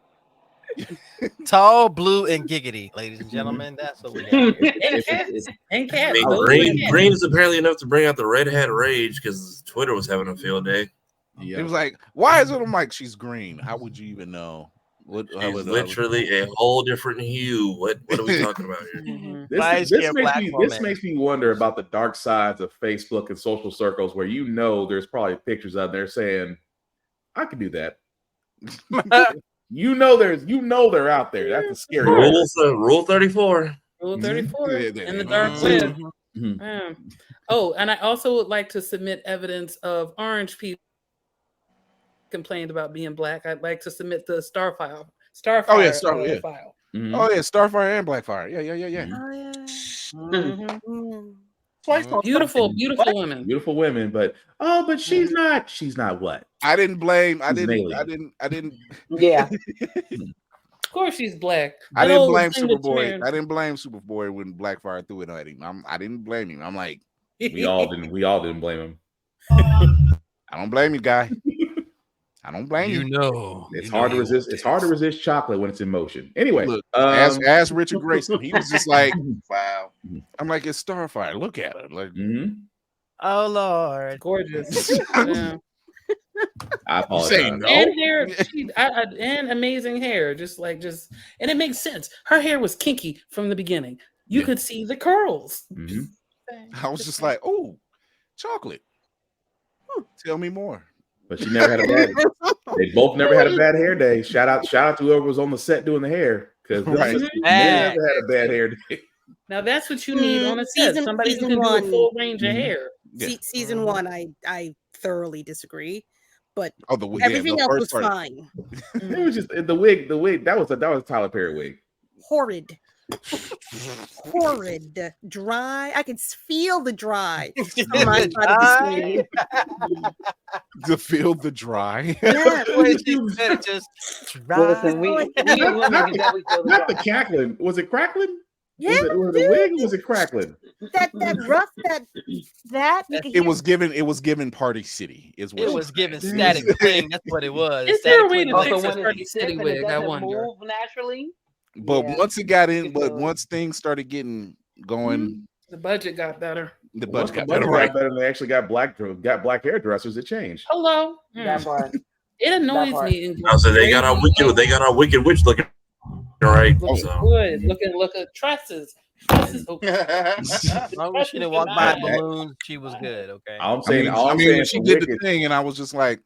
Tall, blue, and giggity, ladies and gentlemen. That's what we got. And cats. Green is apparently enough to bring out the red hat rage because Twitter was having a field day. He was like, "Why is it?" I'm like, "She's green. How would you even know?" She's literally a whole different hue. What are we talking about here? This makes me wonder about the dark sides of Facebook and social circles, where there's probably pictures out there saying, "I could do that." they're out there. That's a scary rule 34. Rule 34 in the dark web. Oh, and I also would like to submit evidence of orange people complained about being black. I'd like to submit the Starfire. File. Oh yeah, Starfire and Blackfire. Yeah. Beautiful women. Beautiful women, but she's not what? I didn't blame. I didn't. Yeah. Of course she's black. I didn't blame Superboy. I didn't blame Superboy when Blackfire threw it at him. I didn't blame him. I'm like, we all didn't blame him. I don't blame you, guy. I don't blame you. It's hard to resist. It's hard to resist chocolate when it's in motion. Anyway, look, ask Richard Grayson. He was just like, "Wow." I'm like, it's Starfire. Look at her. Like, oh Lord, gorgeous. Yeah. I apologize. And hair, and amazing hair. And it makes sense. Her hair was kinky from the beginning. You could see the curls. I was just like, "Oh, chocolate." Tell me more. But she never had a bad. They both never had a bad hair day. Shout out to whoever was on the set doing the hair, because never had a bad hair day. Now that's what you need on a set. Somebody who can do a full range of hair. Season 1, I thoroughly disagree, but everything else was fine. It was just the wig. That was a Tyler Perry wig. Horrid, dry. I could feel the dry. On my side of the screen. To feel the dry. Yeah, just dry. Listen, not the cackling. Was it crackling? Yeah, was it the wig or was it crackling? That rough It was given Party City. It was given Static Cling. That's what it was. Is there a way to fix a Party City wig? I wonder. Move naturally. But once things started getting going, the budget got better. The budget got better. And they actually got black hairdressers. It changed. Hello. That part. It annoys me. So they got our wicked witch looking. All right. Good. Look at tresses. As long as she didn't walk by balloons, she was good. Okay. I'm saying she did the thing, and I was just like,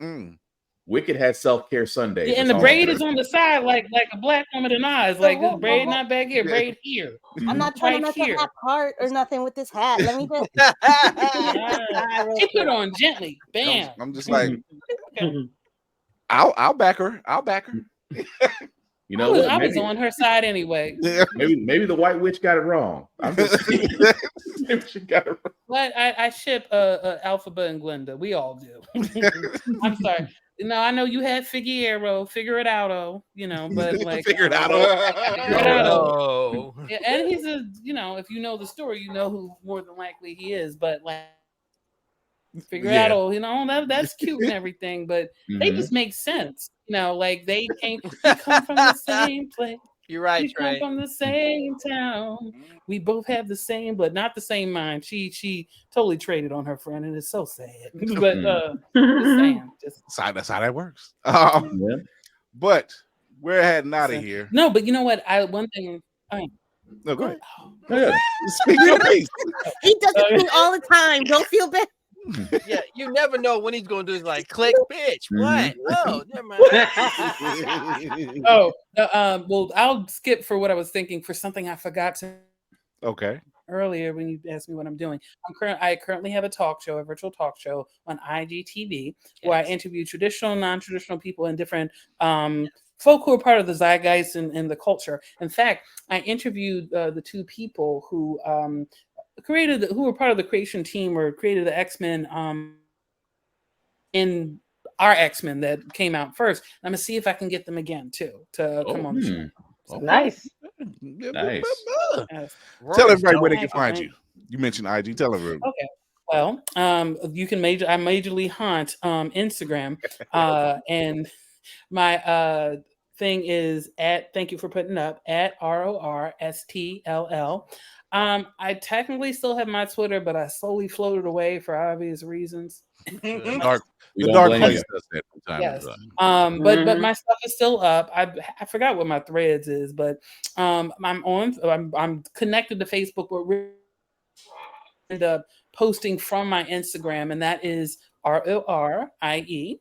Wicked had self-care Sundays. Yeah, and the braid is on the side, like a black woman in eyes. Like this braid not back here, braid here. I'm not trying to mess up that part or nothing with this hat. Let me just take it on gently. Bam. I'm just like, I'll back her. I'll back her. You know what? I was on her side anyway. Maybe the White Witch got it wrong. I'm just maybe she got it wrong. But I ship Alphaba and Glenda. We all do. I'm sorry. No, I know you had Figueroa. Figure it out, but like figure it out. Yeah, and he's a, if you know the story, you know who more than likely he is. But like, figure it out. That's cute and everything, but they just make sense. Like they come from the same place. You're right. We come from the same town. We both have the same, but not the same mind. She totally traded on her friend, and it's so sad. But just saying, that's how that works. But we're heading out of here. No, but you know what? One thing. No, go ahead. Speak your piece. He does it to me all the time. Don't feel bad. Yeah, you never know when he's going to do is like click, bitch. What? Oh, never mind. Well, I'll skip for what I was thinking for something I forgot to. Okay. Earlier, when you asked me what I'm doing, I currently have a virtual talk show on IGTV, where I interview traditional, non-traditional people in different folk who are part of the zeitgeist and the culture. In fact, I interviewed the two people who who were part of the creation team or created the X-Men in our X-Men that came out first. I'm gonna see if I can get them again too to come on the show. So, nice. Nice. Tell everybody where they can find you. You mentioned IG. Tell everybody. Okay. Well, you can I majorly haunt Instagram, and my thing is thank you for putting up at RORSTLL. I technically still have my Twitter, but I slowly floated away for obvious reasons. The dark place does that from time yes. to time. But my stuff is still up. I forgot what my threads is, but I'm connected to Facebook, but we end up posting from my Instagram, and that is RORIE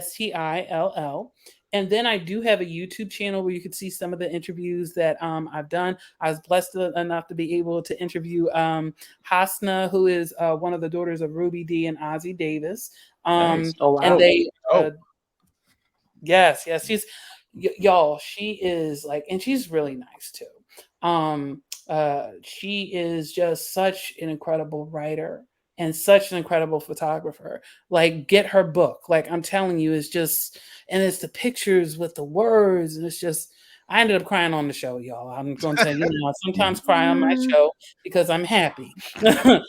STILL. And then I do have a YouTube channel where you can see some of the interviews that I've done. I was blessed enough to be able to interview Hasna, who is one of the daughters of Ruby Dee and Ozzie Davis. Nice. Oh, wow. And they, yes, she's y'all. She is like, and she's really nice too. She is just such an incredible writer and such an incredible photographer. Like, get her book. Like, I'm telling you, it's just, and it's the pictures with the words, and it's just, I ended up crying on the show, y'all. I'm going to tell you, I sometimes cry on my show because I'm happy. It's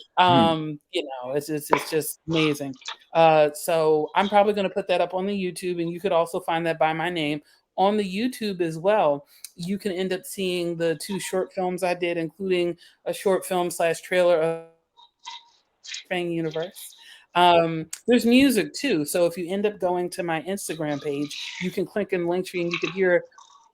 just amazing. So I'm probably going to put that up on the YouTube, and you could also find that by my name on the YouTube as well. You can end up seeing the 2 short films I did, including a short film / trailer of Flashbang universe. There's music too, so if you end up going to my Instagram page, you can click in Linktree and you can hear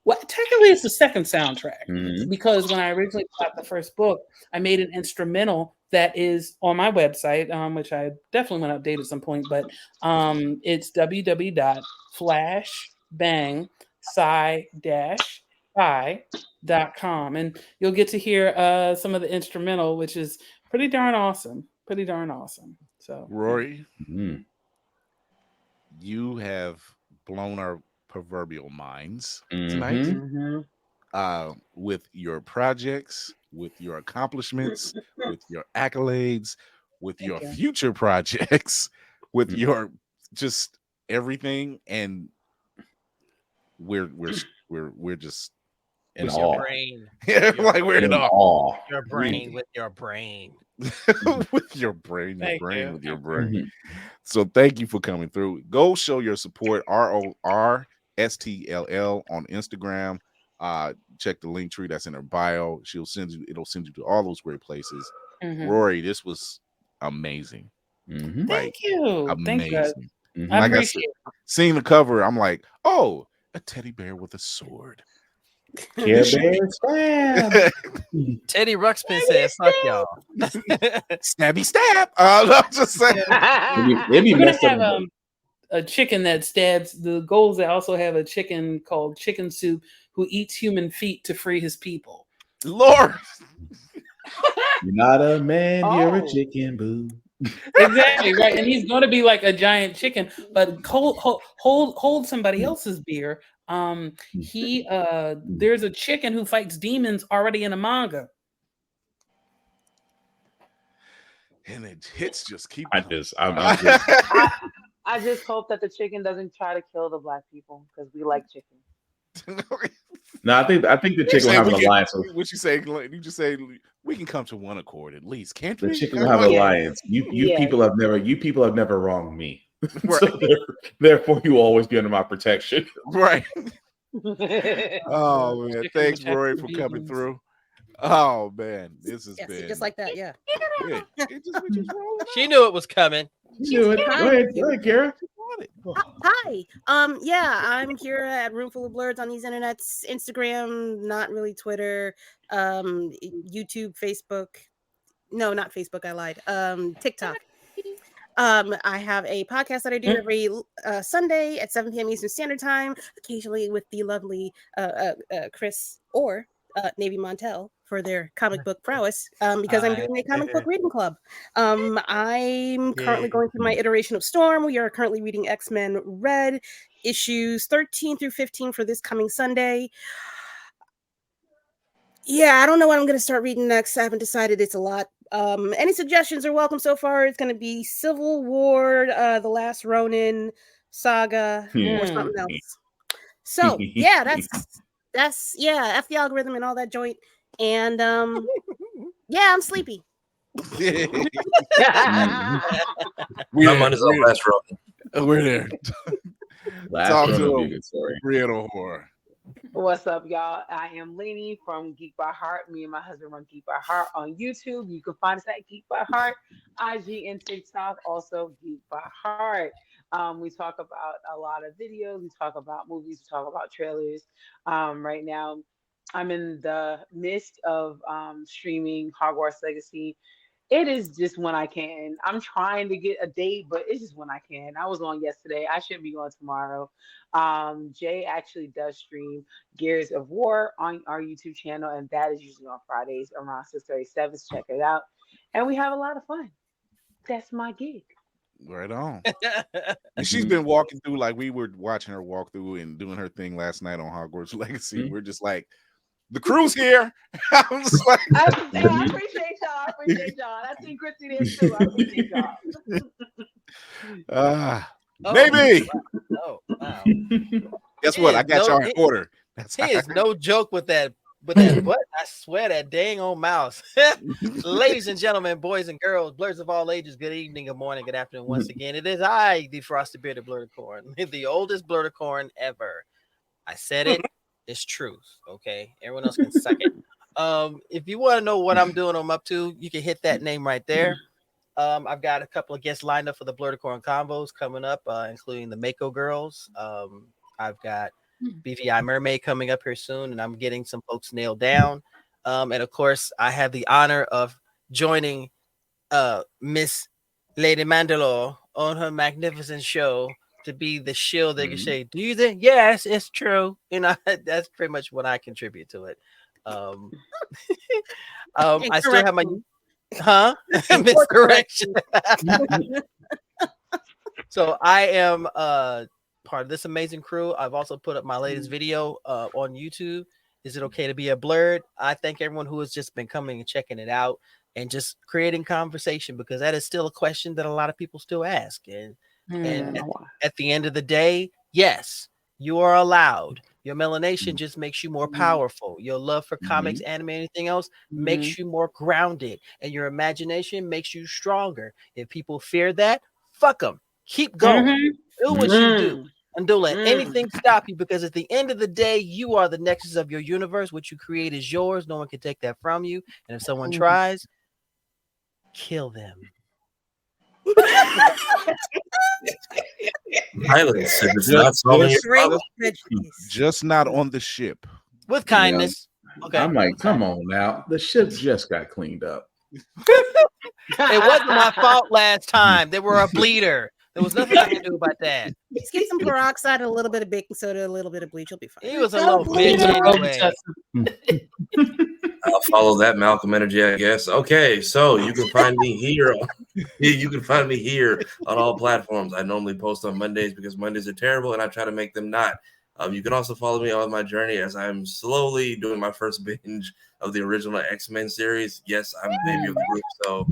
technically it's the second soundtrack, because when I originally got the first book, I made an instrumental that is on my website, which I definitely want to update at some point, but it's www.flashbang-fi.com, and you'll get to hear some of the instrumental, which is pretty darn awesome. So, Rory, you have blown our proverbial minds tonight with your projects, with your accomplishments, with your accolades, with your future projects, with your just everything, and we're just in with awe. Your brain. Like we're in awe. Your brain with your brain. With your brain, with your brain. So thank you for coming through. Go show your support. RORSTLL on Instagram. Check the link tree that's in her bio. It'll send you to all those great places. Rory, this was amazing. Thank you. Amazing. I appreciate it. Seeing the cover, I'm like, oh, a teddy bear with a sword. Care Bear stab. Teddy Ruxpin says, "Fuck y'all." Stabby stab. I'm just saying. Maybe messed up. a chicken that stabs the goals. They also have a chicken called Chicken Soup who eats human feet to free his people. Lord, you're not a man, you're a Oh. chicken, boo. Exactly right, and he's going to be like a giant chicken, but hold somebody else's beer. There's a chicken who fights demons already in a manga. And it hits just keep. I just hope that the chicken doesn't try to kill the black people because we like chicken. No, I think the chicken will have an alliance. What you say? You just say we can come to one accord at least, can't we? The chicken will have an alliance. You people have never wronged me. Right. So therefore, you will always be under my protection. Right. Oh man, thanks, Rory, for coming through. Oh man, this has been just like that. Yeah. She knew it was coming. She knew it. Go ahead, Kara. Hi. Yeah, I'm Kira at Roomful of Blurs on these internets, Instagram, not really Twitter, YouTube, Facebook. No, not Facebook. I lied. TikTok. I have a podcast that I do every Sunday at 7 p.m. Eastern Standard Time, occasionally with the lovely Chris or Navy Montel for their comic book prowess, because I'm doing a comic book reading club. I'm currently going through my iteration of Storm. We are currently reading X-Men Red issues 13 through 15 for this coming Sunday. Yeah, I don't know what I'm going to start reading next. I haven't decided. It's a lot. Any suggestions are welcome so far. It's going to be Civil War, The Last Ronin Saga, or something else. So yeah, that's F the algorithm and all that joint. And yeah, I'm sleepy. I'm on his own Last Ronin. We're there. Talk to him. Real horror. What's up, y'all? I am Lainey from Geek by Heart. Me and my husband run Geek by Heart on YouTube. You can find us at Geek by Heart, IG and TikTok, also Geek by Heart. We talk about a lot of videos. We talk about movies. We talk about trailers. Right now, I'm in the midst of streaming Hogwarts Legacy. It is just when I can. I'm trying to get a date, but it's just when I can. I was on yesterday. I should be on tomorrow. Jay actually does stream Gears of War on our YouTube channel, and that is usually on Fridays around 6:37. Check it out. And we have a lot of fun. That's my gig. Right on. And she's been walking through, like we were watching her walk through and doing her thing last night on Hogwarts Legacy. We're just like, the crew's here. I was like, I appreciate y'all. I think Chrissy did too. I appreciate y'all. Maybe. Oh, wow. Guess what? I got y'all in order. He is no joke with that. But I swear that dang old mouse. Ladies and gentlemen, boys and girls, blurs of all ages, good evening, good morning, good afternoon. Once again, it is I, the frosted bearded blurticorn, the oldest blurticorn ever. I said it. It's truth. Okay, everyone else can suck it. If you want to know what I'm doing, I'm up to, you can hit that name right there. I've got a couple of guests lined up for the Blurticorn combos coming up, including the Mako girls. I've got BVI Mermaid coming up here soon, and I'm getting some folks nailed down. And of course, I have the honor of joining Miss Lady Mandalore on her magnificent show to be the shield. They can say, do you think? Yes, it's true. You know, that's pretty much what I contribute to it. I still have my miscorrection. So I am part of this amazing crew. I've also put up my latest video on YouTube. Is it okay to be a blurred? I thank everyone who has just been coming and checking it out and just creating conversation, because that is still a question that a lot of people still ask. And at the end of the day, yes, you are allowed. Your melanation just makes you more powerful. Your love for comics, anime, anything else makes you more grounded, and your imagination makes you stronger. If people fear that, fuck them. Keep going. Do what you do, and don't let anything stop you, because at the end of the day, you are the nexus of your universe. What you create is yours. No one can take that from you. And if someone tries, kill them. Just not on the ship. With kindness. Okay. I'm like, come on now. The ship just got cleaned up. It wasn't my fault last time. They were a bleeder. There was nothing I could do about that. Just get some peroxide and a little bit of baking soda, a little bit of bleach. You'll be fine. He was a little bitch anyway. I'll follow that Malcolm energy, I guess. Okay, so you can find me here. You can find me here on all platforms. I normally post on Mondays because Mondays are terrible, and I try to make them not. You can also follow me on my journey as I'm slowly doing my first binge of the original X-Men series. Yes, I'm the baby of the group, so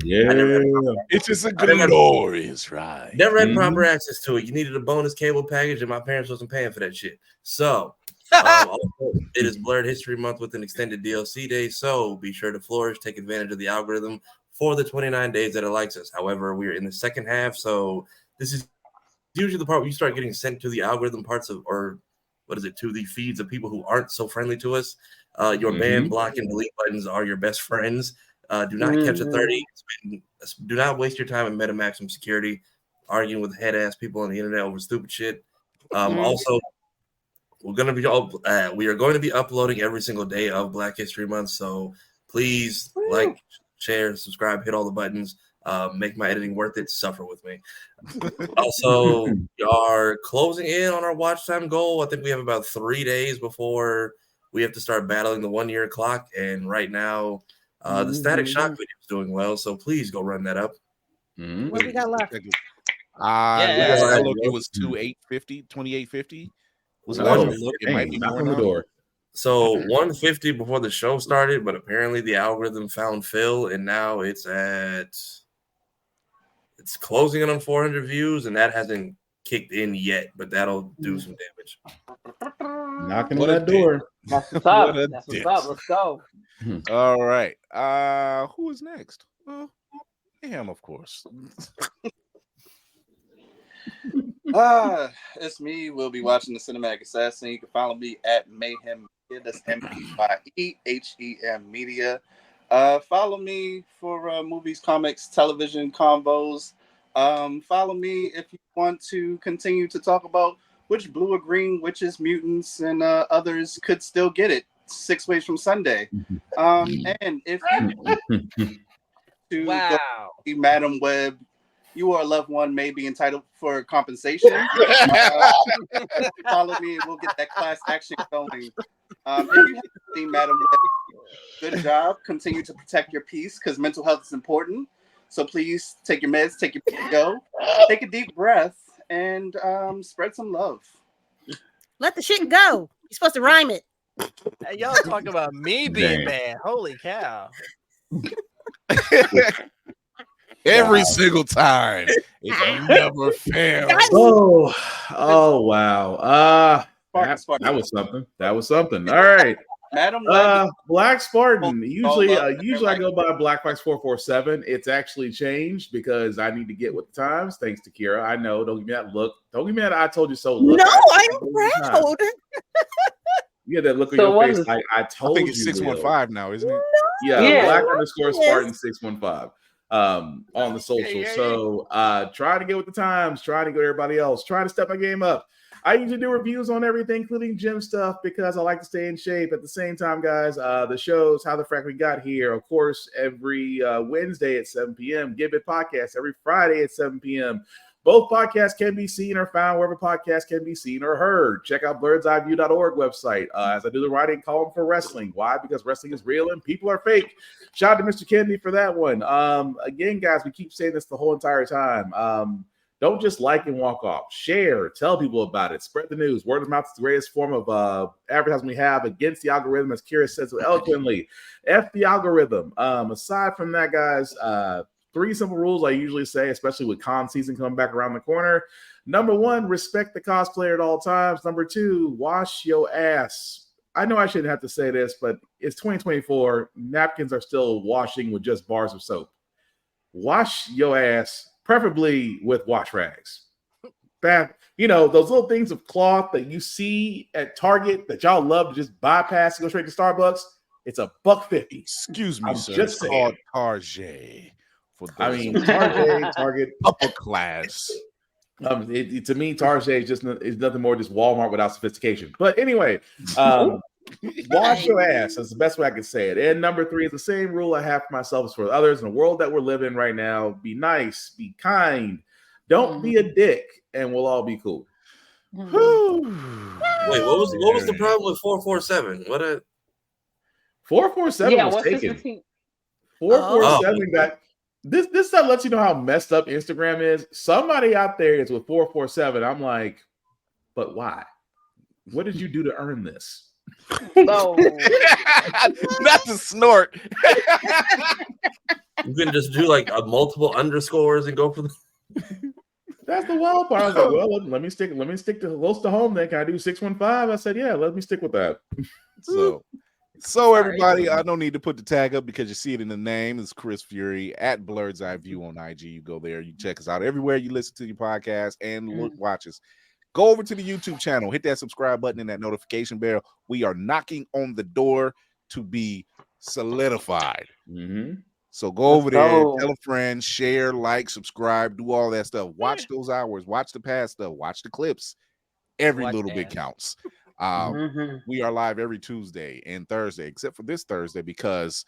It's just a glorious ride. Never had proper access to it. You needed a bonus cable package, and my parents wasn't paying for that shit. So, also, it is Blurred History Month with an extended DLC day. So be sure to flourish, take advantage of the algorithm for the 29 days that it likes us. However, we're in the second half, so this is usually the part where you start getting sent to the algorithm parts of, or what is it, to the feeds of people who aren't so friendly to us. Your ban, block, and delete buttons are your best friends. Do not catch a 30. Do not waste your time in MetaMaximum security arguing with head-ass people on the internet over stupid shit. Also, we are going to be uploading every single day of Black History Month. So please like, share, subscribe, hit all the buttons. Make my editing worth it. Suffer with me. Also, we are closing in on our watch time goal. I think we have about 3 days before we have to start battling the 1 year clock. And right now, the Static Shock video is doing well. So please go run that up. What we got left? Last I looked, it was 2850. Was it? It might be knock more on the now. door. So 150 before the show started, but apparently the algorithm found Phil, and now it's closing in on 400 views, and that hasn't kicked in yet, but that'll do some damage. Knocking on that door. That's what's up. That's what's up. Let's go. All right. Who is next? Him, of course. It's me. We'll be watching the Cinematic Assassin. You can follow me at Mayhem Media. That's MEYEHEM Media. Follow me for movies, comics, television combos. Follow me if you want to continue to talk about which blue or green witches, mutants, and others could still get it 6 ways from Sunday. And if you go see Madam Web, you or a loved one may be entitled for compensation. Follow me and we'll get that class action going. If you haven't seen Madam Web, good job. Continue to protect your peace because mental health is important. So please take your meds, take your go, take a deep breath, and spread some love. Let the shit go. You're supposed to rhyme it. Hey, y'all talking about me being bad. Holy cow. Every single time. It never fails. Oh wow. That was something. That was something. All right. Madam Black Spartan. Usually I go by Black Fox 447. It's actually changed because I need to get with the times. Thanks to Kira. I know. Don't give me that look. Don't give me that I told you so look. No, I'm proud. You get that look on your face. Like I told you. I think it's 615 now, isn't it? Yeah, Black _ Spartan 615 on the social. So try to get with the times, try to go to everybody else, try to step my game up. I usually do reviews on everything, including gym stuff, because I like to stay in shape. At the same time, guys, the shows, How the Frack We Got Here, of course, every Wednesday at 7 p.m. Gibbet Podcast every Friday at 7 p.m. Both podcasts can be seen or found wherever podcasts can be seen or heard. Check out birdseyeView.org website as I do the writing column for wrestling. Why? Because wrestling is real and people are fake. Shout out to Mr. Kennedy for that one. Again, guys, we keep saying this the whole entire time. Don't just like and walk off. Share. Tell people about it. Spread the news. Word of mouth is the greatest form of advertising we have against the algorithm, as Kira said so eloquently. F the algorithm. Aside from that, guys, 3 simple rules I usually say, especially with con season coming back around the corner. Number 1, respect the cosplayer at all times. Number 2, wash your ass. I know I shouldn't have to say this, but it's 2024. Napkins are still washing with just bars of soap. Wash your ass, preferably with wash rags. Those little things of cloth that you see at Target that y'all love to just bypass and go straight to Starbucks. It's $1.50. Excuse me, sir. Just it's called Target. Target, upper class. To me, Target is nothing more just Walmart without sophistication. But anyway, wash your ass. That's the best way I can say it. And number 3 is the same rule I have for myself as for others in the world that we're living right now. Be nice, be kind. Don't be a dick, and we'll all be cool. Wait, what was the problem with 447? What a 447 was what's the taken. 16? 447 got this stuff lets you know how messed up Instagram is. Somebody out there is with 447. I'm like, but why? What did you do to earn this? No. Not to snort. You can just do like a multiple underscores and go for the. That's the wild part. I was like, well, let me stick to close to home. Then can I do 615? I said, yeah, let me stick with that. So everybody, I don't need to put the tag up because you see it in the name. It's Chris Fury at Blurred's Eye View on IG. You go there, you check us out everywhere you listen to your podcast and watch us. Go over to the YouTube channel, hit that subscribe button and that notification bell. We are knocking on the door to be solidified. So go over there, tell a friend, share, like, subscribe, do all that stuff. Watch those hours, watch the past stuff, watch the clips. Every little bit counts. We are live every Tuesday and Thursday, except for this Thursday, because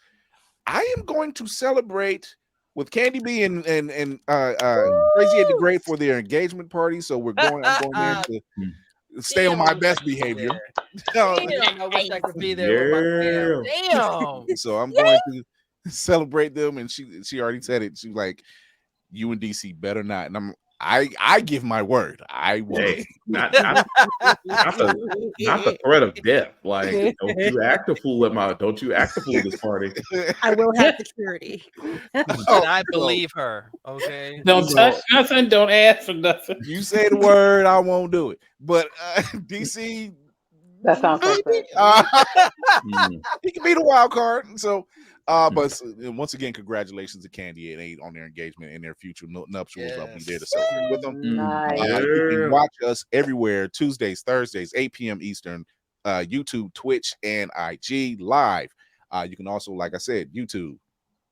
I am going to celebrate with Candy B and Crazy at the Great for their engagement party. So I'm going there to stay on my best behavior. I wish I could be there with my fam. Damn. So I'm going to celebrate them, and she already said it. She's like, you and DC better not. And I give my word. I will. Hey, not the threat of death. Like, don't you act a fool at this party. I will have security. And I believe her. Okay. Don't touch nothing. Don't ask for nothing. You say the word, I won't do it. But DC, that sounds like he can be the wild card. So. But once again, congratulations to Candy and 8 on their engagement and their future nuptials. I'll be there to celebrate with them. You can watch us everywhere Tuesdays, Thursdays, 8 p.m. Eastern, YouTube, Twitch, and IG live. You can also, like I said, YouTube,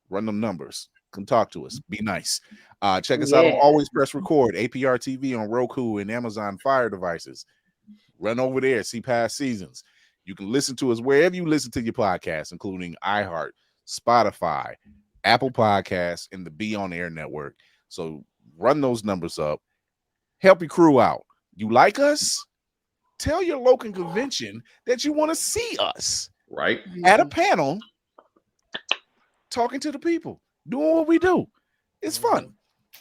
run them numbers. Come talk to us. Be nice. Check us out on Always Press Record, APR TV on Roku and Amazon Fire devices. Run over there, see past seasons. You can listen to us wherever you listen to your podcasts, including iHeart, Spotify, Apple Podcasts, and the Be On Air network. So run those numbers up. Help your crew out. You like us? Tell your local convention that you want to see us. Right. At a panel, talking to the people, doing what we do. It's fun.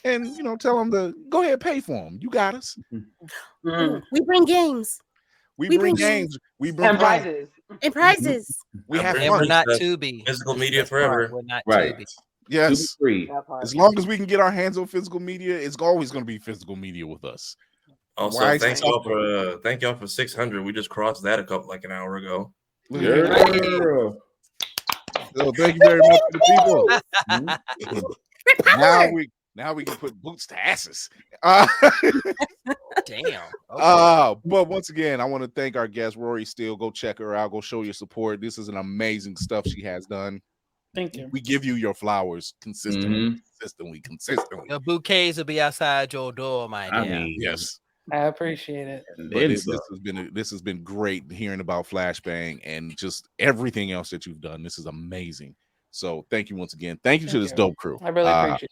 And, tell them to go ahead and pay for them. You got us. We bring games. We bring games. We bring prizes. And prizes. We have fun. We're not Tubi. Physical media forever. We're not right. Tubi. Yes. As long as we can get our hands on physical media, it's always going to be physical media with us. Also, thank y'all for 600. We just crossed that an hour ago. So thank you very much to the people. Now we can put boots to asses. Damn. Okay. But once again, I want to thank our guest, Rorie Steele. Go check her out. Go show your support. This is an amazing stuff she has done. Thank you. We give you your flowers consistently. Your bouquets will be outside your door, my dear. Yes. I appreciate it. This has been great hearing about Flashbang and just everything else that you've done. This is amazing. So thank you once again. Thank you to this dope crew. I really appreciate it.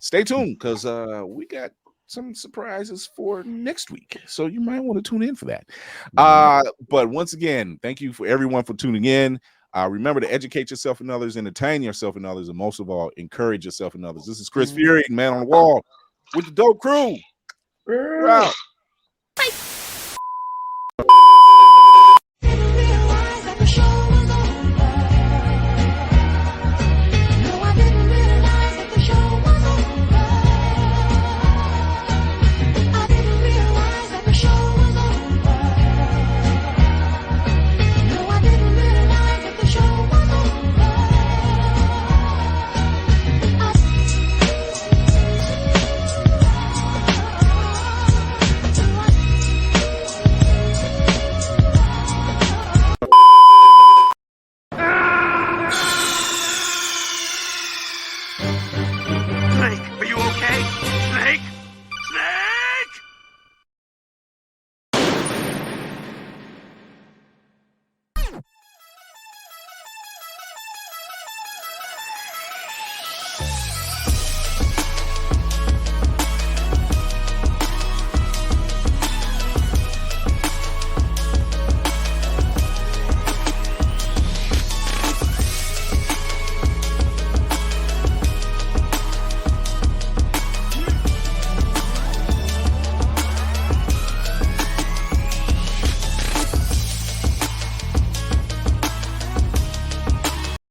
Stay tuned because we got some surprises for next week. So you might want to tune in for that. But once again, thank you for everyone for tuning in. Remember to educate yourself and others, entertain yourself and others, and most of all, encourage yourself and others. This is Chris Fury, Man on the Wall, with the dope crew. We're out.